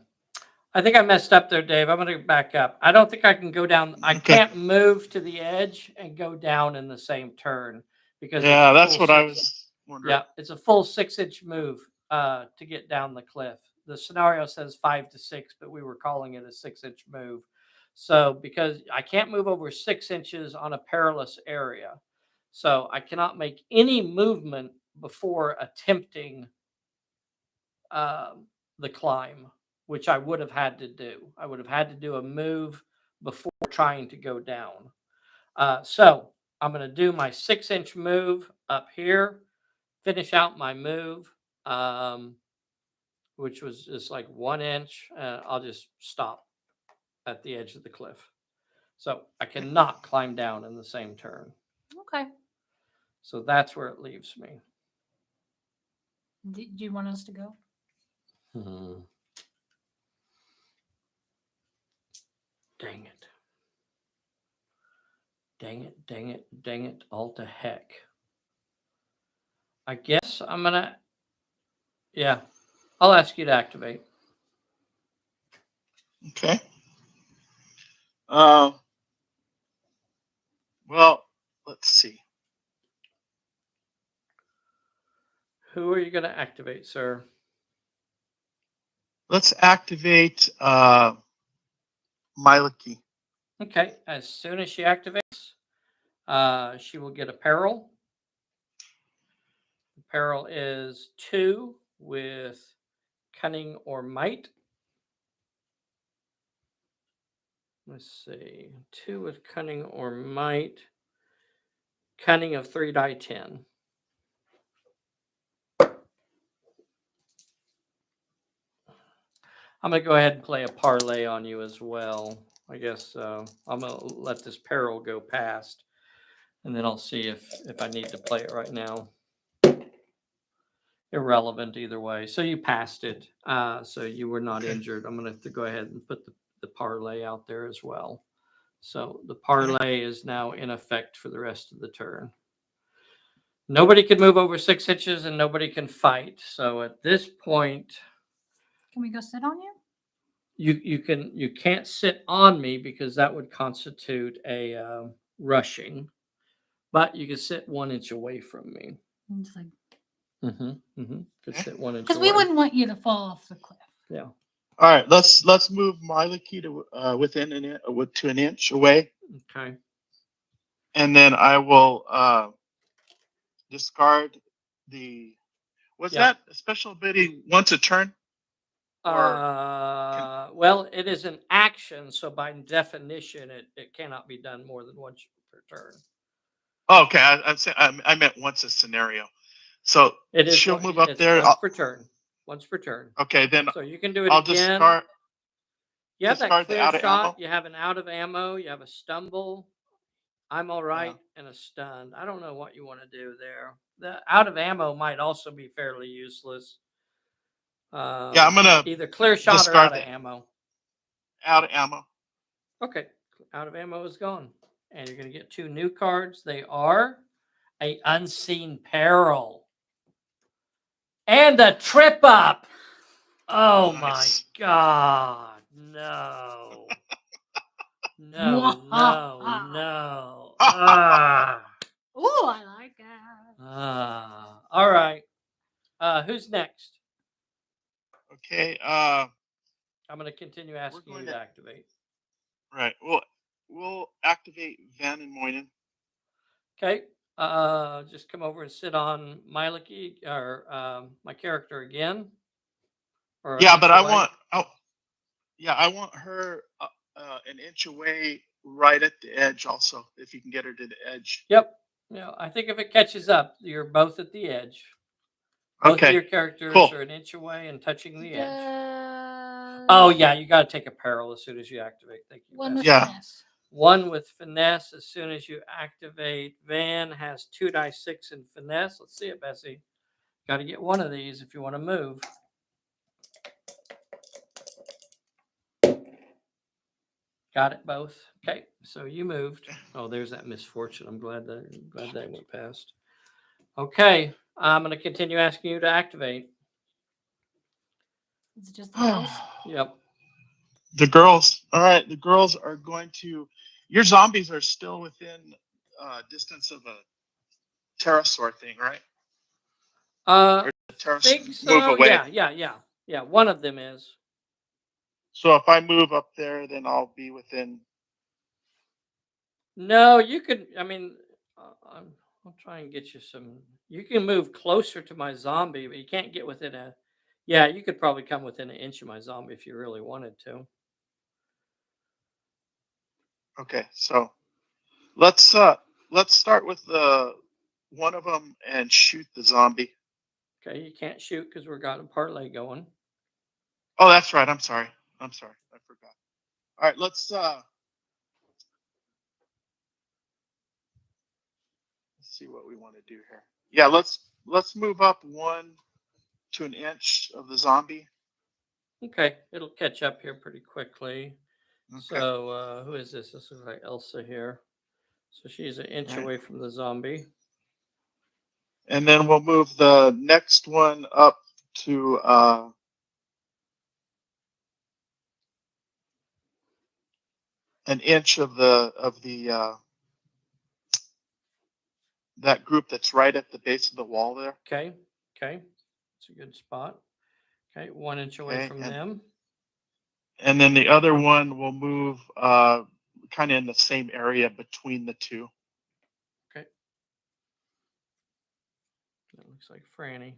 I think I messed up there, Dave. I'm going to back up. I don't think I can go down. I Okay. can't move to the edge and go down in the same turn because Yeah, it's a that's full what I 6 was wondering. Yeah, it's a full 6-inch move to get down the cliff. The scenario says 5 to 6, but we were calling it a 6-inch move. So because I can't move over 6 inches on a perilous area, so I cannot make any movement before attempting the climb, which I would have had to do. I would have had to do a move before trying to go down. So I'm going to do my 6-inch move up here, finish out my move, which was just like 1 inch. I'll just stop at the edge of the cliff. So I cannot climb down in the same turn. Okay. So that's where it leaves me. Do you want us to go? Dang it. Dang it, dang it, dang it, all to heck. I guess I'm going to, yeah, I'll ask you to activate. Okay. Well, let's see. Who are you going to activate, sir? Let's activate Mielikki. Okay, as soon as she activates, she will get a peril. The peril is 2 with cunning or might. Let's see, 2 with cunning or might. Cunning of 3 die 10. I'm going to go ahead and play a parlay on you as well. I guess I'm going to let this peril go past, and then I'll see if I need to play it right now. Irrelevant either way. So you passed it. So you were not injured. I'm going to have to go ahead and put the parlay out there as well. So the parlay is now in effect for the rest of the turn. Nobody can move over 6 inches and nobody can fight. So at this point, Can we go sit on you? you can't sit on me because that would constitute a rushing, but you can sit 1 inch away from me. And just like Could Okay. sit 1 inch Because we away. wouldn't want you to fall off the cliff. Yeah. All right, let's move Mielikki to within to an inch away, Okay. and then I will discard the. Was Yeah. that a special ability once a turn? Or Well, it is an action, so by definition, it cannot be done more than once per turn. Oh, okay, I meant once a scenario. So It is she'll move up it's there. once per turn. Once per turn. Okay, then So you can do it I'll again. You have that discard the clear out of shot. ammo. You have an out of ammo. You have a stumble. I'm all right, Yeah. and a stunned. I don't know what you want to do there. The out of ammo might also be fairly useless. Yeah, I'm gonna Either clear shot or discard out of the ammo. out of ammo. Okay, out of ammo is gone, and you're going to get 2 new cards. They are a unseen peril and a trip up. Oh Nice. my god! No! No! No! No! Ah! Oh, I like that. All right. Who's next? Okay. I'm going to continue asking you going to to- activate. Right. We'll activate Van and Moynihan. Okay. Just come over and sit on Mielikki or my character again. Or Yeah, an but inch away. I want her an inch away, right at the edge. Also, if you can get her to the edge. Yep. Yeah, I think if it catches up, you're both at the edge. Both of your Okay. characters Cool. are an inch away and touching the edge. Does Oh yeah, you got to take a peril as soon as you activate. Thank you. one with Yeah. finesse. 1 with finesse as soon as you activate. Van has 2 dice 6 in finesse. Let's see it, Bessie. Got to get one of these if you want to move. Got it both. Okay, so you moved. Oh, there's that misfortune. I'm glad that went past. Okay, I'm going to continue asking you to activate. Is it just the girls? Yep. The girls. All right. The girls are going to. Your zombies are still within distance of a pterosaur thing, right? I The pterosaur think move so. away. Yeah. One of them is. So if I move up there, then I'll be within. No, you could. I mean, I'll try and get you some. You can move closer to my zombie, but you can't get within a. Yeah, you could probably come within an inch of my zombie if you really wanted to. Okay, so let's start with the one of them and shoot the zombie. Okay, you can't shoot because we've got a parlay going. Oh, that's right. I'm sorry. I forgot. All right, let's see what we want to do here. Yeah, let's move up 1 to an inch of the zombie. Okay, it'll catch up here pretty quickly. Okay. So who is this? This is like Elsa here. So she's an inch Right. away from the zombie. And then we'll move the next one up to an inch of the that group that's right at the base of the wall there. Okay, it's a good spot. Okay, 1 inch away from them. And then the other one will move kind of in the same area between the two. Okay. That looks like Franny.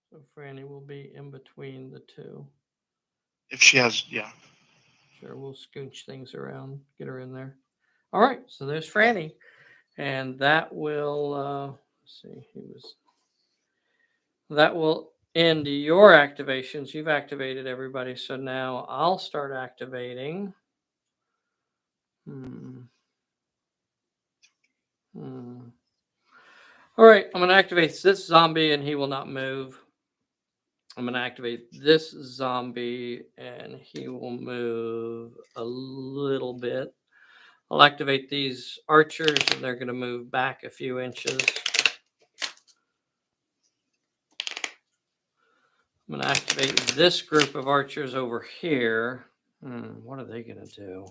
So Franny will be in between the two. If she has, yeah. Sure, we'll scooch things around, get her in there. All right, so there's Franny. And that will, let's see, that will end your activations. You've activated everybody. So now I'll start activating. All right, I'm going to activate this zombie and he will not move. I'm going to activate this zombie and he will move a little bit. I'll activate these archers and they're going to move back a few inches. I'm going to activate this group of archers over here. What are they going to do?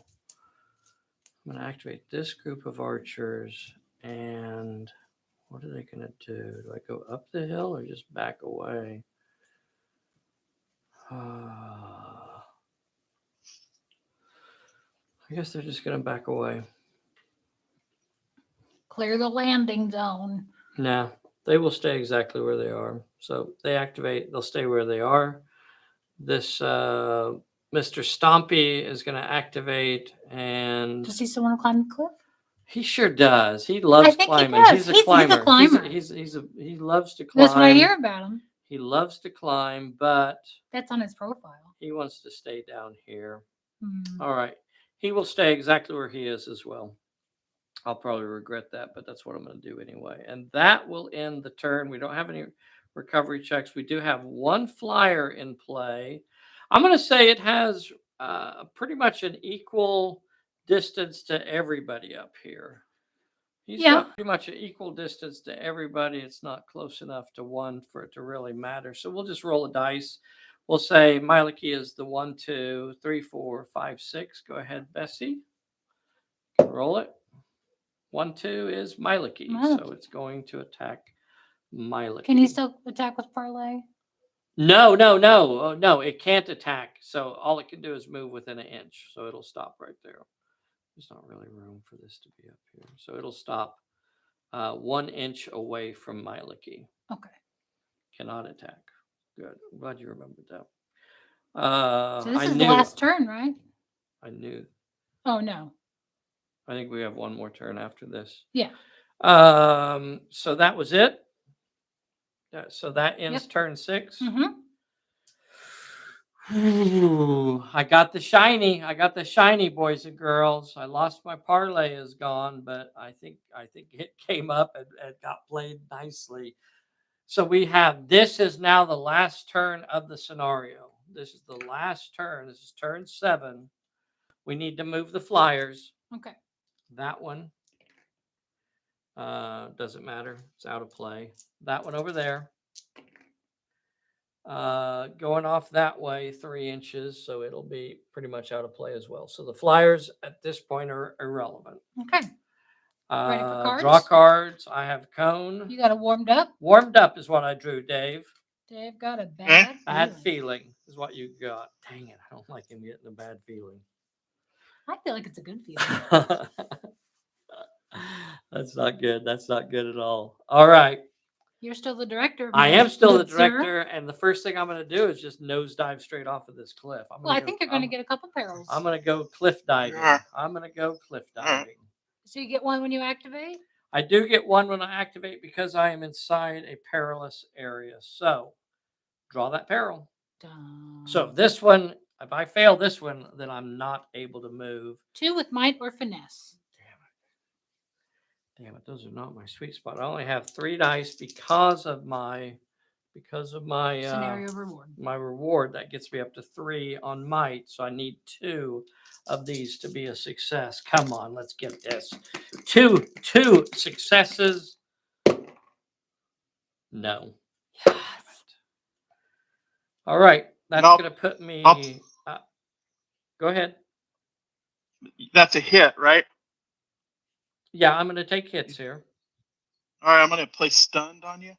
I'm going to activate this group of archers and What are they going to do? Do I go up the hill or just back away? I guess they're just going to back away. Clear the landing zone. Nah, they will stay exactly where they are. So they activate, they'll stay where they are. This Mr. Stompy is going to activate, and Does he still want to climb the cliff? he sure does. He loves think he climbing. does. He's a He's a climber. climber. He loves to climb. That's what I hear about him. He loves to climb, but That's on his profile. he wants to stay down here. Hmm. All right. He will stay exactly where he is as well. I'll probably regret that, but that's what I'm going to do anyway. And that will end the turn. We don't have any recovery checks. We do have one flyer in play. I'm going to say it has pretty much an equal distance to everybody up here. He's got pretty much an equal distance to everybody. It's not close enough to one for it to really matter. So we'll just roll a dice. We'll say Mielikki is the 1, 2, 3, 4, 5, 6. Go ahead, Bessie. Roll it. 1, 2 is Mielikki. So it's going to attack Mielikki. Can he still attack with parlay? No. No, it can't attack. So all it can do is move within an inch. So it'll stop right there. There's not really room for this to be up here. So it'll stop 1 inch away from Mielikki. Okay. Cannot attack. Good. I'm glad you remembered that. So this is the last turn, right? I knew. Oh, no. I think we have one more turn after this. Yeah. So that was it. So that ends turn 6. Mm-hmm. Ooh, I got the shiny, boys and girls. I lost my parlay is gone, but I think it came up and got played nicely. So we have, this is now the last turn of the scenario. This is the last turn. This is turn 7. We need to move the flyers. Okay. That one doesn't matter. It's out of play. That one over there. Going off that way 3 inches, so it'll be pretty much out of play as well. So the flyers at this point are irrelevant. Okay. Ready for cards? Draw cards. I have cone. You got it warmed up? Warmed up is what I drew, Dave. Dave got a bad feeling is what you got. Dang it, I don't like him getting a bad feeling. I feel like it's a good feeling. That's not good. That's not good at all. All right. You're still the director. I am still the director, and the first thing I'm going to do is just nosedive straight off of this cliff. I think you're going to get a couple perils. I'm going to go cliff diving. So you get one when you activate? I do get one when I activate because I am inside a perilous area. So draw that peril. Dun. So this one, if I fail this one, then I'm not able to move. 2 with might or finesse. Damn it, those are not my sweet spot. I only have 3 dice because of my scenario reward. My reward that gets me up to 3 on might. So I need 2 of these to be a success. Come on, let's get this. Two successes. No. Yes. All right, that's going to put me. Go ahead. That's a hit, right? Yeah, I'm going to take hits here. All right, I'm going to play stunned on you.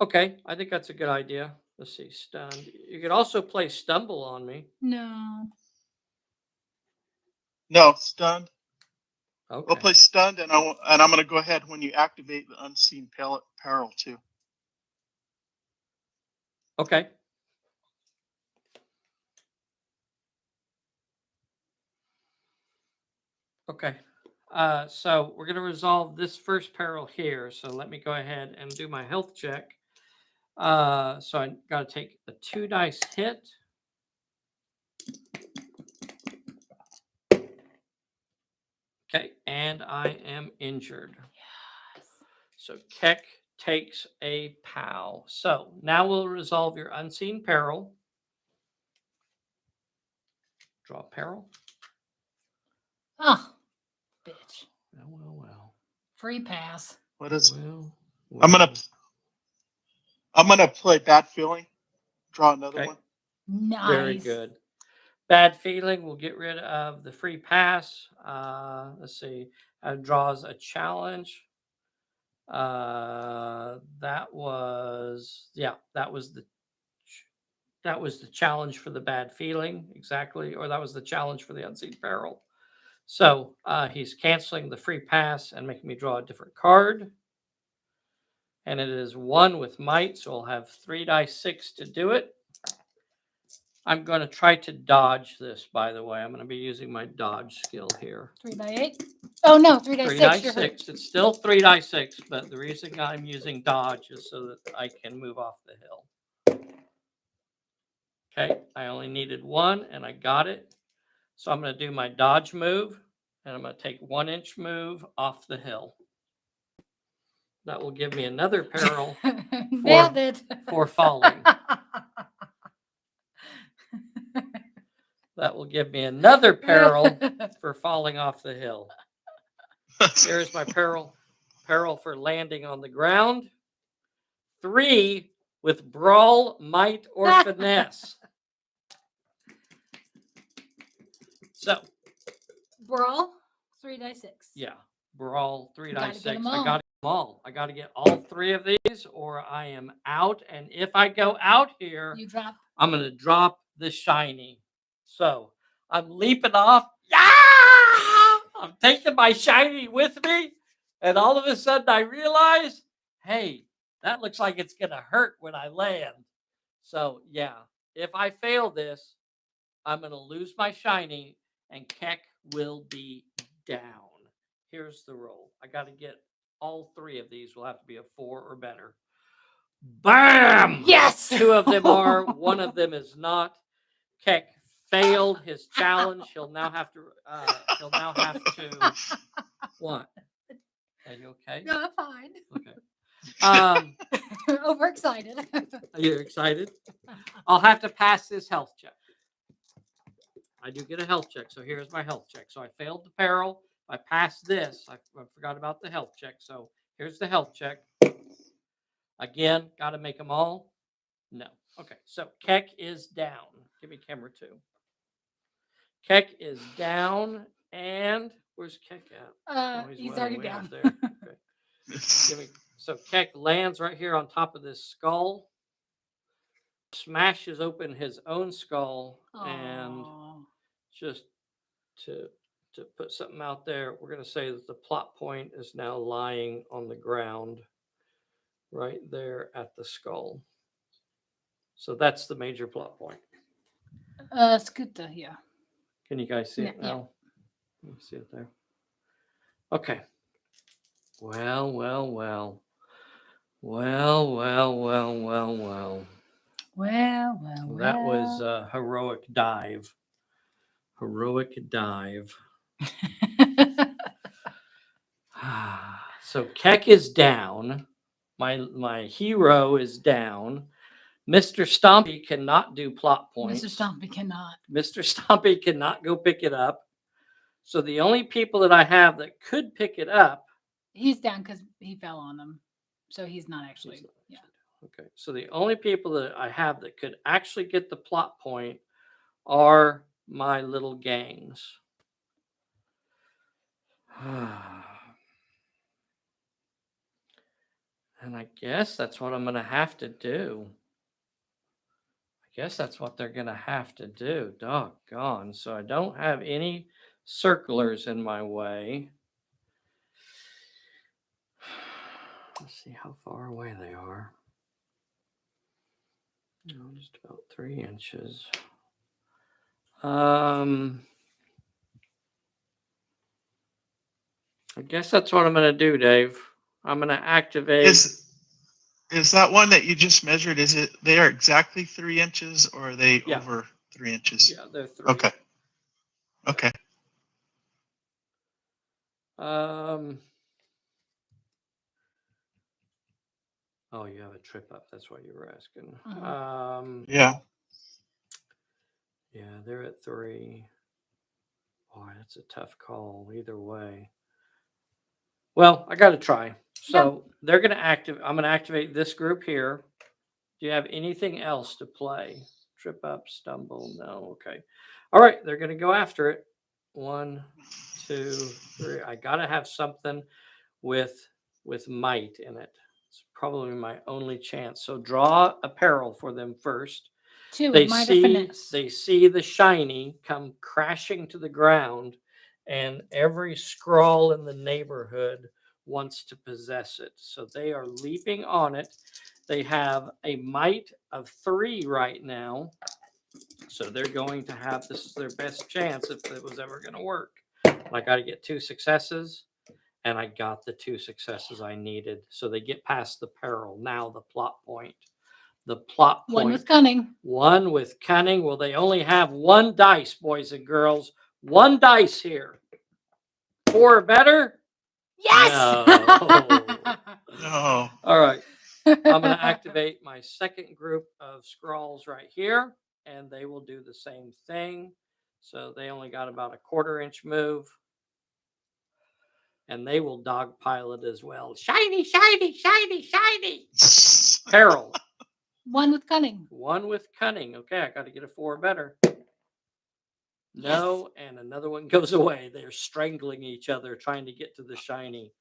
Okay, I think that's a good idea. Let's see, stunned. You could also play stumble on me. No, stunned. Okay. We'll play stunned, and I'm going to go ahead when you activate the unseen peril too. Okay. Okay. So we're going to resolve this first peril here. So let me go ahead and do my health check. So I got to take a 2 dice hit. Okay, and I am injured. Yes. So Keck takes a POW. So now we'll resolve your unseen peril. Draw peril. Oh, bitch. Well. Free pass. What is? Well. I'm gonna play bad feeling. Draw another one. Nice. Very good. Bad feeling. We'll get rid of the free pass. Let's see. Draws a challenge. That was the challenge for the bad feeling, exactly, or that was the challenge for the unseen peril. So he's canceling the free pass and making me draw a different card. And it is 1 with might, so I'll have 3 dice 6 to do it. I'm going to try to dodge this, by the way. I'm going to be using my dodge skill here. 3 die 8. Oh no, 3 die 3 6. dice You're 6. hurt. It's still 3 dice 6, but the reason I'm using dodge is so that I can move off the hill. Okay, I only needed 1 and I got it. So I'm going to do my dodge move and I'm going to take 1-inch move off the hill. That will give me another peril Nailed it. for falling. That will give me another peril for falling off the hill. Here's my peril for landing on the ground. 3 with brawl, might, or finesse. So Brawl, 3 die 6. yeah, brawl, 3 Gotta dice get 6. 'em I all. got them all. I got to get all 3 of these, or I am out. And if I go out here, You drop. I'm going to drop the shiny. So I'm leaping off. Yeah! I'm taking my shiny with me. And all of a sudden I realize, hey, that looks like it's going to hurt when I land. So yeah, if I fail this, I'm going to lose my shiny and Keck will be down. Here's the roll. I got to get all 3 of these. Will have to be a 4 or better. Bam! Yes! 2 of them are, 1 of them is not. Keck failed his challenge. He'll now have to. What? Are you okay? No, I'm fine. Okay. Overexcited. Are you excited? I'll have to pass this health check. I do get a health check. So here's my health check. So I failed the peril. I passed this. I forgot about the health check. So here's the health check. Again, got to make them all. No. Okay. So Keck is down. Give me camera 2. Keck is down. And where's Keck at? He's way already up down. there. Okay. So Keck lands right here on top of this skull, smashes open his own skull, and just to put something out there, we're going to say that the plot point is now lying on the ground right there at the skull. So that's the major plot point. Scooter, yeah. Can you guys see it Yeah. now? Let me see it there. Okay. Well. Well. That was a heroic dive. So Keck is down. My hero is down. Mr. Stompy cannot do plot points. Mr. Stompy cannot. Mr. Stompy cannot go pick it up. So the only people that I have that could pick it up. He's down because he fell on them. So he's not actually. Yeah. Okay. So the only people that I have that could actually get the plot point are my little gangs. And I guess that's what I'm going to have to do. I guess that's what they're going to have to do. Doggone. So I don't have any circlers in my way. Let's see how far away they are. Oh, just about 3 inches. I guess that's what I'm going to do, Dave. I'm going to activate. Is that one that you just measured? Is it they are exactly 3 inches, or are they over 3 inches? Yeah, they're 3. Okay. Okay. Oh, you have a trip up. That's what you were asking. Yeah. Yeah, they're at 3. Boy, that's a tough call either way. Well, I got to try. So they're going to I'm going to activate this group here. Do you have anything else to play? Trip up, stumble. No. Okay. All right. They're going to go after it. 1, 2, 3. I got to have something with with might in it. It's probably my only chance. So draw a peril for them first. 2 They with might or finesse. see the shiny come crashing to the ground, and every scrawl in the neighborhood wants to possess it. So they are leaping on it. They have a might of 3 right now. So they're going to have, this is their best chance if it was ever going to work. I got to get 2 successes, and I got the 2 successes I needed. So they get past the peril. Now the plot point. The plot point. 1 with cunning. 1 with cunning. Well, they only have 1 dice, boys and girls. 1 dice here. 4 or better? Yes. No. No. All right. I'm going to activate my second group of scrolls right here, and they will do the same thing. So they only got about a 1/4 inch move, and they will dogpile it as well. Shiny, shiny, shiny, shiny. Peril. 1 with cunning. 1 with cunning. Okay, I got to get a 4 or better. No, and another one goes away. They're strangling each other, trying to get to the shiny.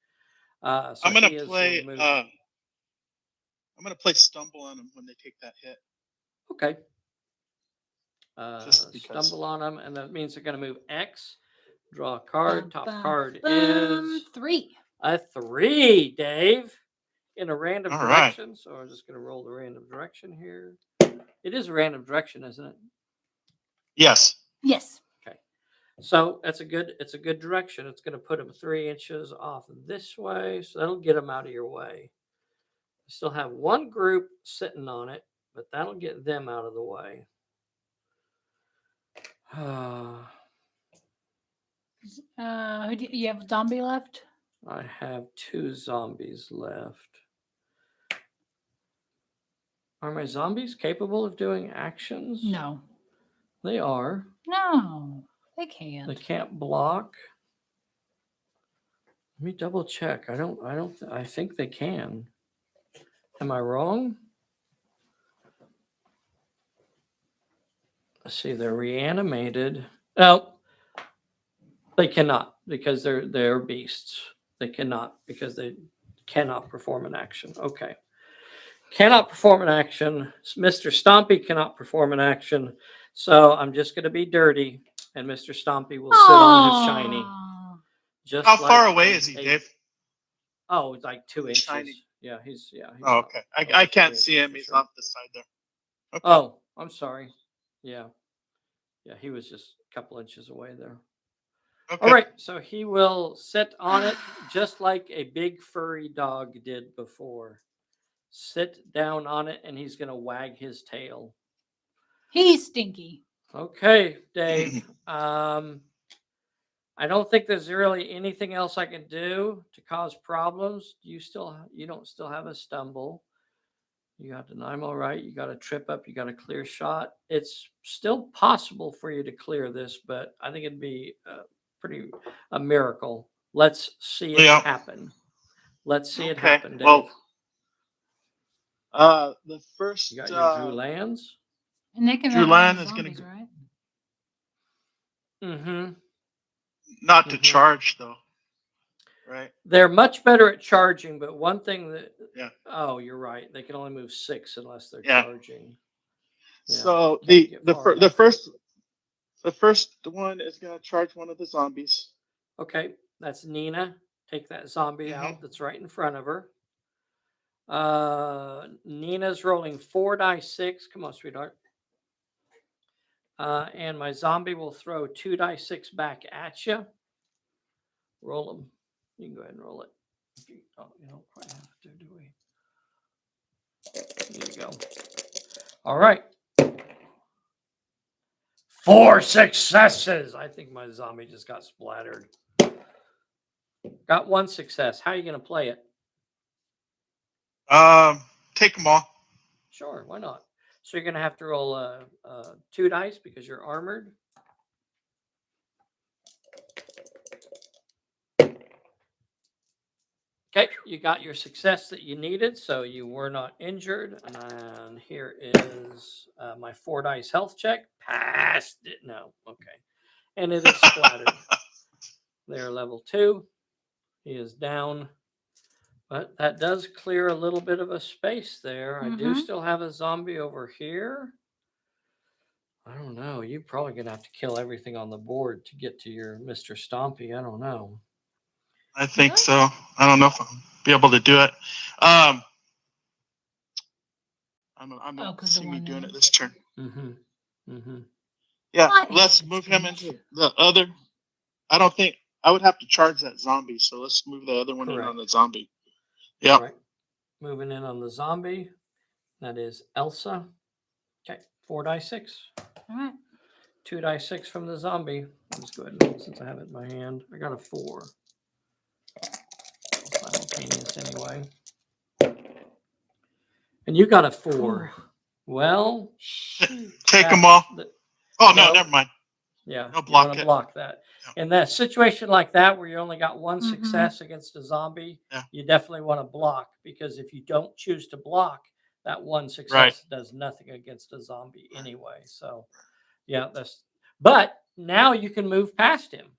So I'm gonna he is play. removed. I'm gonna play stumble on them when they take that hit. Okay. Just because. Stumble on them, and that means they're going to move X. Draw a card. Top Bum, card bum, is 3. a 3, Dave, in a random All right. direction. So I'm just going to roll the random direction here. It is a random direction, isn't it? Yes. Yes. Okay. So it's a good direction. It's going to put them 3 inches off this way. So that'll get them out of your way. You still have 1 group sitting on it, but that'll get them out of the way. Who do you have a zombie left? I have 2 zombies left. Are my zombies capable of doing actions? No. They are. No, they can't. They can't block. Let me double check. I think they can. Am I wrong? Let's see, they're reanimated. No, they cannot because they're beasts. They cannot because they cannot perform an action. Okay. Cannot perform an action. Mr. Stompy cannot perform an action. So I'm just going to be dirty, and Mr. Stompy will sit on his shiny. Aw. Just How far like away is he, a- Dave? Oh, it's like 2 The inches. shiny. Yeah, he's Oh, not okay. over I 2 can't see inches him. for He's sure. off the side there. Okay. Oh, I'm sorry. Yeah. Yeah, he was just a couple inches away there. Okay. All right, so he will sit on it just like a big furry dog did before. Sit down on it, and he's going to wag his tail. He's stinky. Okay, Dave. I don't think there's really anything else I can do to cause problems. You don't still have a stumble. You got Nanaimo right. You got a trip up. You got a clear shot. It's still possible for you to clear this, but I think it'd be a miracle. Let's see it Yeah. happen. Let's see it Okay. happen, Dave. Well, the first You got your Drew lands. And they can Drew run Land around is gonna zombies, right? Mm-hmm. not to charge though, right? They're much better at charging, but one thing that Yeah. Oh, you're right. They can only move 6 unless they're Yeah. charging. So can't get the far the enough. first one is gonna charge one of the zombies. Okay, that's Nina. Take that zombie Mhm. out that's right in front of her. Nina's rolling 4 dice 6. Come on, sweetheart. And my zombie will throw 2 dice 6 back at you. Roll them. You can go ahead and roll it. You don't quite have to, do we? There you go. All right. 4 successes. I think my zombie just got splattered. Got 1 success. How are you going to play it? Take them all. Sure, why not? So you're going to have to roll 2 dice because you're armored. Okay, you got your success that you needed, so you were not injured. And here is my 4 dice health check. Passed it. No, okay. And it is splattered. They're level 2. He is down. But that does clear a little bit of a space there. I do Mhm. still have a zombie over here. I don't know. You're probably going to have to kill everything on the board to get to your Mr. Stompy. I don't know. I think Really? so. I don't know if I'll be able to do it. I Oh, don't 'cause the see me one doing there. it this turn. Mm-hmm. Mm-hmm. Yeah, I think let's it's move him good. into the other. I don't think I would have to charge that zombie, so let's move the other one in on Correct. the zombie. Yep. Correct. Moving in on the zombie. That is Elsa. Okay. 4 die 6. All right. 2 die 6 from the zombie. I'll just go ahead and since I have it in my hand. I got a 4. Simultaneous anyway. And you got a 4. Ooh. Well, Take them all. Oh no, no. never mind. Yeah, No, you block want to it. block that. Yeah. In that situation like that, where you only got one Mhm. success against a zombie, Yeah. you definitely want to block because if you don't choose to block, that one success Right. does nothing against a zombie anyway. So, yeah, but now you can move past him.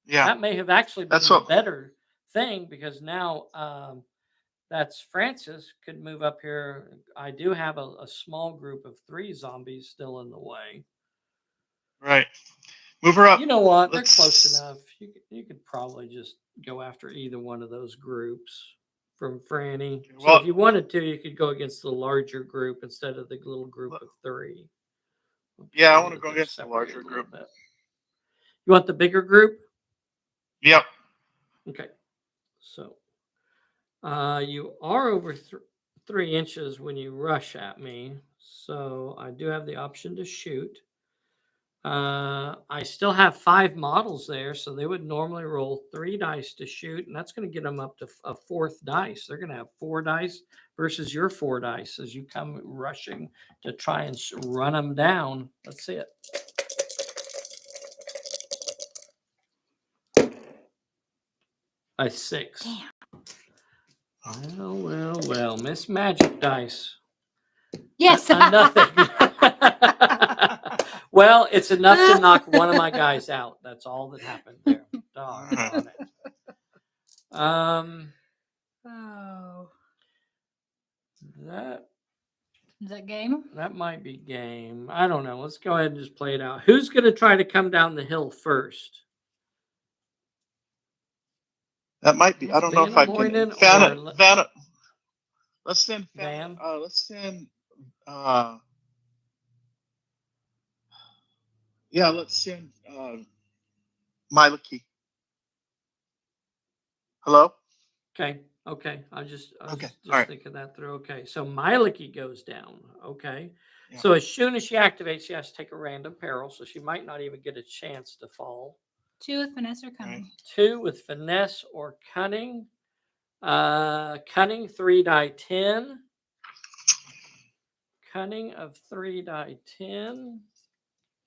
Yeah. That may have actually been That's the what. better thing because now that's Francis could move up here. I do have a small group of 3 zombies still in the way. Right. Move her up. You know what? They're Let's- close enough. You could probably just go after either one of those groups from Franny. So Well, if you wanted to, you could go against the larger group instead of the little group of 3. yeah, I So want to that go they're against the separated larger a little group. bit. You want the bigger group? Yep. Okay. So you are over 3 inches when you rush at me. So I do have the option to shoot. I still have 5 models there, so they would normally roll 3 dice to shoot, and that's going to get them up to a 4th dice. They're going to have 4 dice versus your 4 dice as you come rushing to try and run them down. Let's see it. A 6. Damn. Well, Miss Magic Dice. Yes. Nothing. Well, it's enough to knock one of my guys out. That's all that happened there. Doggone it. Oh. That Is that game? that might be game. I don't know. Let's go ahead and just play it out. Who's going to try to come down the hill first? That might be. I don't know if I can. Moinen Vanna. Let's send Van? Let's send. Yeah, let's send Mielikki. Hello. Okay. I was just All right. thinking that through. Okay. So Mielikki goes down. Okay. Yeah. So as soon as she activates, she has to take a random peril. So she might not even get a chance to fall. 2 with finesse or cunning. Right. 2 with finesse or cunning. Cunning 3 die 10. Cunning of 3 die 10.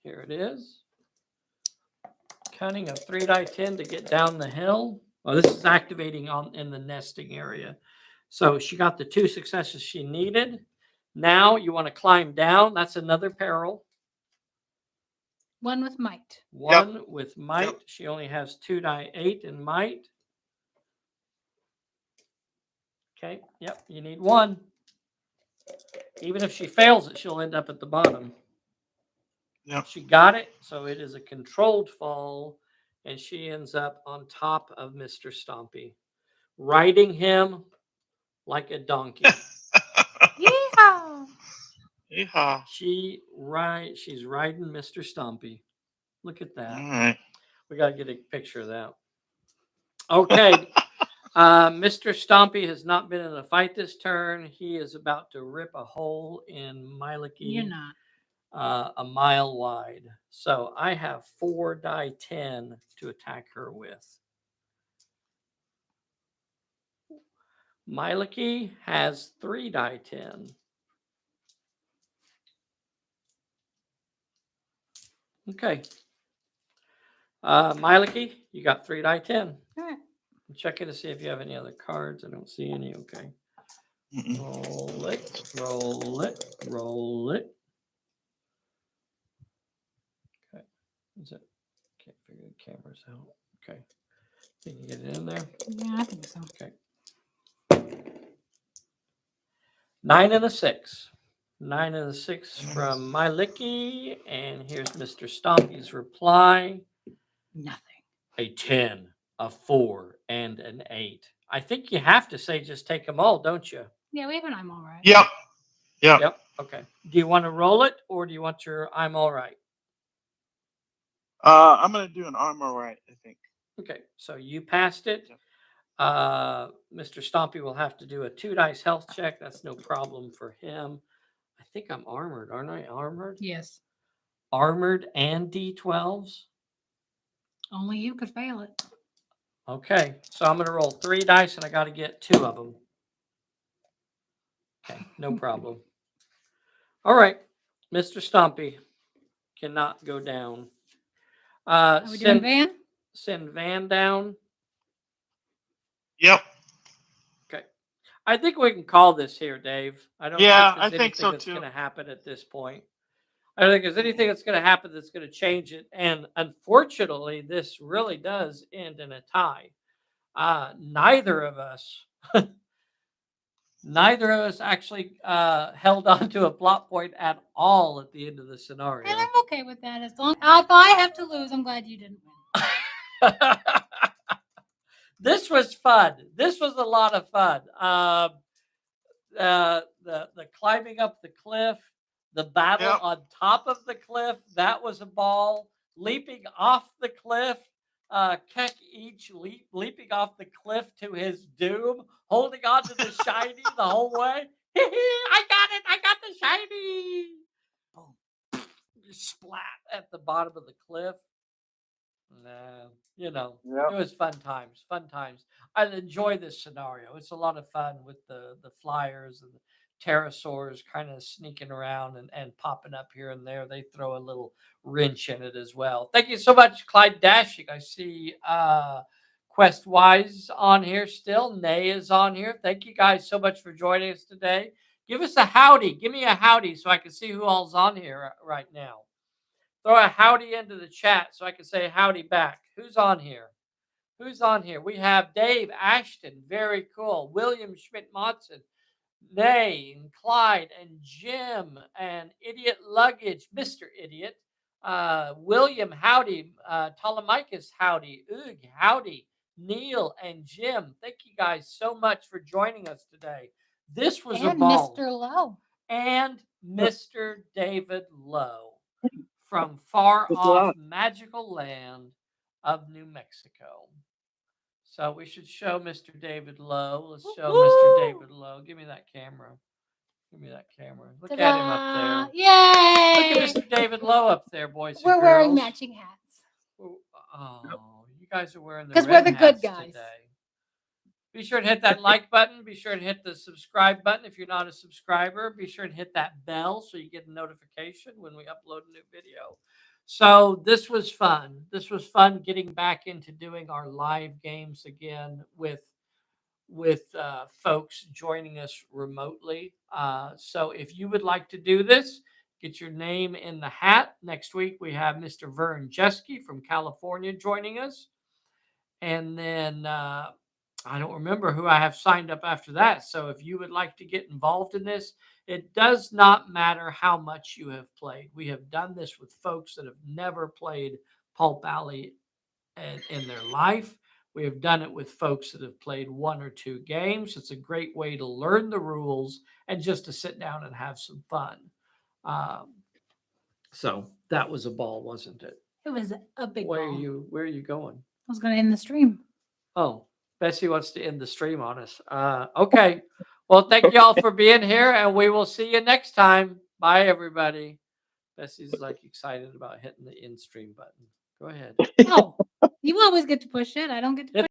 Here it is. Cunning of 3 die 10 to get down the hill. Well, this is activating in the nesting area. So she got the 2 successes she needed. Now you want to climb down. That's another peril. 1 with might. 1 with might. Yep. She only has 2 die 8 in might. Okay. Yep. You need 1. Even if she fails it, she'll end up at the bottom. Yep. She got it, so it is a controlled fall, and she ends up on top of Mr. Stompy, riding him like a donkey. Yeehaw! Yeehaw. She's riding Mr. Stompy. Look at that. All right. We got to get a picture of that. Okay. Mr. Stompy has not been in a fight this turn. He is about to rip a hole in Mielikki. You're not. A mile wide. So I have 4 die 10 to attack her with. Mielikki has 3 die 10. Okay. Mielikki, you got 3 die 10. All right. I'm checking to see if you have any other cards. I don't see any. Okay. Mm-mm. Roll it, roll it, roll it. Okay. Is it? Can't figure the cameras out. Okay. You can get it in there. Yeah, I think so. Okay. 9 and a 6. 9 and a 6 from Mielikki. And here's Mr. Stompy's reply. Nothing. A 10, a 4, and an 8. I think you have to say just take them all, don't you? Yeah, we have an I'm all right. Yep. Yep. Yep. Okay. Do you want to roll it or do you want your I'm all right? I'm gonna do an I'm all right, I think. Okay. So you passed it. Yep. Mr. Stompy will have to do a 2 dice health check. That's no problem for him. I think I'm armored, aren't I? Armored? Yes. Armored and D12s? Only you could fail it. Okay. So I'm going to roll 3 dice and I got to get 2 of them. Okay. No problem. All right. Mr. Stompy cannot go down. Are we doing Van? Send Van down. Yep. Okay. I think we can call this here, Dave. I don't Yeah, think there's I think anything so that's too. going to happen at this point. I don't think there's anything that's going to happen that's going to change it. And unfortunately, this really does end in a tie. Neither of us actually held on to a plot point at all at the end of the scenario. And I'm okay with that. As long if I have to lose, I'm glad you didn't win. This was fun. This was a lot of fun. The climbing up the cliff, the battle Yep. on top of the cliff, that was a ball. Leaping off the cliff, Keck each leaping off the cliff to his doom, holding on to the shiny the whole way. I got it! I got the shiny! Boom. Just splat at the bottom of the cliff. You know, Yep. it was fun times. Fun times. I enjoy this scenario. It's a lot of fun with the flyers and the pterosaurs kind of sneaking around and popping up here and there. They throw a little wrench in it as well. Thank you so much, Clyde Dashing. I see Quest Wise on here still. Nay is on here. Thank you guys so much for joining us today. Give us a howdy. Give me a howdy so I can see who all's on here right now. Throw a howdy into the chat so I can say howdy back. Who's on here? Who's on here? We have Dave Ashton. Very cool. William Schmidt-Monson. Nay and Clyde and Jim and Idiot Luggage. Mr. Idiot. William, howdy. Ptolemachus, howdy. Oog, howdy. Neil and Jim. Thank you guys so much for joining us today. This was a And ball. Mr. Lowe. And Mr. David Lowe from far off magical land of New Mexico. So we should show Mr. David Lowe. Let's show Mr. David Lowe. Give me that camera. Give me that camera. Look at him up there. Yay! Look at Mr. David Lowe up there, boys and We're girls. wearing matching hats. Oh, you guys are wearing the because red we're the good hats guys. today. Be sure to hit that like button. Be sure to hit the subscribe button if you're not a subscriber. Be sure to hit that bell so you get a notification when we upload a new video. So this was fun. This was fun getting back into doing our live games again with folks joining us remotely. So if you would like to do this, get your name in the hat. Next week we have Mr. Vern Jeske from California joining us. And then I don't remember who I have signed up after that. So if you would like to get involved in this, it does not matter how much you have played. We have done this with folks that have never played Pulp Alley in their life. We have done it with folks that have played 1 or 2 games. It's a great way to learn the rules and just to sit down and have some fun. So that was a ball, wasn't it? It was a big Where ball. are you going? I was going to end the stream. Oh, Bessie wants to end the stream on us. Okay. Well, thank you all for being here, and we will see you next time. Bye, everybody. Bessie's like excited about hitting the end stream button. Go ahead. Oh, you always get to push it. I don't get to push it.